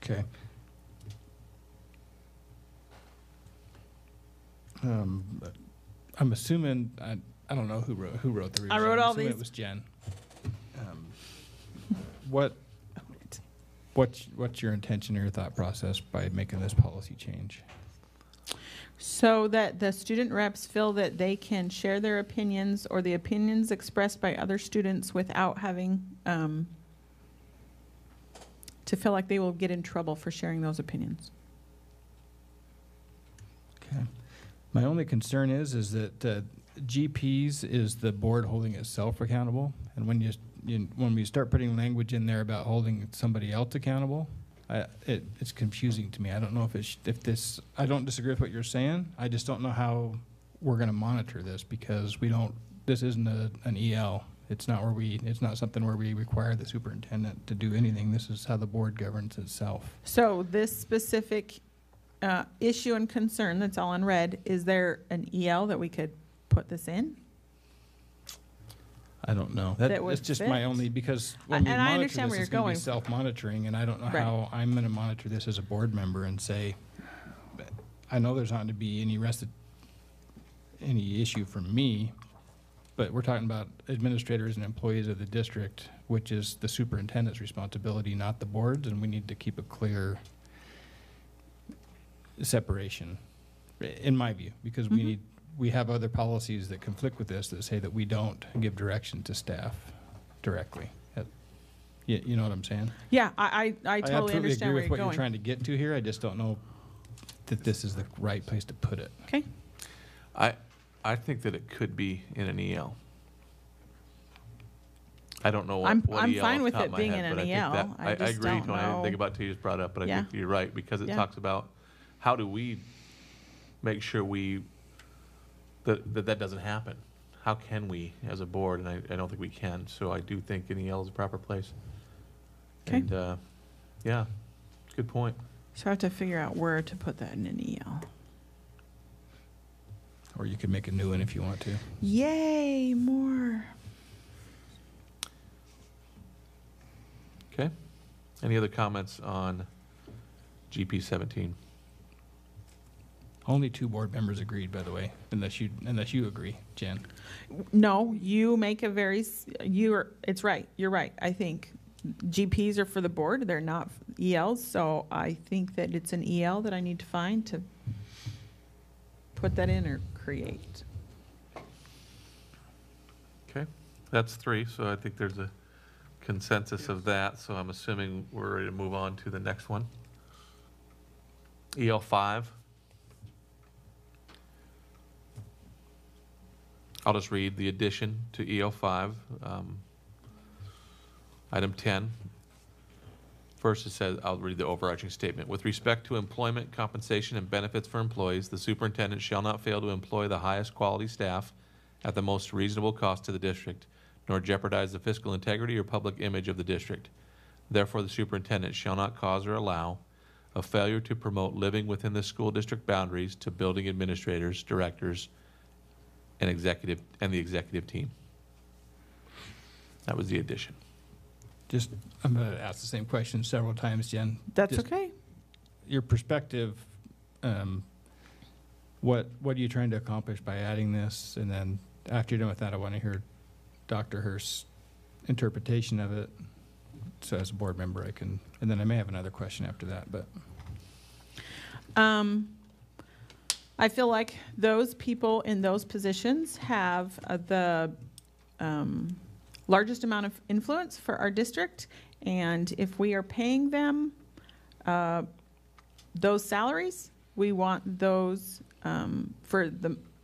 Okay. I'm assuming, I don't know who wrote the revision. I wrote I'm all assuming these. It was Jen. What's your intention or your thought process by making this policy change? So that the student reps feel that they can share their opinions or the opinions expressed by other students without having to feel like they will get in trouble for sharing those opinions. Okay. My only concern is that GPs is the board holding itself accountable, and when when we start putting language in there about holding somebody else accountable, it's confusing to me. I don't know if this. I don't disagree with what you're saying. I just don't know how we're going to monitor this because we don't. This isn't an EL. It's not It's not something where we require the superintendent to do anything. This is how the board governs itself. So this specific issue and concern that's all in red, is there an EL that we could put this in? I don't know. That would It's just fit? my only, because when we And I monitor understand this, where it's you're going to be going. self-monitoring, and I don't know Right. how I'm going to monitor this as a board member and say, I know there's not going to be any issue from me, but we're talking about administrators and employees of the district, which is the superintendent's responsibility, not the board's, and we need to keep a clear separation, in my view, because we have other policies that conflict with this that say that we don't give direction to staff directly. You know what I'm saying? Yeah, I totally absolutely understand agree where with you're what going. you're trying to get to here. I just don't know that this is the right place to put it. Okay. I think that it could be in an EL. I don't know what I'm EL fine off with the top it of my being head, in but an I think EL. that- I I just agree, don't Tony. I didn't know. think about till you just brought it up, but I Yeah. think you're right, because it Yeah. talks about how do we make sure that doesn't happen? How can we as a board? And I don't think we can. So I do think an EL is a proper place. Okay. And yeah, good point. So I have to figure out where to put that in an EL. Or you could make a new one if you want to. Yay, more. Okay. Any other comments on GP 17? Only 2 board members agreed, by the way, unless you agree, Jen. No, you make a it's right. You're right. I think GPs are for the board. They're not ELs. So I think that it's an EL that I need to find to put that in or create. Okay. That's 3. So I think there's a consensus of that. So I'm assuming we're ready to move on to the next one. EL 5. I'll just read the addition to EL 5. Item 10. First, it says, I'll read the overarching statement. With respect to employment, compensation, and benefits for employees, the superintendent shall not fail to employ the highest quality staff at the most reasonable cost to the district, nor jeopardize the fiscal integrity or public image of the district. Therefore, the superintendent shall not cause or allow a failure to promote living within the school district boundaries to building administrators, directors, and the executive team. That was the addition. I'm going to ask the same question several times, Jen. That's Just okay. Your perspective, What are you trying to accomplish by adding this? And then after you're done with that, I want to hear Dr. Hurst's interpretation of it. So as a board member, I can, and then I may have another question after that, but. I feel like those people in those positions have the largest amount of influence for our district. And if we are paying them those salaries, we want those for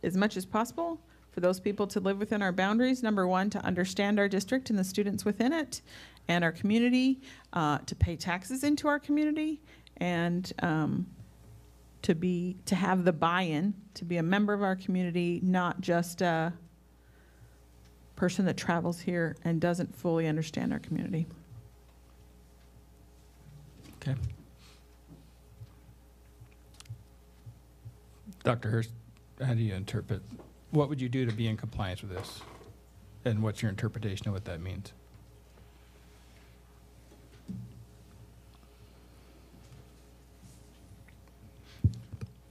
as much as possible for those people to live within our boundaries. Number one, to understand our district and the students within it and our community, to pay taxes into our community, and to have the buy-in, to be a member of our community, not just a person that travels here and doesn't fully understand our community. Okay. Dr. Hurst, how do you interpret, what would you do to be in compliance with this? And what's your interpretation of what that means?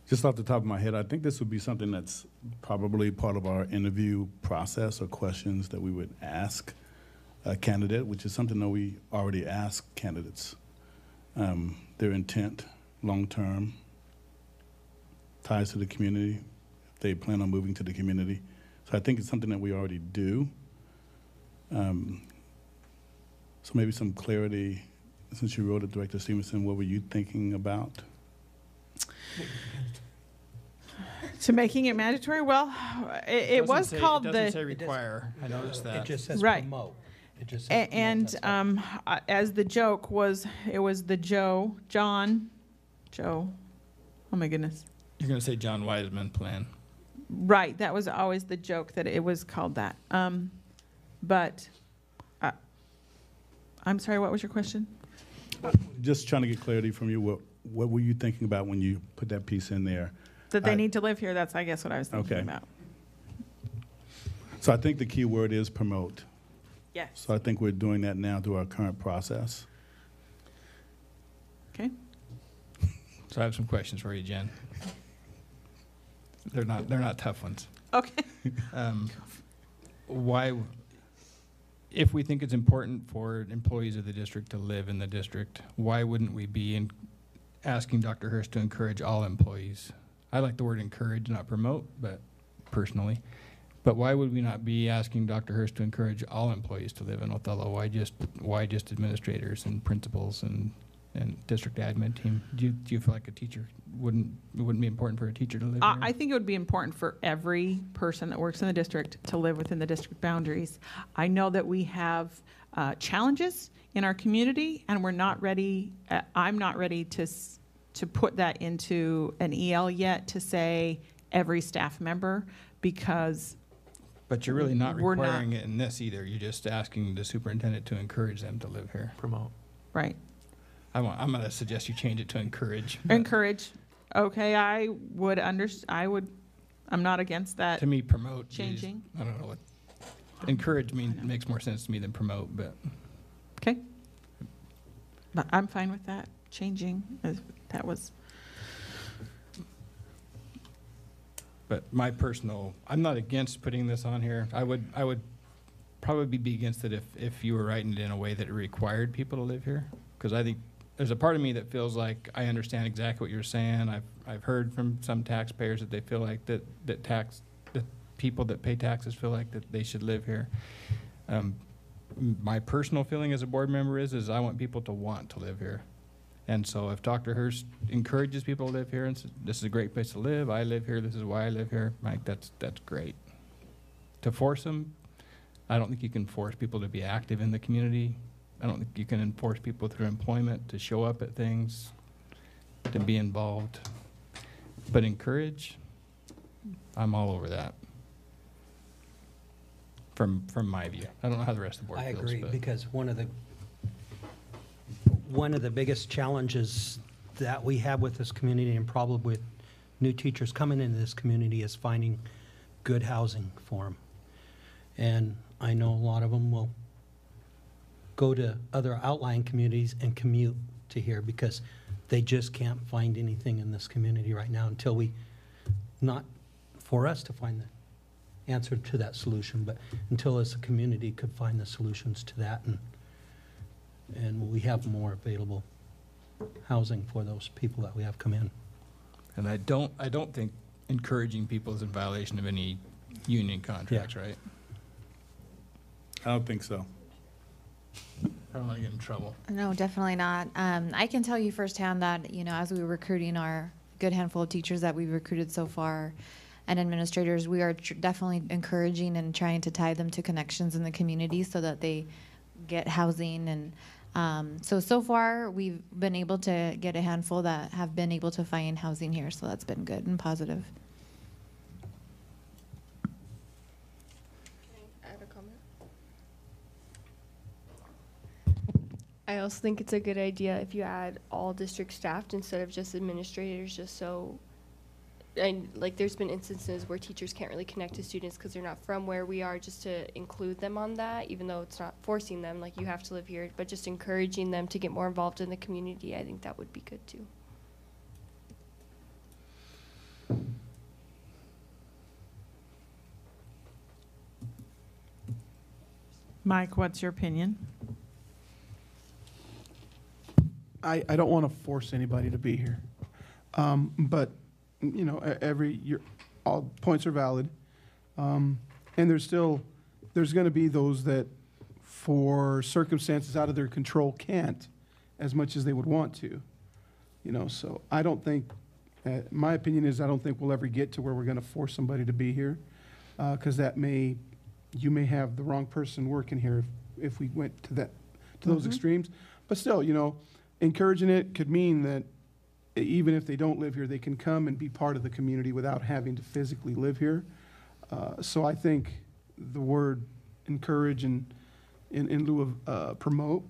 Just off the top of my head, I think this would be something that's probably part of our interview process or questions that we would ask a candidate, which is something that we already ask candidates. Their intent, long-term, ties to the community, if they plan on moving to the community. So I think it's something that we already do. So maybe some clarity, since you wrote it, Director Stevenson, what were you thinking about? To making it mandatory? Well, it was called it doesn't say require. I noticed that. It just says Right. promote. It just says promote, And that's all. as the joke was, it was the Joe, oh my goodness. You're going to say John Wiseman plan. Right, that was always the joke, that it was called that. But I'm sorry, what was your question? Just trying to get clarity from you. What were you thinking about when you put that piece in there? That they need to live here, that's, I guess, what I was thinking Okay. about. So I think the key word is promote. Yes. So I think we're doing that now through our current process. Okay. So I have some questions for you, Jen. They're not tough ones. Okay. Why, if we think it's important for employees of the district to live in the district, why wouldn't we be asking Dr. Hurst to encourage all employees? I like the word encourage, not promote, but personally. But why would we not be asking Dr. Hurst to encourage all employees to live in Othello? Why just administrators and principals and district admin team? Do you feel like it wouldn't be important for a teacher to live here? I think it would be important for every person that works in the district to live within the district boundaries. I know that we have challenges in our community, and we're not ready. I'm not ready to put that into an EL yet, to say every staff member, because But you're really not we're requiring it in this either. You're just asking the superintendent to encourage them to live here. Promote. Right. I'm going to suggest you change it to encourage. Encourage. Okay, I'm not against that. To me, promote. Changing. I don't know what. Encourage makes more sense to me than promote, but. Okay. But I'm fine with that, changing. That was. But my personal, I'm not against putting this on here. I would probably be against it if you were writing it in a way that it required people to live here. Because I think there's a part of me that feels like I understand exactly what you're saying. I've heard from some taxpayers that they feel like that people that pay taxes feel like that they should live here. My personal feeling as a board member is I want people to want to live here. And so if Dr. Hurst encourages people to live here and says, this is a great place to live, I live here, this is why I live here, Mike, that's great. To force them, I don't think you can force people to be active in the community. I don't think you can enforce people through employment to show up at things, to be involved. But encourage, I'm all over that. From my view. I don't know how the rest of the board I feels. agree, but because one of the biggest challenges that we have with this community, and probably with new teachers coming into this community, is finding good housing for them. And I know a lot of them will go to other outlying communities and commute to here because they just can't find anything in this community right now until we not for us to find the answer to that solution, but until as a community could find the solutions to that, and we have more available housing for those people that we have come in. And I don't think encouraging people is in violation of any union contracts, right? I don't think so. I don't want to get in trouble. No, definitely not. I can tell you firsthand that, you know, as we were recruiting our good handful of teachers that we've recruited so far and administrators, we are definitely encouraging and trying to tie them to connections in the community so that they get housing. And so far we've been able to get a handful that have been able to find housing here. So that's been good and positive. I also think it's a good idea if you add all district staffed instead of just administrators, just so, and like there's been instances where teachers can't really connect to students because they're not from where we are, just to include them on that, even though it's not forcing them, like you have to live here, but just encouraging them to get more involved in the community. I think that would be good too. Mike, what's your opinion? I don't want to force anybody to be here. But, you know, all points are valid. And there's going to be those that, for circumstances out of their control, can't as much as they would want to. You know, so I don't think, my opinion is I don't think we'll ever get to where we're going to force somebody to be here. Because you may have the wrong person working here if we went to those extremes. But still, you know, encouraging it could mean that even if they don't live here, they can come and be part of the community without having to physically live here. So I think the word encourage and in lieu of promote,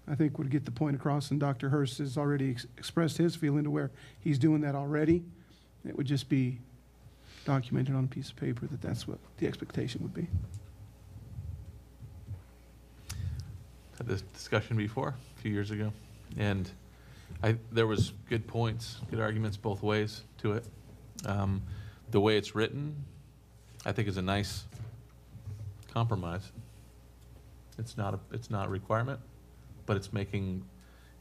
I think would get the point across. And Dr. Hurst has already expressed his feeling to where he's doing that already. It would just be documented on a piece of paper that that's what the expectation would be. Had this discussion before, a few years ago. And there was good points, good arguments both ways to it. The way it's written, I think, is a nice compromise. It's not a requirement, but it's bringing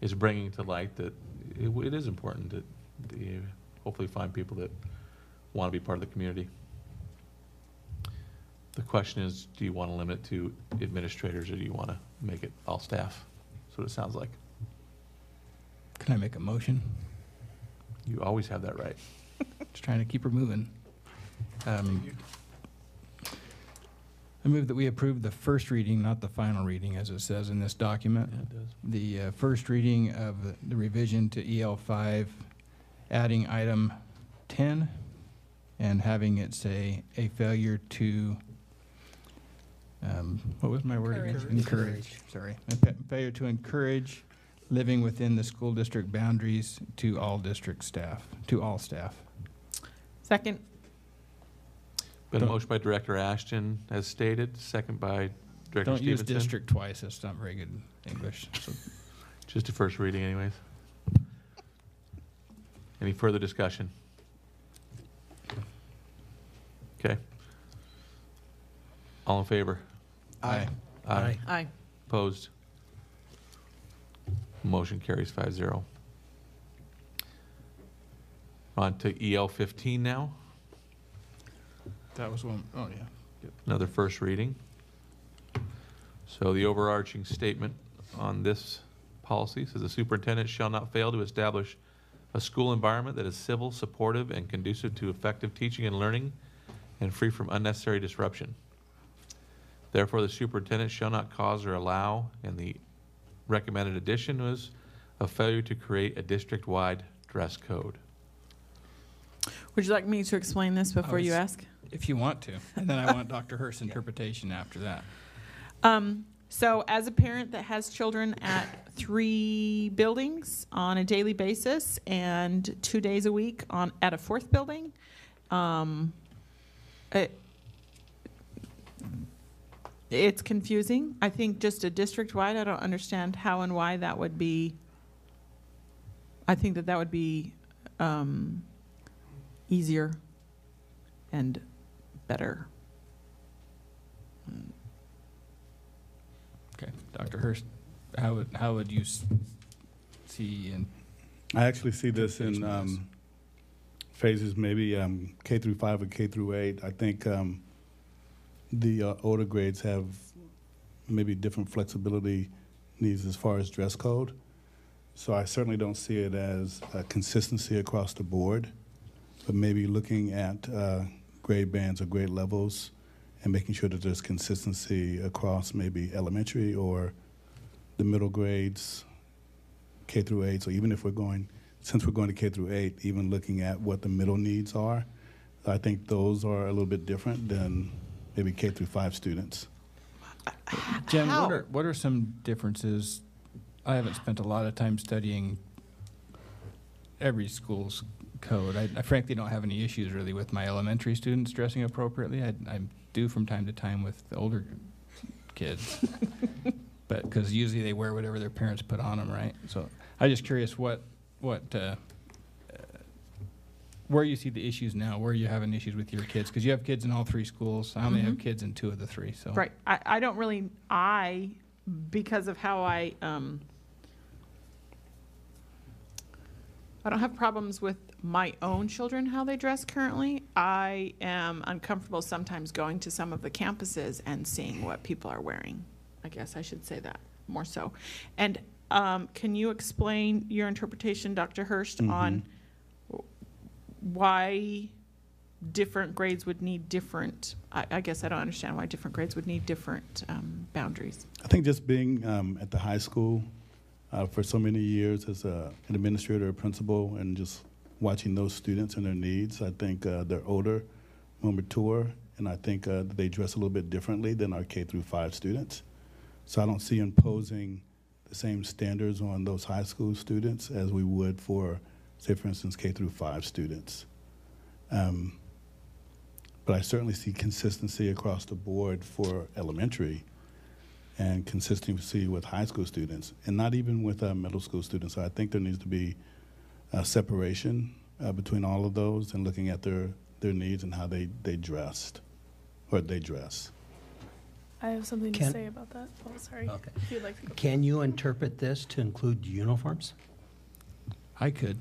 to light that it is important that you hopefully find people that want to be part of the community. The question is, do you want to limit it to administrators, or do you want to make it all staff? That's what it sounds like. Can I make a motion? You always have that right. Just trying to keep her moving. I move that we approve the first reading, not the final reading, as it says in this document. Yeah, it does. The first reading of the revision to EL5, adding item 10 and having it say a failure to, what was my word? Encourage. Sorry. A failure to encourage living within the school district boundaries to all district staff, to all staff. Second. Been a motion by Director Ashton, as stated, second by Director Don't use Stevenson. district twice. That's not very good English. So. Just a first reading anyways. Any further discussion? Okay. All in favor? Aye. Aye. Aye. Opposed? Motion carries 5-0. On to EL15 now. That was one. Oh, yeah. Yep. Another first reading. So the overarching statement on this policy says the superintendent shall not fail to establish a school environment that is civil, supportive, and conducive to effective teaching and learning and free from unnecessary disruption. Therefore, the superintendent shall not cause or allow, and the recommended addition was a failure to create a district-wide dress code. Would you like me to explain this before you ask? If you want to. And then I want Dr. Hurst's interpretation after that. So as a parent that has children at 3 buildings on a daily basis and 2 days a week at a 4th building, it's confusing. I think just a district-wide, I don't understand how and why that would be. I think that would be easier and better. Okay, Dr. Hurst, how would you see in? I actually see this in phases, maybe K through 5 or K through 8. I think the older grades have maybe different flexibility needs as far as dress code. So I certainly don't see it as a consistency across the board, but maybe looking at grade bands or grade levels and making sure that there's consistency across maybe elementary or the middle grades, K through 8. So even if since we're going to K through 8, even looking at what the middle needs are, I think those are a little bit different than maybe K through 5 students. Jen, what are some differences? I haven't spent a lot of time studying every school's code. I frankly don't have any issues really with my elementary students dressing appropriately. I do from time to time with the older kids, but because usually they wear whatever their parents put on them, right? So I'm just curious where you see the issues now, where you having issues with your kids, because you have kids in all 3 schools. I only have kids in 2 of the 3. So Right. I don't really, because of how I don't have problems with my own children, how they dress currently. I am uncomfortable sometimes going to some of the campuses and seeing what people are wearing. I guess I should say that more so. And can you explain your interpretation, Dr. Hurst, on why different grades would need different, I guess I don't understand why different grades would need different boundaries. I think just being at the high school for so many years as an administrator or principal and just watching those students and their needs, I think they're older, more mature, and I think they dress a little bit differently than our K through 5 students. So I don't see imposing the same standards on those high school students as we would for, say, for instance, K through 5 students. But I certainly see consistency across the board for elementary and consistency with high school students, and not even with middle school students. So I think there needs to be a separation between all of those and looking at their needs and how they dressed, or they dress. I have something to say about that. Oh, sorry. Okay. If you'd like to go. Can you interpret this to include uniforms? I could.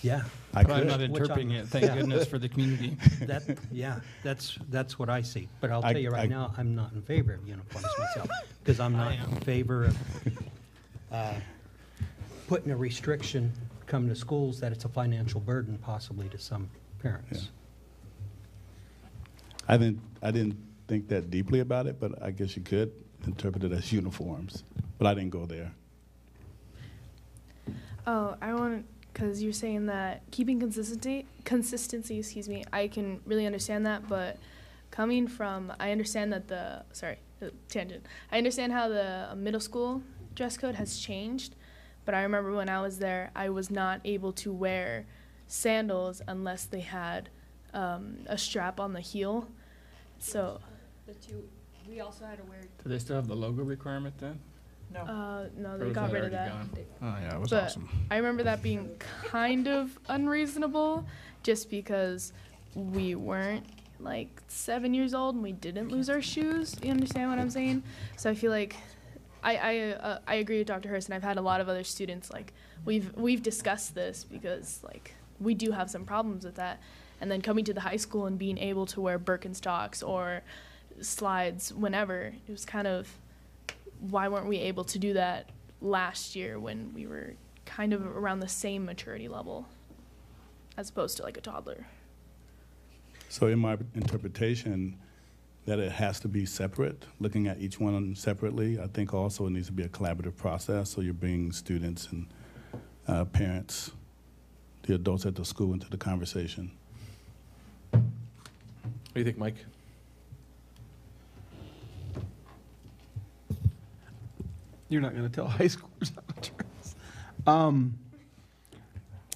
Yeah. But I'm not interpreting it, thank goodness for the community. That's what I see. But I'll tell you right now, I'm not in favor of uniforms myself, because I'm not in favor of putting a restriction coming to schools that it's a financial burden possibly to some parents. Yeah. I didn't think that deeply about it, but I guess you could interpret it as uniforms. But I didn't go there. Oh, I want, because you're saying that keeping consistency, I can really understand that, but coming from, I understand that tangent. I understand how the middle school dress code has changed, but I remember when I was there, I was not able to wear sandals unless they had a strap on the heel. So. We also had to wear. Do they still have the logo requirement then? No, they got rid of that. Oh yeah, it was but awesome. I remember that being kind of unreasonable, just because we weren't like 7 years old and we didn't lose our shoes. You understand what I'm saying? So I feel like I agree with Dr. Hurst, and I've had a lot of other students like we've discussed this because like we do have some problems with that, and then coming to the high school and being able to wear Birkenstocks or slides whenever, it was kind of, why weren't we able to do that last year when we were kind of around the same maturity level as opposed to like a toddler? So in my interpretation, that it has to be separate, looking at each one separately. I think also it needs to be a collaborative process, so you're bringing students and parents, the adults at the school into the conversation. What do you think, Mike? You're not going to tell high schoolers how to dress.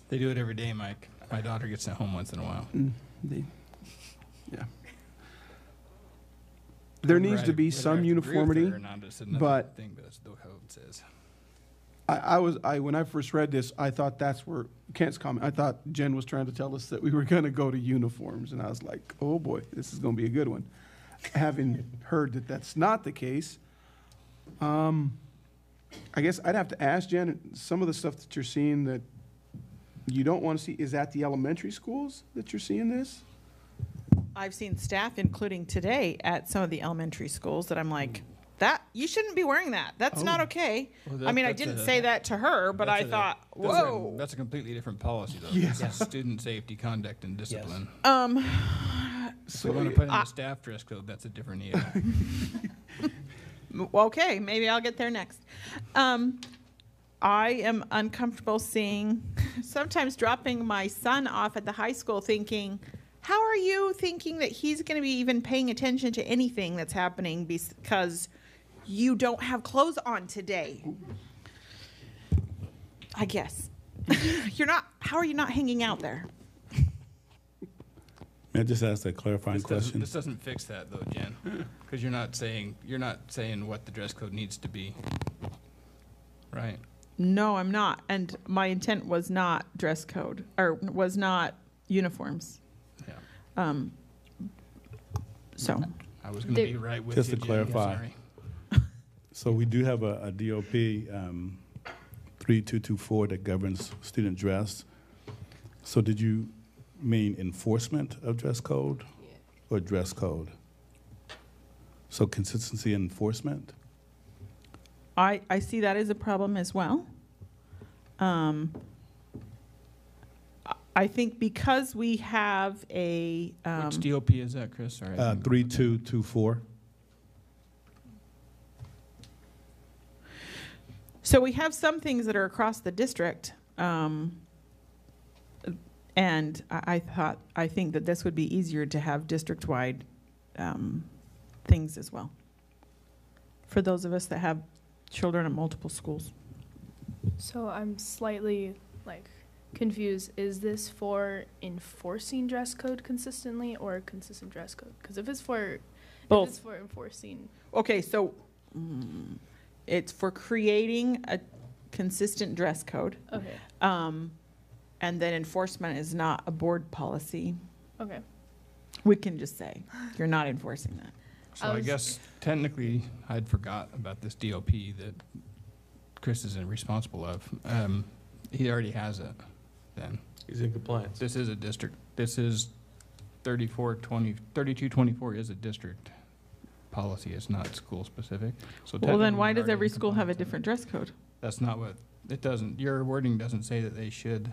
They do it every day, Mike. My daughter gets sent home once in a while. Yeah. There needs to be some uniformity, but thing, but that's the code says. When I first read this, I thought that's where Kent's comment. I thought Jen was trying to tell us that we were going to go to uniforms, and I was like, oh boy, this is going to be a good one. Having heard that that's not the case, I guess I'd have to ask Jen, some of the stuff that you're seeing that you don't want to see, is that the elementary schools that you're seeing this? I've seen staff, including today, at some of the elementary schools that I'm like, that you shouldn't be wearing that. That's not okay. Well, I mean, I didn't say that to her, but I thought, whoa. That's a completely different policy, though. Yeah. It's student safety, conduct, and discipline. So we want to put in the staff dress code. That's a different issue. Okay, maybe I'll get there next. I am uncomfortable seeing, sometimes dropping my son off at the high school thinking, how are you thinking that he's going to be even paying attention to anything that's happening because you don't have clothes on today? I guess. How are you not hanging out there? May I just ask a clarifying question? This doesn't fix that, though, Jen, because you're not saying what the dress code needs to be, right? No, I'm not. And my intent was not dress code, or was not uniforms. Yeah. So. I was going to be right with just you, to clarify. Sorry. So we do have a DOP 3224 that governs student dress. So did you mean enforcement of dress code or dress code? So consistency and enforcement? I see that as a problem as well. I think because we have a... Which DOP is that, Chris? Sorry. 3224. So we have some things that are across the district, and I think that this would be easier to have district-wide things as well, for those of us that have children at multiple schools. So I'm slightly confused. Is this for enforcing dress code consistently or consistent dress code? Because if it's for both, if it's for enforcing. Okay, so it's for creating a consistent dress code. Okay. And then enforcement is not a board policy. Okay. We can just say you're not enforcing that. So I guess technically I'd forgot about this DOP that Chris is responsible of. He already has it then. He's in compliance. This is a district. This is 3224 is a district policy. It's not school specific. So well, then technically why he's does already every in school have a compliance. different dress code? That's not what, it doesn't, your wording doesn't say that they should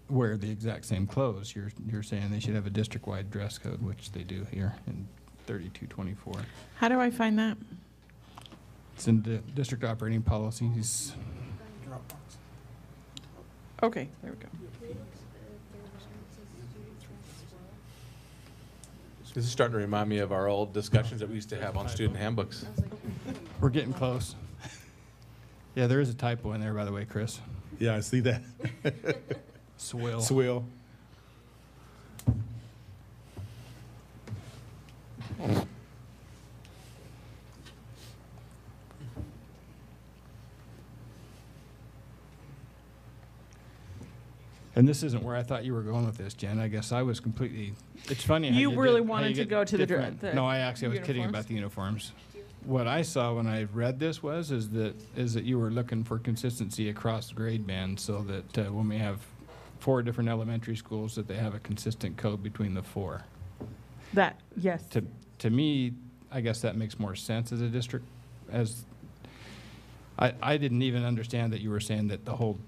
wear the exact same clothes. You're saying they should have a district-wide dress code, which they do here in 3224. How do I find that? It's in the district operating policies. Okay, there we go. This is starting to remind me of our old discussions that we used to have on student handbooks. We're getting close. Yeah, there is a typo in there, by the way, Chris. Yeah, I see that. Swill. Swill. And this isn't where I thought you were going with this, Jen. I guess I was completely. It's funny. How You you really get- how wanted you to get go to the different- the No, I was kidding uniforms? about the uniforms. What I saw when I read this is that you were looking for consistency across grade bands, so that when we have 4 different elementary schools, that they have a consistent code between the 4. That, yes. To me, I guess that makes more sense as a district. As I didn't even understand that you were saying that the whole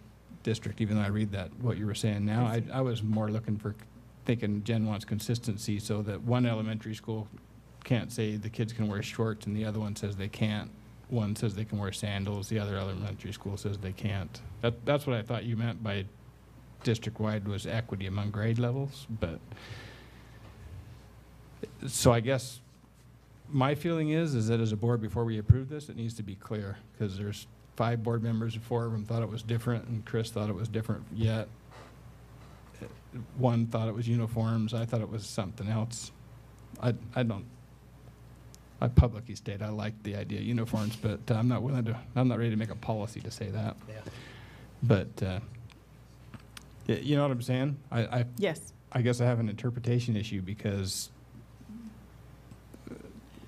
district, even though I read that, what you were saying now, I was more looking for, thinking Jen wants consistency so that one elementary school can't say the kids can wear shorts and the other one says they can't. One says they can wear sandals, the other elementary school says they can't. That's what I thought you meant by district-wide was equity among grade levels, but so I guess my feeling is that as a board, before we approve this, it needs to be clear, because there's 5 board members, 4 of them thought it was different, and Chris thought it was different yet. One thought it was uniforms, I thought it was something else. I don't. I publicly state I like the idea of uniforms, but I'm not ready to make a policy to say that. Yeah. But, you know what I'm saying? Yes. I guess I have an interpretation issue because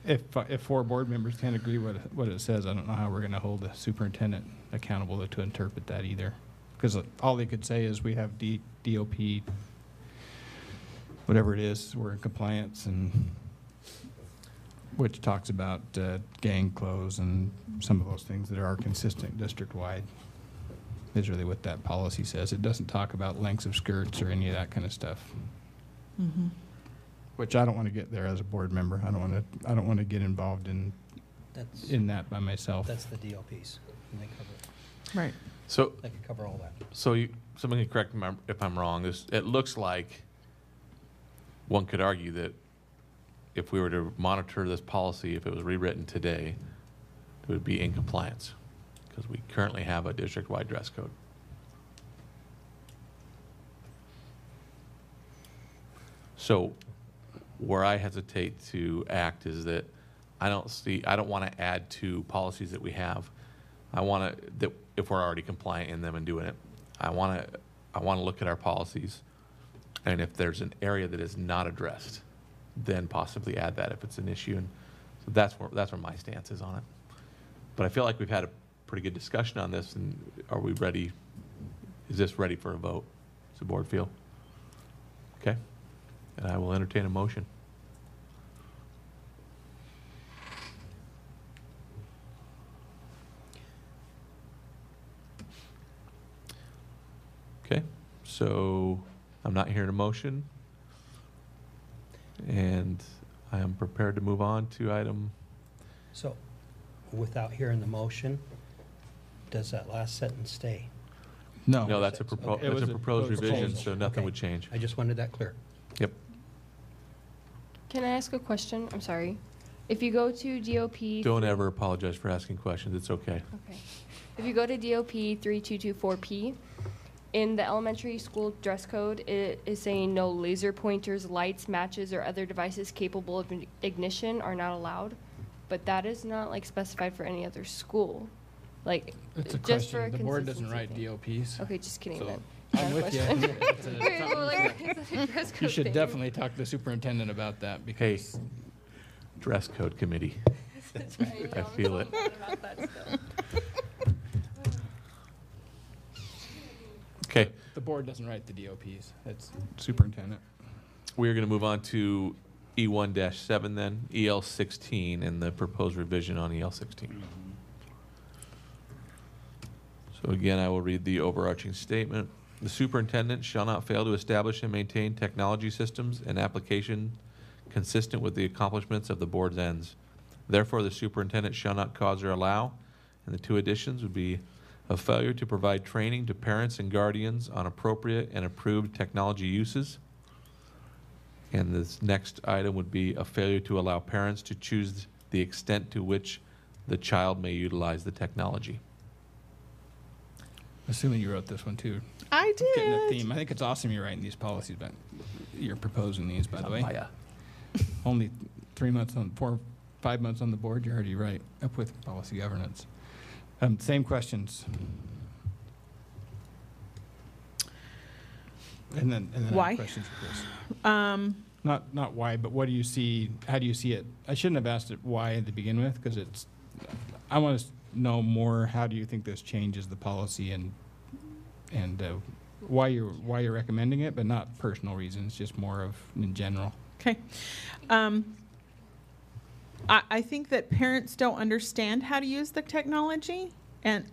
if 4 board members can't agree what it says, I don't know how we're going to hold the superintendent accountable to interpret that either. Because all they could say is we have DOP, whatever it is, we're in compliance, and which talks about gang clothes and some of those things that are consistent district-wide. Is really what that policy says. It doesn't talk about lengths of skirts or any of that kind of stuff. Mm-hmm. Which I don't want to get there as a board member. I don't want to get involved in that by myself. That's the DOPs. And they cover it. Right. So They can cover all that. So someone can correct me if I'm wrong. It looks like one could argue that if we were to monitor this policy, if it was rewritten today, it would be in compliance because we currently have a district-wide dress code. So where I hesitate to act is that I don't want to add to policies that we have. I want to, that if we're already compliant in them and doing it, I want to look at our policies, and if there's an area that is not addressed, then possibly add that if it's an issue. And so that's where my stance is on it. But I feel like we've had a pretty good discussion on this, and are we ready? Is this ready for a vote? Does the board feel? Okay. And I will entertain a motion. Okay, so I'm not hearing a motion, and I am prepared to move on to item. So, without hearing the motion, does that last sentence stay? No. No, that's a proposed revision, so nothing Okay. would change. I just wanted that clear. Yep. Can I ask a question? I'm sorry. If you go to DOP... Don't ever apologize for asking questions. It's okay. Okay. If you go to DOP 3224P, in the elementary school dress code, it is saying no laser pointers, lights, matches, or other devices capable of ignition are not allowed. But that is not like specified for any other school. Like, It's a just for question. The board doesn't consistency write thing. DOPs. Okay, just kidding So then. I'm Not a with you. question. It's a- Okay, well, like, it's a dress You code should thing. definitely talk to the superintendent about that because Dress code committee. I feel it. Okay. the board doesn't write the DOPs. It's superintendent. We're going to move on to E1-7 then, EL16, and the proposed revision on EL16. So again, I will read the overarching statement. The superintendent shall not fail to establish and maintain technology systems and application consistent with the accomplishments of the board's ends. Therefore, the superintendent shall not cause or allow, and the 2 additions would be a failure to provide training to parents and guardians on appropriate and approved technology uses. And this next item would be a failure to allow parents to choose the extent to which the child may utilize the technology. Assuming you wrote this one too. I did. Getting the theme. I think it's awesome you're writing these policies, but you're proposing these, by the way. Only 3 months on, 4 or 5 months on the board, you're already right up with policy governance. Same questions. And then I Why? have questions for Chris. Not why, but what do you see? How do you see it? I shouldn't have asked it why to begin with, because it's. I want to know more. How do you think this changes the policy and why you're recommending it, but not personal reasons, just more of in general. Okay. I think that parents don't understand how to use the technology and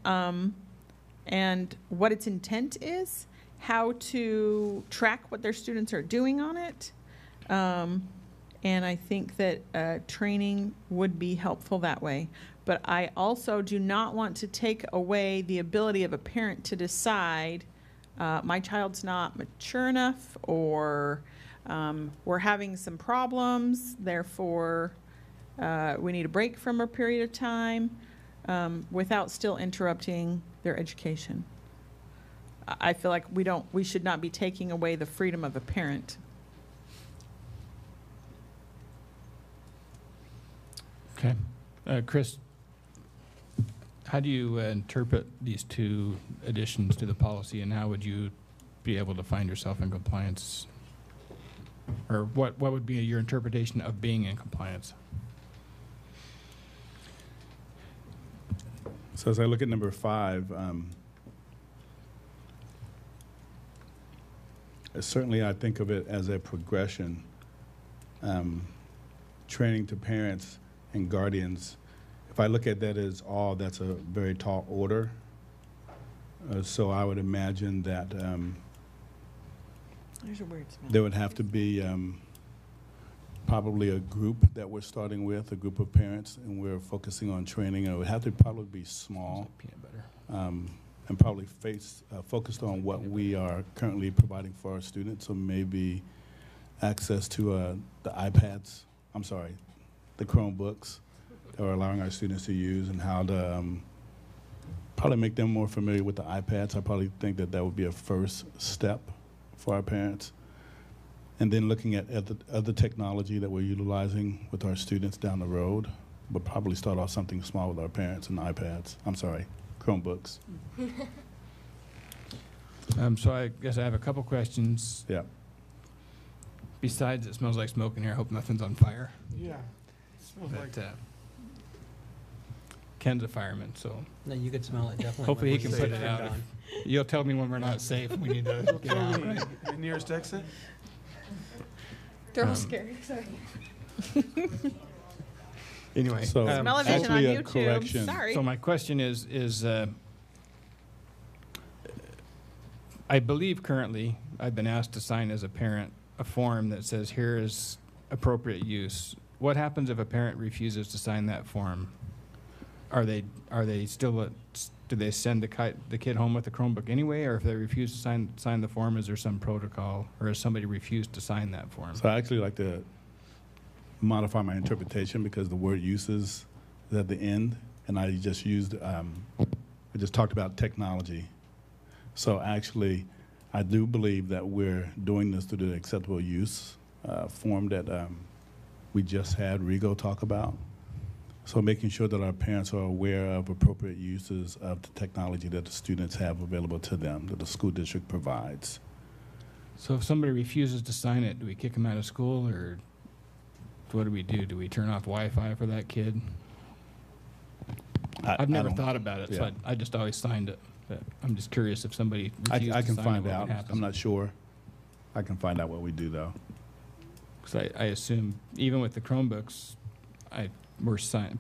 what its intent is, how to track what their students are doing on it. And I think that training would be helpful that way. But I also do not want to take away the ability of a parent to decide my child's not mature enough, or we're having some problems, therefore we need a break from a period of time, without still interrupting their education. I feel like we should not be taking away the freedom of a parent. Okay. Chris, how do you interpret these two additions to the policy, and how would you be able to find yourself in compliance? Or what would be your interpretation of being in compliance? So as I look at number 5, certainly I think of it as a progression. Training to parents and guardians, if I look at that as all, that's a very tall order. So I would imagine that There's a weird smell. there would have to be probably a group that we're starting with, a group of parents, and we're focusing on training. It would have to probably be small, peanut butter. and probably focused on what we are currently providing for our students. So maybe access to the iPads, the Chromebooks that we're allowing our students to use, and how to probably make them more familiar with the iPads. I probably think that would be a first step for our parents. And then looking at other technology that we're utilizing with our students down the road, but probably start off something small with our parents and iPads. Chromebooks. So I guess I have a couple questions. Yeah. Besides, it smells like smoke in here. I hope nothing's on fire. Yeah. It smells like Ken's a fireman, so No, you could smell it, definitely. hopefully he when can we put turn it out. on. You'll tell me when we're not safe. We need to get out. Right? The nearest exit? They're all scary. Sorry. Anyway, So Smell-o-vision actually on a YouTube. correction. Sorry. So my question is I believe currently I've been asked to sign as a parent a form that says here is appropriate use. What happens if a parent refuses to sign that form? Are they still do they send the kid home with the Chromebook anyway, or if they refuse to sign the form, is there some protocol, or has somebody refused to sign that form? So I actually like to modify my interpretation because the word uses is at the end, and I just used, we just talked about technology. So actually, I do believe that we're doing this through the acceptable use form that we just had Rigo talk about. So making sure that our parents are aware of appropriate uses of the technology that the students have available to them, that the school district provides. So if somebody refuses to sign it, do we kick them out of school, or what do we do? Do we turn off Wi-Fi for that kid? I've never thought about it, so I just always signed it. But I'm just curious if somebody refused I can to sign find it, what out. would happen? I'm not sure. I can find out what we do, though. Because I assume even with the Chromebooks,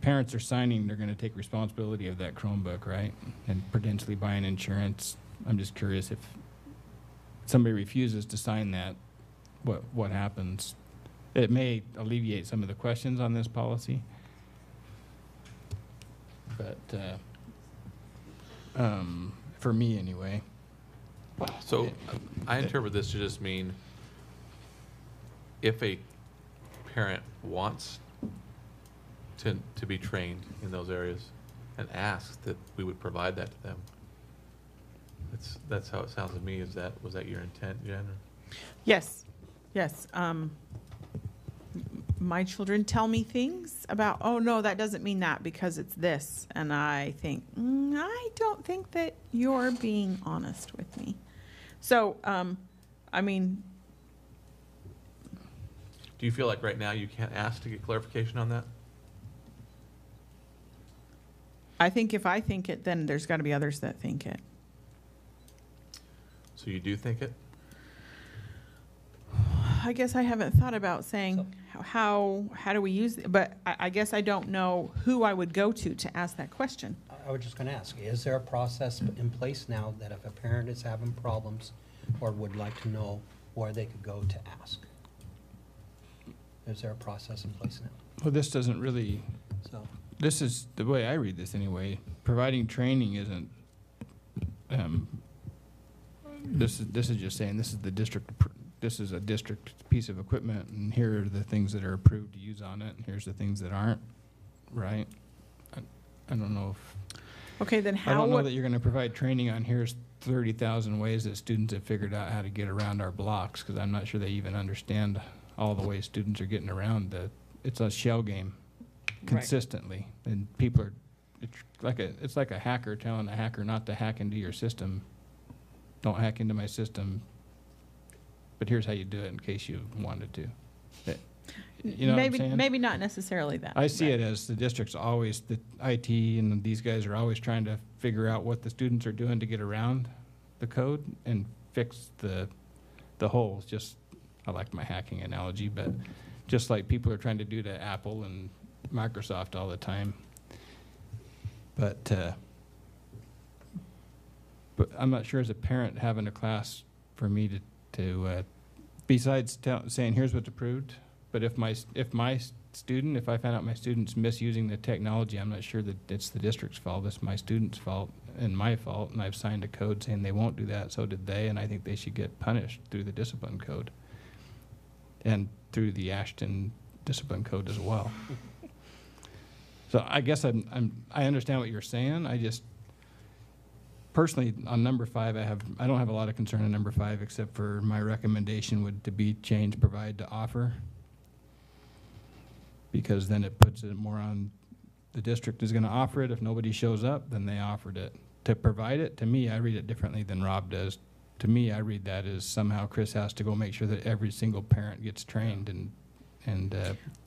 parents are signing, they're going to take responsibility of that Chromebook, right? And potentially buying insurance. I'm just curious if somebody refuses to sign that, what happens? It may alleviate some of the questions on this policy. But for me anyway. So I interpret this to just mean if a parent wants to be trained in those areas and asks that we would provide that to them. That's how it sounds to me. Was that your intent, Jen? Yes. My children tell me things about, oh no, that doesn't mean that because it's this. And I think, I don't think that you're being honest with me. So, I mean. Do you feel like right now you can't ask to get clarification on that? I think if I think it, then there's got to be others that think it. So you do think it? I guess I haven't thought about saying how do we use it, but I guess I don't know who I would go to ask that question. I was just going to ask, is there a process in place now that if a parent is having problems or would like to know where they could go to ask? Is there a process in place now? Well, this doesn't really, this is, the way I read this anyway, providing training isn't, this is just saying this is the district, this is a district piece of equipment, and here are the things that are approved to use on it, and here's the things that aren't, right? I don't know if... Okay, then how I don't know that you're going to provide training on here's 30,000 ways that students have figured out how to get around our blocks, because I'm not sure they even understand all the ways students are getting around. It's a shell game. consistently. And people are, it's like a hacker telling a hacker not to hack into your system. Don't hack into my system, but here's how you do it in case you wanted to. You know maybe, what I'm saying? maybe not necessarily that. I see it as the district's always, the IT and these guys are always trying to figure out what the students are doing to get around the code and fix the holes. Just, I like my hacking analogy, but just like people are trying to do to Apple and Microsoft all the time. But I'm not sure as a parent having a class for me to besides saying here's what's approved, but if I find out my student's misusing the technology, I'm not sure that it's the district's fault. It's my student's fault and my fault, and I've signed a code saying they won't do that, so did they, and I think they should get punished through the discipline code and through the Ashton discipline code as well. So I guess I understand what you're saying. I just personally on number 5, I don't have a lot of concern on number 5, except for my recommendation would to be change provide to offer, because then it puts it more on the district is going to offer it. If nobody shows up, then they offered it. To provide it, to me, I read it differently than Rob does. To me, I read that as somehow Chris has to go make sure that every single parent gets trained, and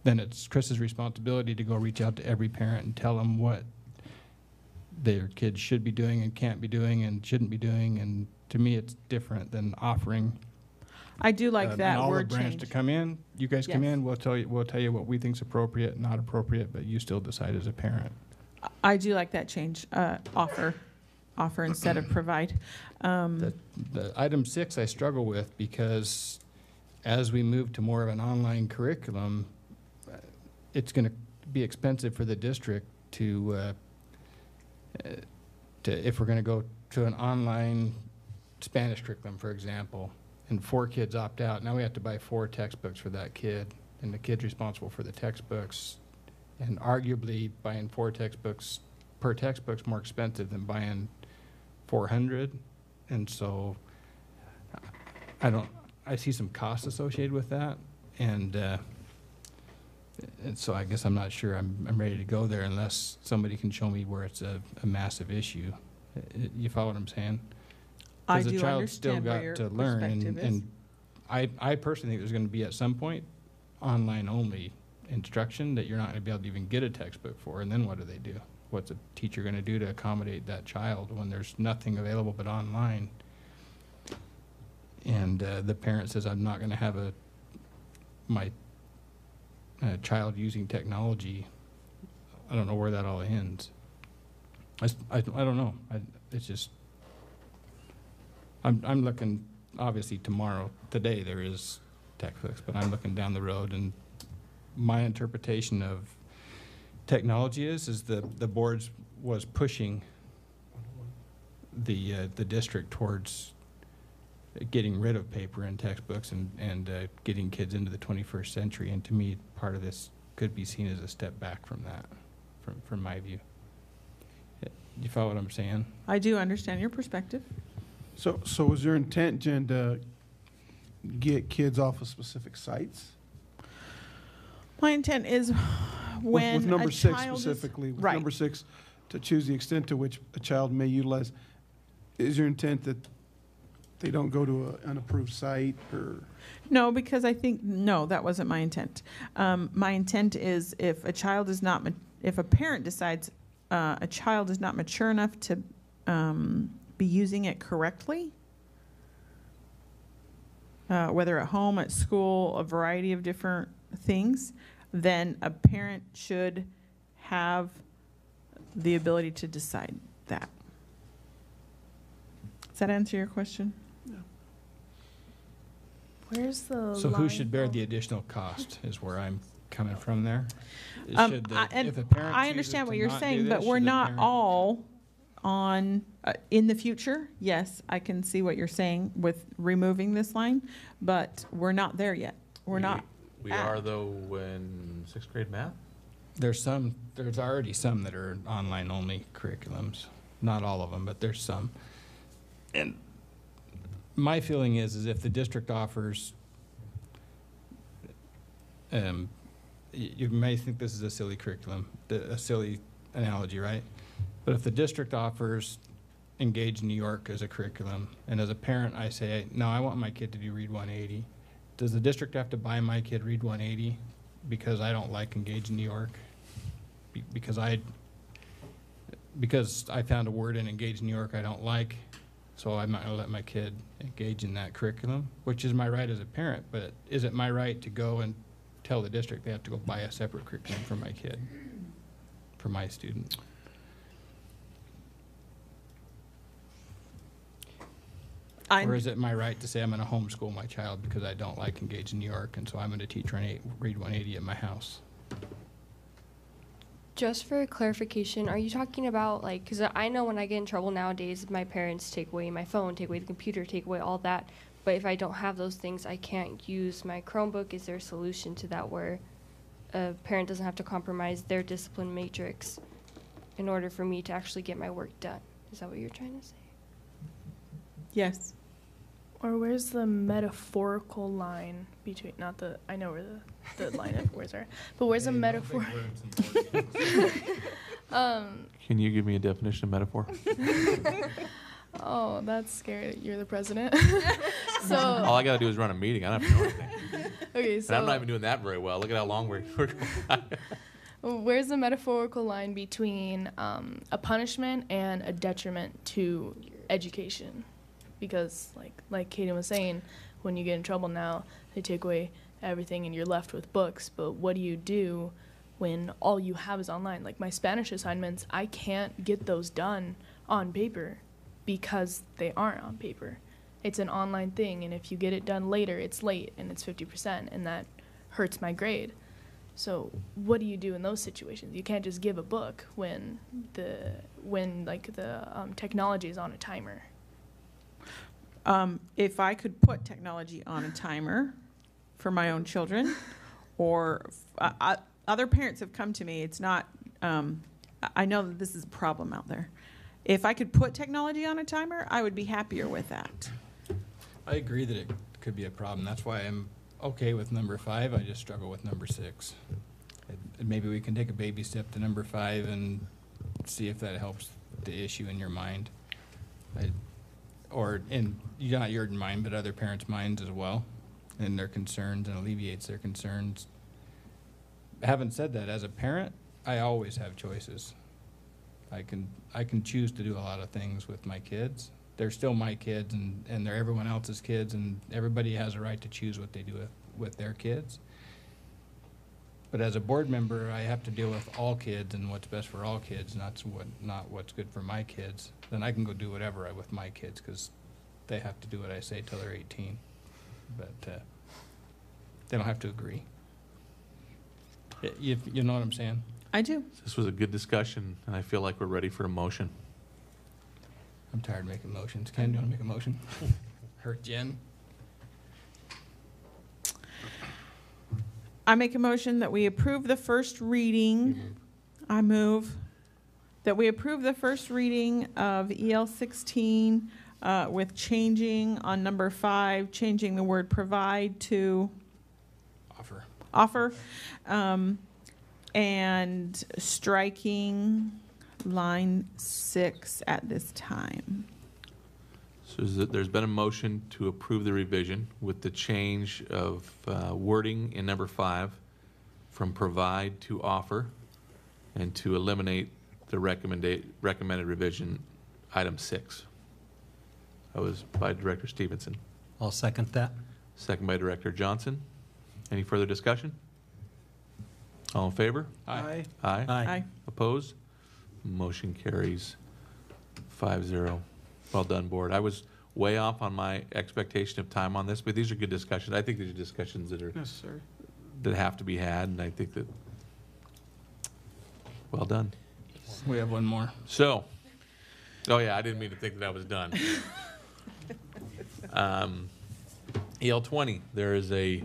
then it's Chris's responsibility to go reach out to every parent and tell them what their kids should be doing and can't be doing and shouldn't be doing. And to me, it's different than offering. I do like that an word olive branch change. to come in. You guys come Yes. in. We'll tell you what we think's appropriate, not appropriate, but you still decide as a parent. I do like that change. Offer instead of provide. The item 6 I struggle with, because as we move to more of an online curriculum, it's going to be expensive for the district to if we're going to go to an online Spanish curriculum, for example, and 4 kids opt out. Now we have to buy 4 textbooks for that kid, and the kid's responsible for the textbooks. And arguably, buying 4 textbooks per textbook's more expensive than buying 400. And so I see some costs associated with that. And so I guess I'm not sure I'm ready to go there unless somebody can show me where it's a massive issue. You follow what I'm saying? I Because do the child's still understand where got your to learn, perspective is. and I personally think there's going to be at some point online only instruction that you're not going to be able to even get a textbook for. And then what do they do? What's a teacher going to do to accommodate that child when there's nothing available but online? And the parent says, I'm not going to have my child using technology. I don't know where that all ends. I don't know. It's just, I'm looking, obviously today there is textbooks, but I'm looking down the road, and my interpretation of technology is the boards was pushing the district towards getting rid of paper and textbooks and getting kids into the 21st century. And to me, part of this could be seen as a step back from that, from my view. You follow what I'm saying? I do understand your perspective. So was your intent, Jen, to get kids off of specific sites? My intent is when with number a 6 child specifically, is, with right. number 6, to choose the extent to which a child may utilize. Is your intent that they don't go to an unapproved site, or? No, because I think, no, that wasn't my intent. My intent is if a child is not, if a parent decides a child is not mature enough to be using it correctly, whether at home, at school, a variety of different things, then a parent should have the ability to decide that. Does that answer your question? Where's the So who line should bear for- the additional cost is where I'm coming from there. And I understand what you're saying, but we're not all on, in the future, yes, I can see what you're saying with removing this line, but we're not there yet. We're not. We are, though, in 6th grade math? There's already some that are online only curriculums. Not all of them, but there's some. And my feeling is if the district offers you may think this is a silly curriculum, a silly analogy, right? But if the district offers Engage New York as a curriculum, and as a parent I say, no, I want my kid to do Read 180, does the district have to buy my kid Read 180 because I don't like Engage New York? Because I found a word in Engage New York I don't like, so I'm not going to let my kid engage in that curriculum, which is my right as a parent, but is it my right to go and tell the district they have to go buy a separate curriculum for my kid, for my student? Or is it my right to say I'm going to homeschool my child because I don't like Engage in New York, and so I'm going to teach Read 180 at my house? Just for clarification, are you talking about, like, because I know when I get in trouble nowadays, my parents take away my phone, take away the computer, take away all that, but if I don't have those things, I can't use my Chromebook. Is there a solution to that where a parent doesn't have to compromise their discipline matrix in order for me to actually get my work done? Is that what you're trying to say? Yes. Or where's the metaphorical line between, not the, I know where the line of words are, but where's the metaphor? Can you give me a definition of metaphor? Oh, that's scary. You're the president. So all I got to do is run a meeting. I don't have to know anything. Okay, so and I'm not even doing that very well. Look at how long we're going. Where's the metaphorical line between a punishment and a detriment to education? Because, like Kaden was saying, when you get in trouble now, they take away everything and you're left with books. But what do you do when all you have is online? Like my Spanish assignments, I can't get those done on paper because they aren't on paper. It's an online thing, and if you get it done later, it's late and it's 50%, and that hurts my grade. So what do you do in those situations? You can't just give a book when the technology is on a timer. If I could put technology on a timer for my own children, or other parents have come to me, it's not, I know that this is a problem out there. If I could put technology on a timer, I would be happier with that. I agree that it could be a problem. That's why I'm okay with number 5. I just struggle with number 6. And maybe we can take a baby step to number 5 and see if that helps the issue in your mind. Or in not your mind, but other parents' minds as well, and their concerns, and alleviates their concerns. Having said that, as a parent, I always have choices. I can choose to do a lot of things with my kids. They're still my kids, and they're everyone else's kids, and everybody has a right to choose what they do with their kids. But as a board member, I have to deal with all kids and what's best for all kids, not what's good for my kids. Then I can go do whatever with my kids because they have to do what I say till they're 18. But they don't have to agree. You know what I'm saying? I do. This was a good discussion, and I feel like we're ready for a motion. I'm tired of making motions. Ken, do you want to make a motion? Hurt Jen? I make a motion that we approve the first reading. I move that we approve the first reading of EL 16 with changing on number 5, changing the word provide to offer, and striking line 6 at this time. So there's been a motion to approve the revision with the change of wording in number 5 from provide to offer, and to eliminate the recommended revision item 6. That was by Director Stevenson. I'll second that. Second by Director Johnson. Any further discussion? All in favor? Aye. Aye. Aye. Opposed? Motion carries 5-0. Well done, board. I was way off on my expectation of time on this, but these are good discussions. I think these are discussions that are necessary, that have to be had, and I think that well done. We have one more. So, oh yeah, I didn't mean to think that I was done. EL 20, there is a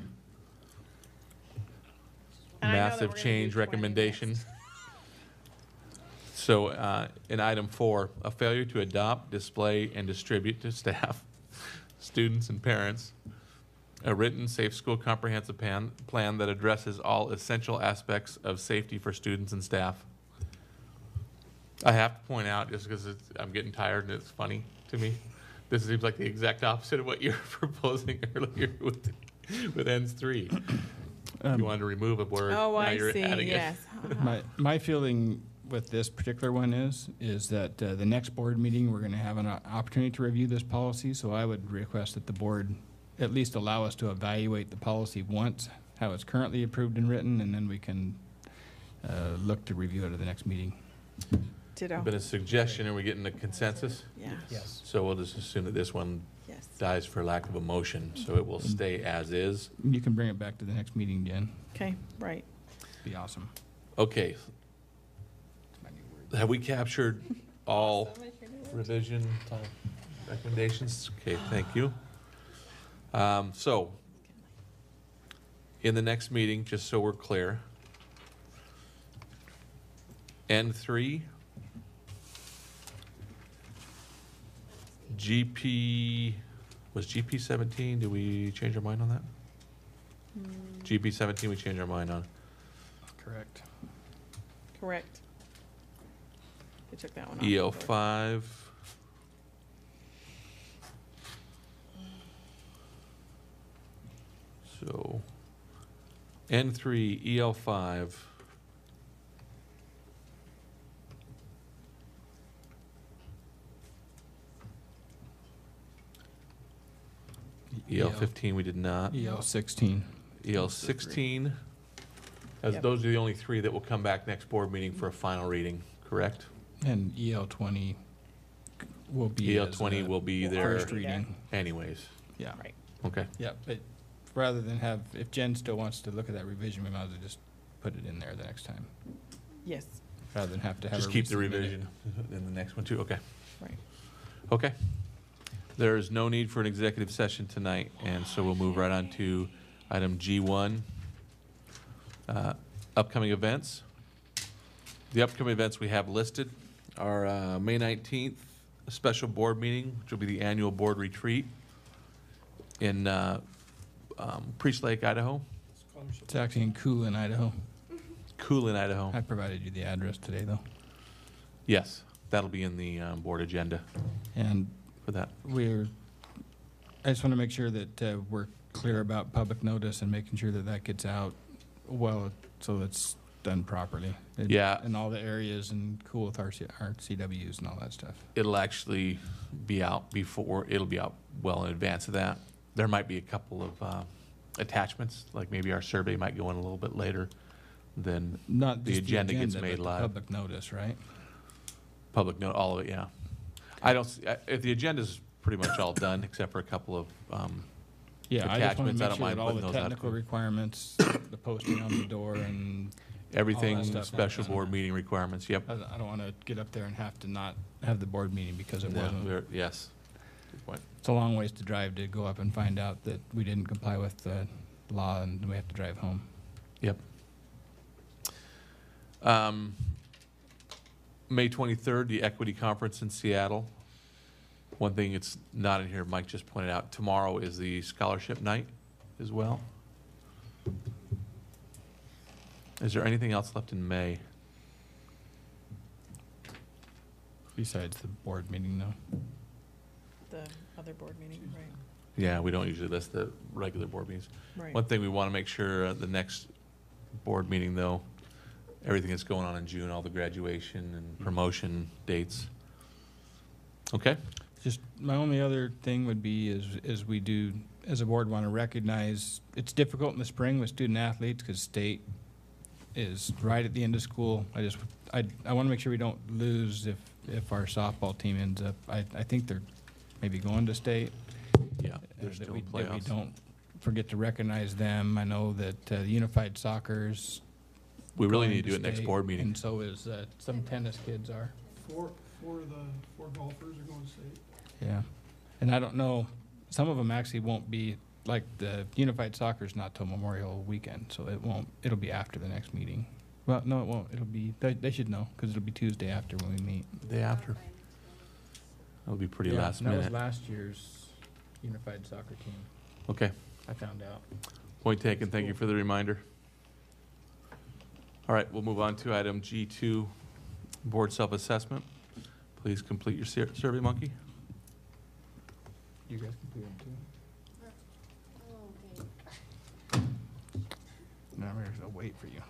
massive change recommendation. So in item 4, a failure to adopt, display, and distribute to staff, students, and parents a written safe school comprehensive plan that addresses all essential aspects of safety for students and staff. I have to point out, just because I'm getting tired and it's funny to me, this seems like the exact opposite of what you were proposing earlier with ends 3. You wanted to remove a word. Oh, now I you're see, adding yes. My feeling with this particular one is that the next board meeting, we're going to have an opportunity to review this policy, so I would request that the board at least allow us to evaluate the policy once, how it's currently approved and written, and then we can look to review it at the next meeting. Ditto. Been a suggestion, are we getting a consensus? Yeah. Yes. So we'll just assume that this one Yes. dies for lack of a motion, so it will stay as is. You can bring it back to the next meeting, Jen. Okay, right. Be awesome. Okay. Have we captured all revision recommendations? Okay, thank you. So, in the next meeting, just so we're clear, N3, was GP 17, did we change our mind on that? GP 17 we changed our mind on. Correct. Correct. We took that one off. EL 5. So, N3, EL 5. EL 15 we did not. EL 16. EL 16. As Yep. those are the only 3 that will come back next board meeting for a final reading, correct? And EL 20 will be EL as 20 a will be there first reading. anyways. Yeah. Right. Okay. Yeah, but rather than have, if Jen still wants to look at that revision, we might as well just put it in there the next time, Yes. rather than have to have Just her keep the resubmit it. revision in the next one too, okay. Right. Okay. There is no need for an executive session tonight, and so we'll move right on to item G1, upcoming events. The upcoming events we have listed are May 19th, a special board meeting, which will be the annual board retreat in Priest Lake, Idaho. It's actually in Coolin, Idaho. Coolin, Idaho. I provided you the address today, though. Yes, that'll be in the board agenda And for that. I just want to make sure that we're clear about public notice and making sure that that gets out well, so it's done properly. Yeah. In all the areas and cool with our CWs and all that stuff. It'll actually be out it'll be out well in advance of that. There might be a couple of attachments, like maybe our survey might go in a little bit later than Not the just agenda gets but made the live. Public notice, right? Public note, all of it, yeah. I don't, if the agenda's pretty much all done, except for a couple of Yeah, I just want attachments, to I make don't sure mind that all putting the those out. technical requirements, the posting on the door and Everything, all that stuff. special board meeting requirements, yep. I don't want to get up there and have to not have the board meeting because it No, wasn't. yes. Good point. It's a long ways to drive to go up and find out that we didn't comply with the law and we have to drive home. Yep. May 23rd, the Equity Conference in Seattle. One thing it's not in here, Mike just pointed out, tomorrow is the scholarship night as well. Is there anything else left in May? Besides the board meeting, though. The other board meeting, right? Yeah, we don't usually list the regular board meetings. Right. One thing we want to make sure, the next board meeting, though, everything that's going on in June, all the graduation and promotion dates. Okay? Just my only other thing would be is we do, as a board, want to recognize, it's difficult in the spring with student athletes because state is right at the end of school. I want to make sure we don't lose if our softball team ends up, I think they're maybe going to state. Yeah, they're That still we in that we playoffs. don't forget to recognize them. I know that unified soccer's We really going need to do it next state, board meeting. And so is some tennis kids are. Four golfers are going to state. Yeah, and I don't know, some of them actually won't be, like the unified soccer's not till Memorial Weekend, so it'll be after the next meeting. Well, no, it won't, it'll be, they should know, because it'll be Tuesday after when we meet. Day after. That'll be pretty Yeah, last That was minute. last year's unified soccer team. Okay. I found out. Point taken. Thank you for the reminder. All right, we'll move on to item G2, board self-assessment. Please complete your survey monkey. You guys can do them too. No, I'll wait for you.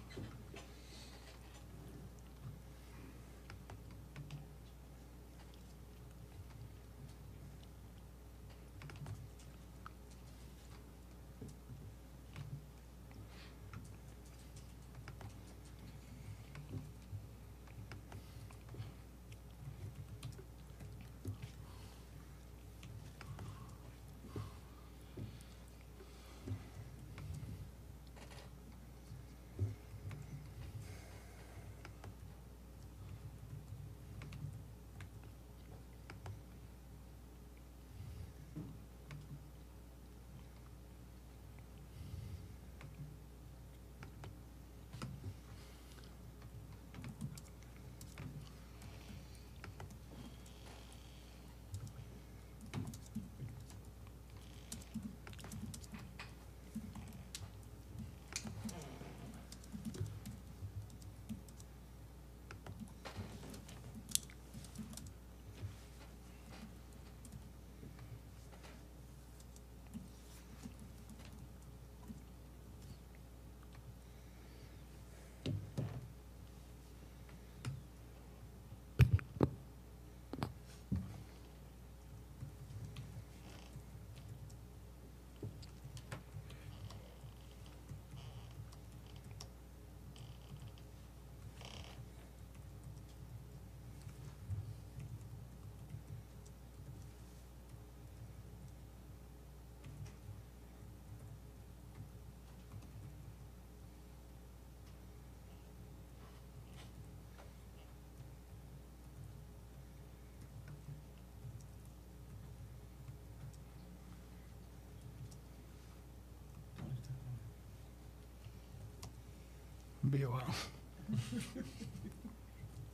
Be a while.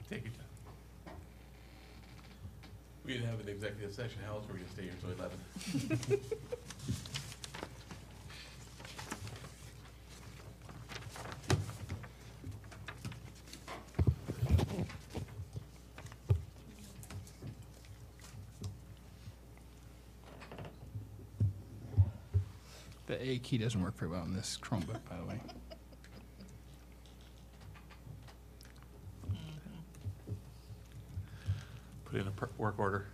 Take your time. We didn't have an executive session. How else were we going to stay here until 11? The A key doesn't work very well on this Chromebook, by the way. Put in a work order.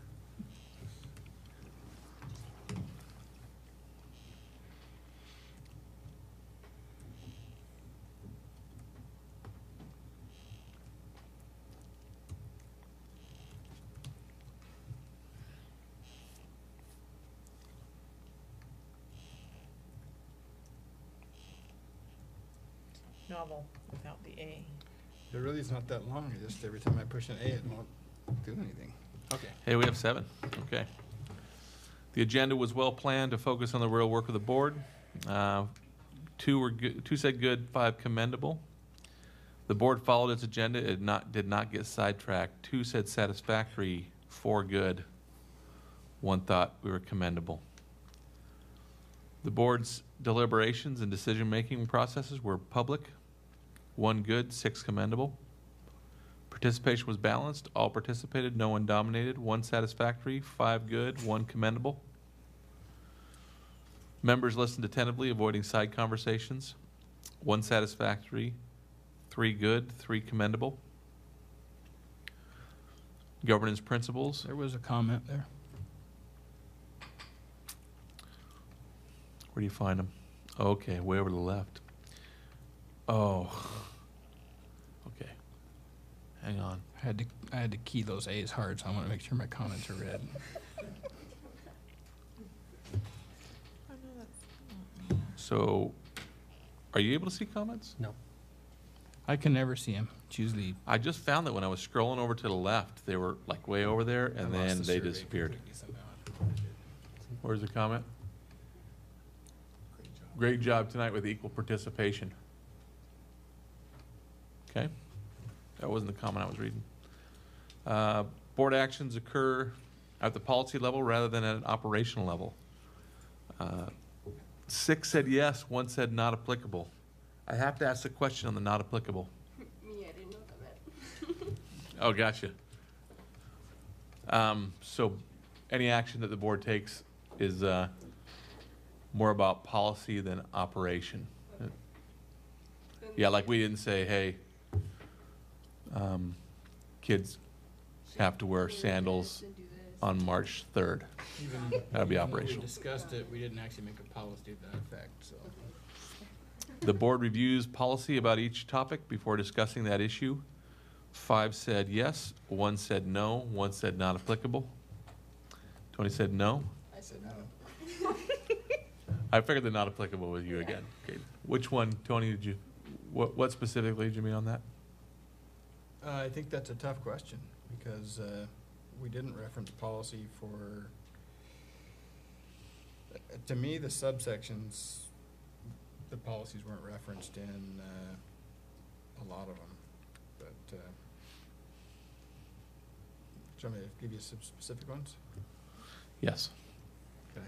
Novel without the A. It really is not that long. It's just every time I push an A, it won't do anything. Okay. Hey, we have 7. Okay. The agenda was well planned to focus on the real work of the board. 2 were good, 2 said good, 5 commendable. The board followed its agenda. It did not get sidetracked. 2 said satisfactory, 4 good. 1 thought we were commendable. The board's deliberations and decision-making processes were public. 1 good, 6 commendable. Participation was balanced. All participated. No one dominated. 1 satisfactory, 5 good, 1 commendable. Members listened attentively, avoiding side conversations. 1 satisfactory, 3 good, 3 commendable. Governance principles. There was a comment there. Where do you find them? Okay, way over to the left. Oh. Okay. Hang on. I had to key those A's hard, so I want to make sure my comments are read. So, are you able to see comments? No. I can never see them. It's usually. I just found that when I was scrolling over to the left, they were like way over there, and then they disappeared. Where's the comment? Great job tonight with equal participation. Okay. That wasn't the comment I was reading. Board actions occur at the policy level rather than at an operational level. 6 said yes, 1 said not applicable. I have to ask a question on the not applicable. Me, I didn't know what that meant. Oh, gotcha. So any action that the board takes is more about policy than operation. Yeah, like we didn't say, hey, kids have to wear sandals on March 3rd. That'd be Even though operational. We discussed it, we didn't actually make a policy to that effect, so. The board reviews policy about each topic before discussing that issue. 5 said yes, 1 said no, 1 said not applicable. Tony said no. I said no. I figured the not applicable was you again. Okay. Which one, Tony, did you, what specifically did you mean on that? I think that's a tough question because we didn't reference policy for, to me, the subsections, the policies weren't referenced in a lot of them. But, do you want me to give you some specific ones? Yes. Okay.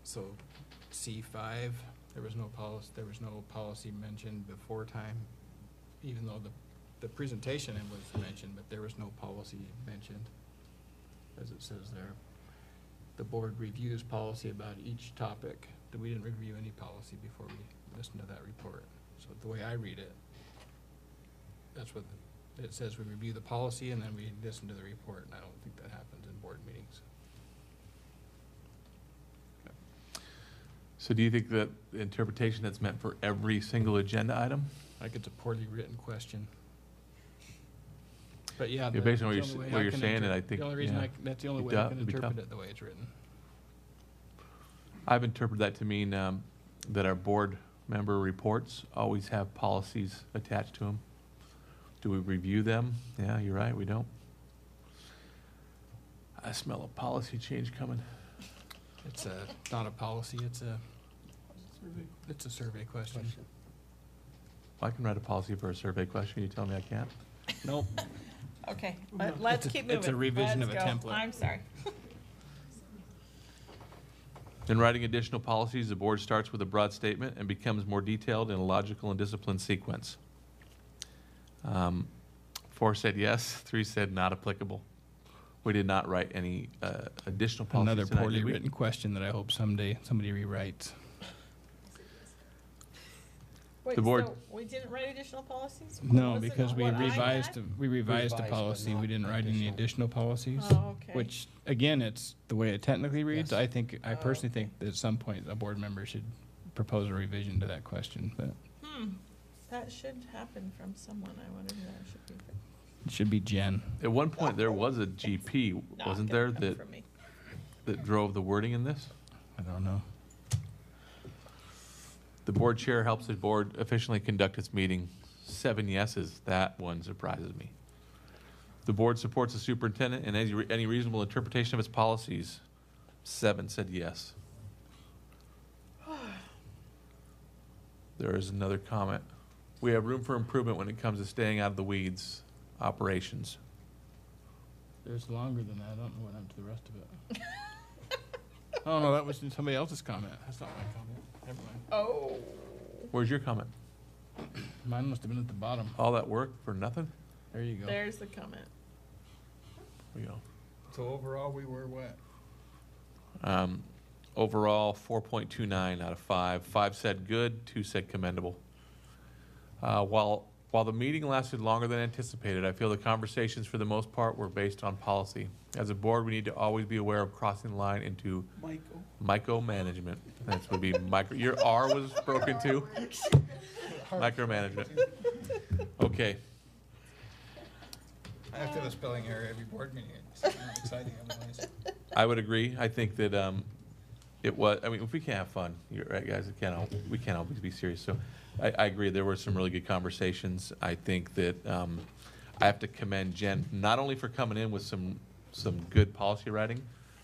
So C5, there was no policy mentioned before time, even though the presentation it was mentioned, but there was no policy mentioned, as it says there. The board reviews policy about each topic. We didn't review any policy before we listened to that report. So the way I read it, that's what it says. We review the policy and then we listen to the report, and I don't think that happens in board meetings. So do you think that the interpretation that's meant for every single agenda item? Like it's a poorly written question. But yeah. Yeah, based on what you're saying, and I think, the only reason yeah, that's the only way it'd I can be tough. interpret it the way it's written. I've interpreted that to mean that our board member reports always have policies attached to them. Do we review them? Yeah, you're right, we don't. I smell a policy change coming. It's not a policy, it's a survey question. I can write a policy for a survey question. You tell me I can't? Nope. Okay, let's keep moving. It's a revision Let's of a go. template. I'm sorry. In writing additional policies, the board starts with a broad statement and becomes more detailed in a logical and disciplined sequence. 4 said yes, 3 said not applicable. We did not write any additional policies Another tonight, poorly did we? written question that I hope someday somebody rewrites. Wait, The board- so we didn't write additional policies? No, Was it because we what I revised, had? we revised the Revised, but policy, we not didn't write any additional policies. Oh, okay. Which, again, it's the way it technically reads. Yes. I personally think that at some point a board member should propose a revision to that question, but That should happen from someone. I wonder who that should be. it should be Jen. At one point, there was a GP, Not wasn't gonna there, come that, from me. that drove the wording in this? I don't know. The board chair helps the board efficiently conduct its meeting. 7 yeses, that one surprises me. The board supports the superintendent in any reasonable interpretation of its policies. 7 said yes. There is another comment. We have room for improvement when it comes to staying out of the weeds operations. There's longer than that. I don't know what happened to the rest of it. Oh, no, that was somebody else's comment. That's not my comment. Never mind. Oh. Where's your comment? Mine must have been at the bottom. All that work for nothing? There you go. There's the comment. You know. So overall, we were what? Overall, 4.29 out of 5. 5 said good, 2 said commendable. While the meeting lasted longer than anticipated, I feel the conversations for the most part were based on policy. As a board, we need to always be aware of crossing the line into micromanagement. That would be micro. Your R was broken too. Micromanagement. Okay. I have to have a spelling error every board meeting. It's not exciting otherwise. I would agree. I think that it was. I mean, if we can't have fun, you're right, guys. We can't always be serious. So, I agree. There were some really good conversations. I think that I have to commend Jen not only for coming in with some good policy writing,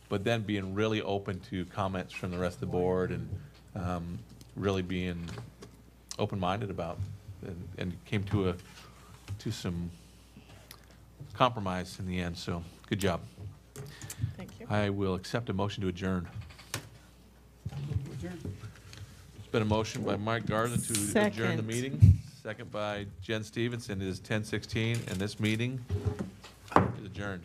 but then being really open to comments from the rest of the board and really being open-minded about and came to some compromise in the end, so good job. Thank you. I will accept a motion to adjourn. It's been a motion by Mike Garza to adjourn the Second. meeting, second by Jen Stevenson. It is 10:16, and this meeting is adjourned.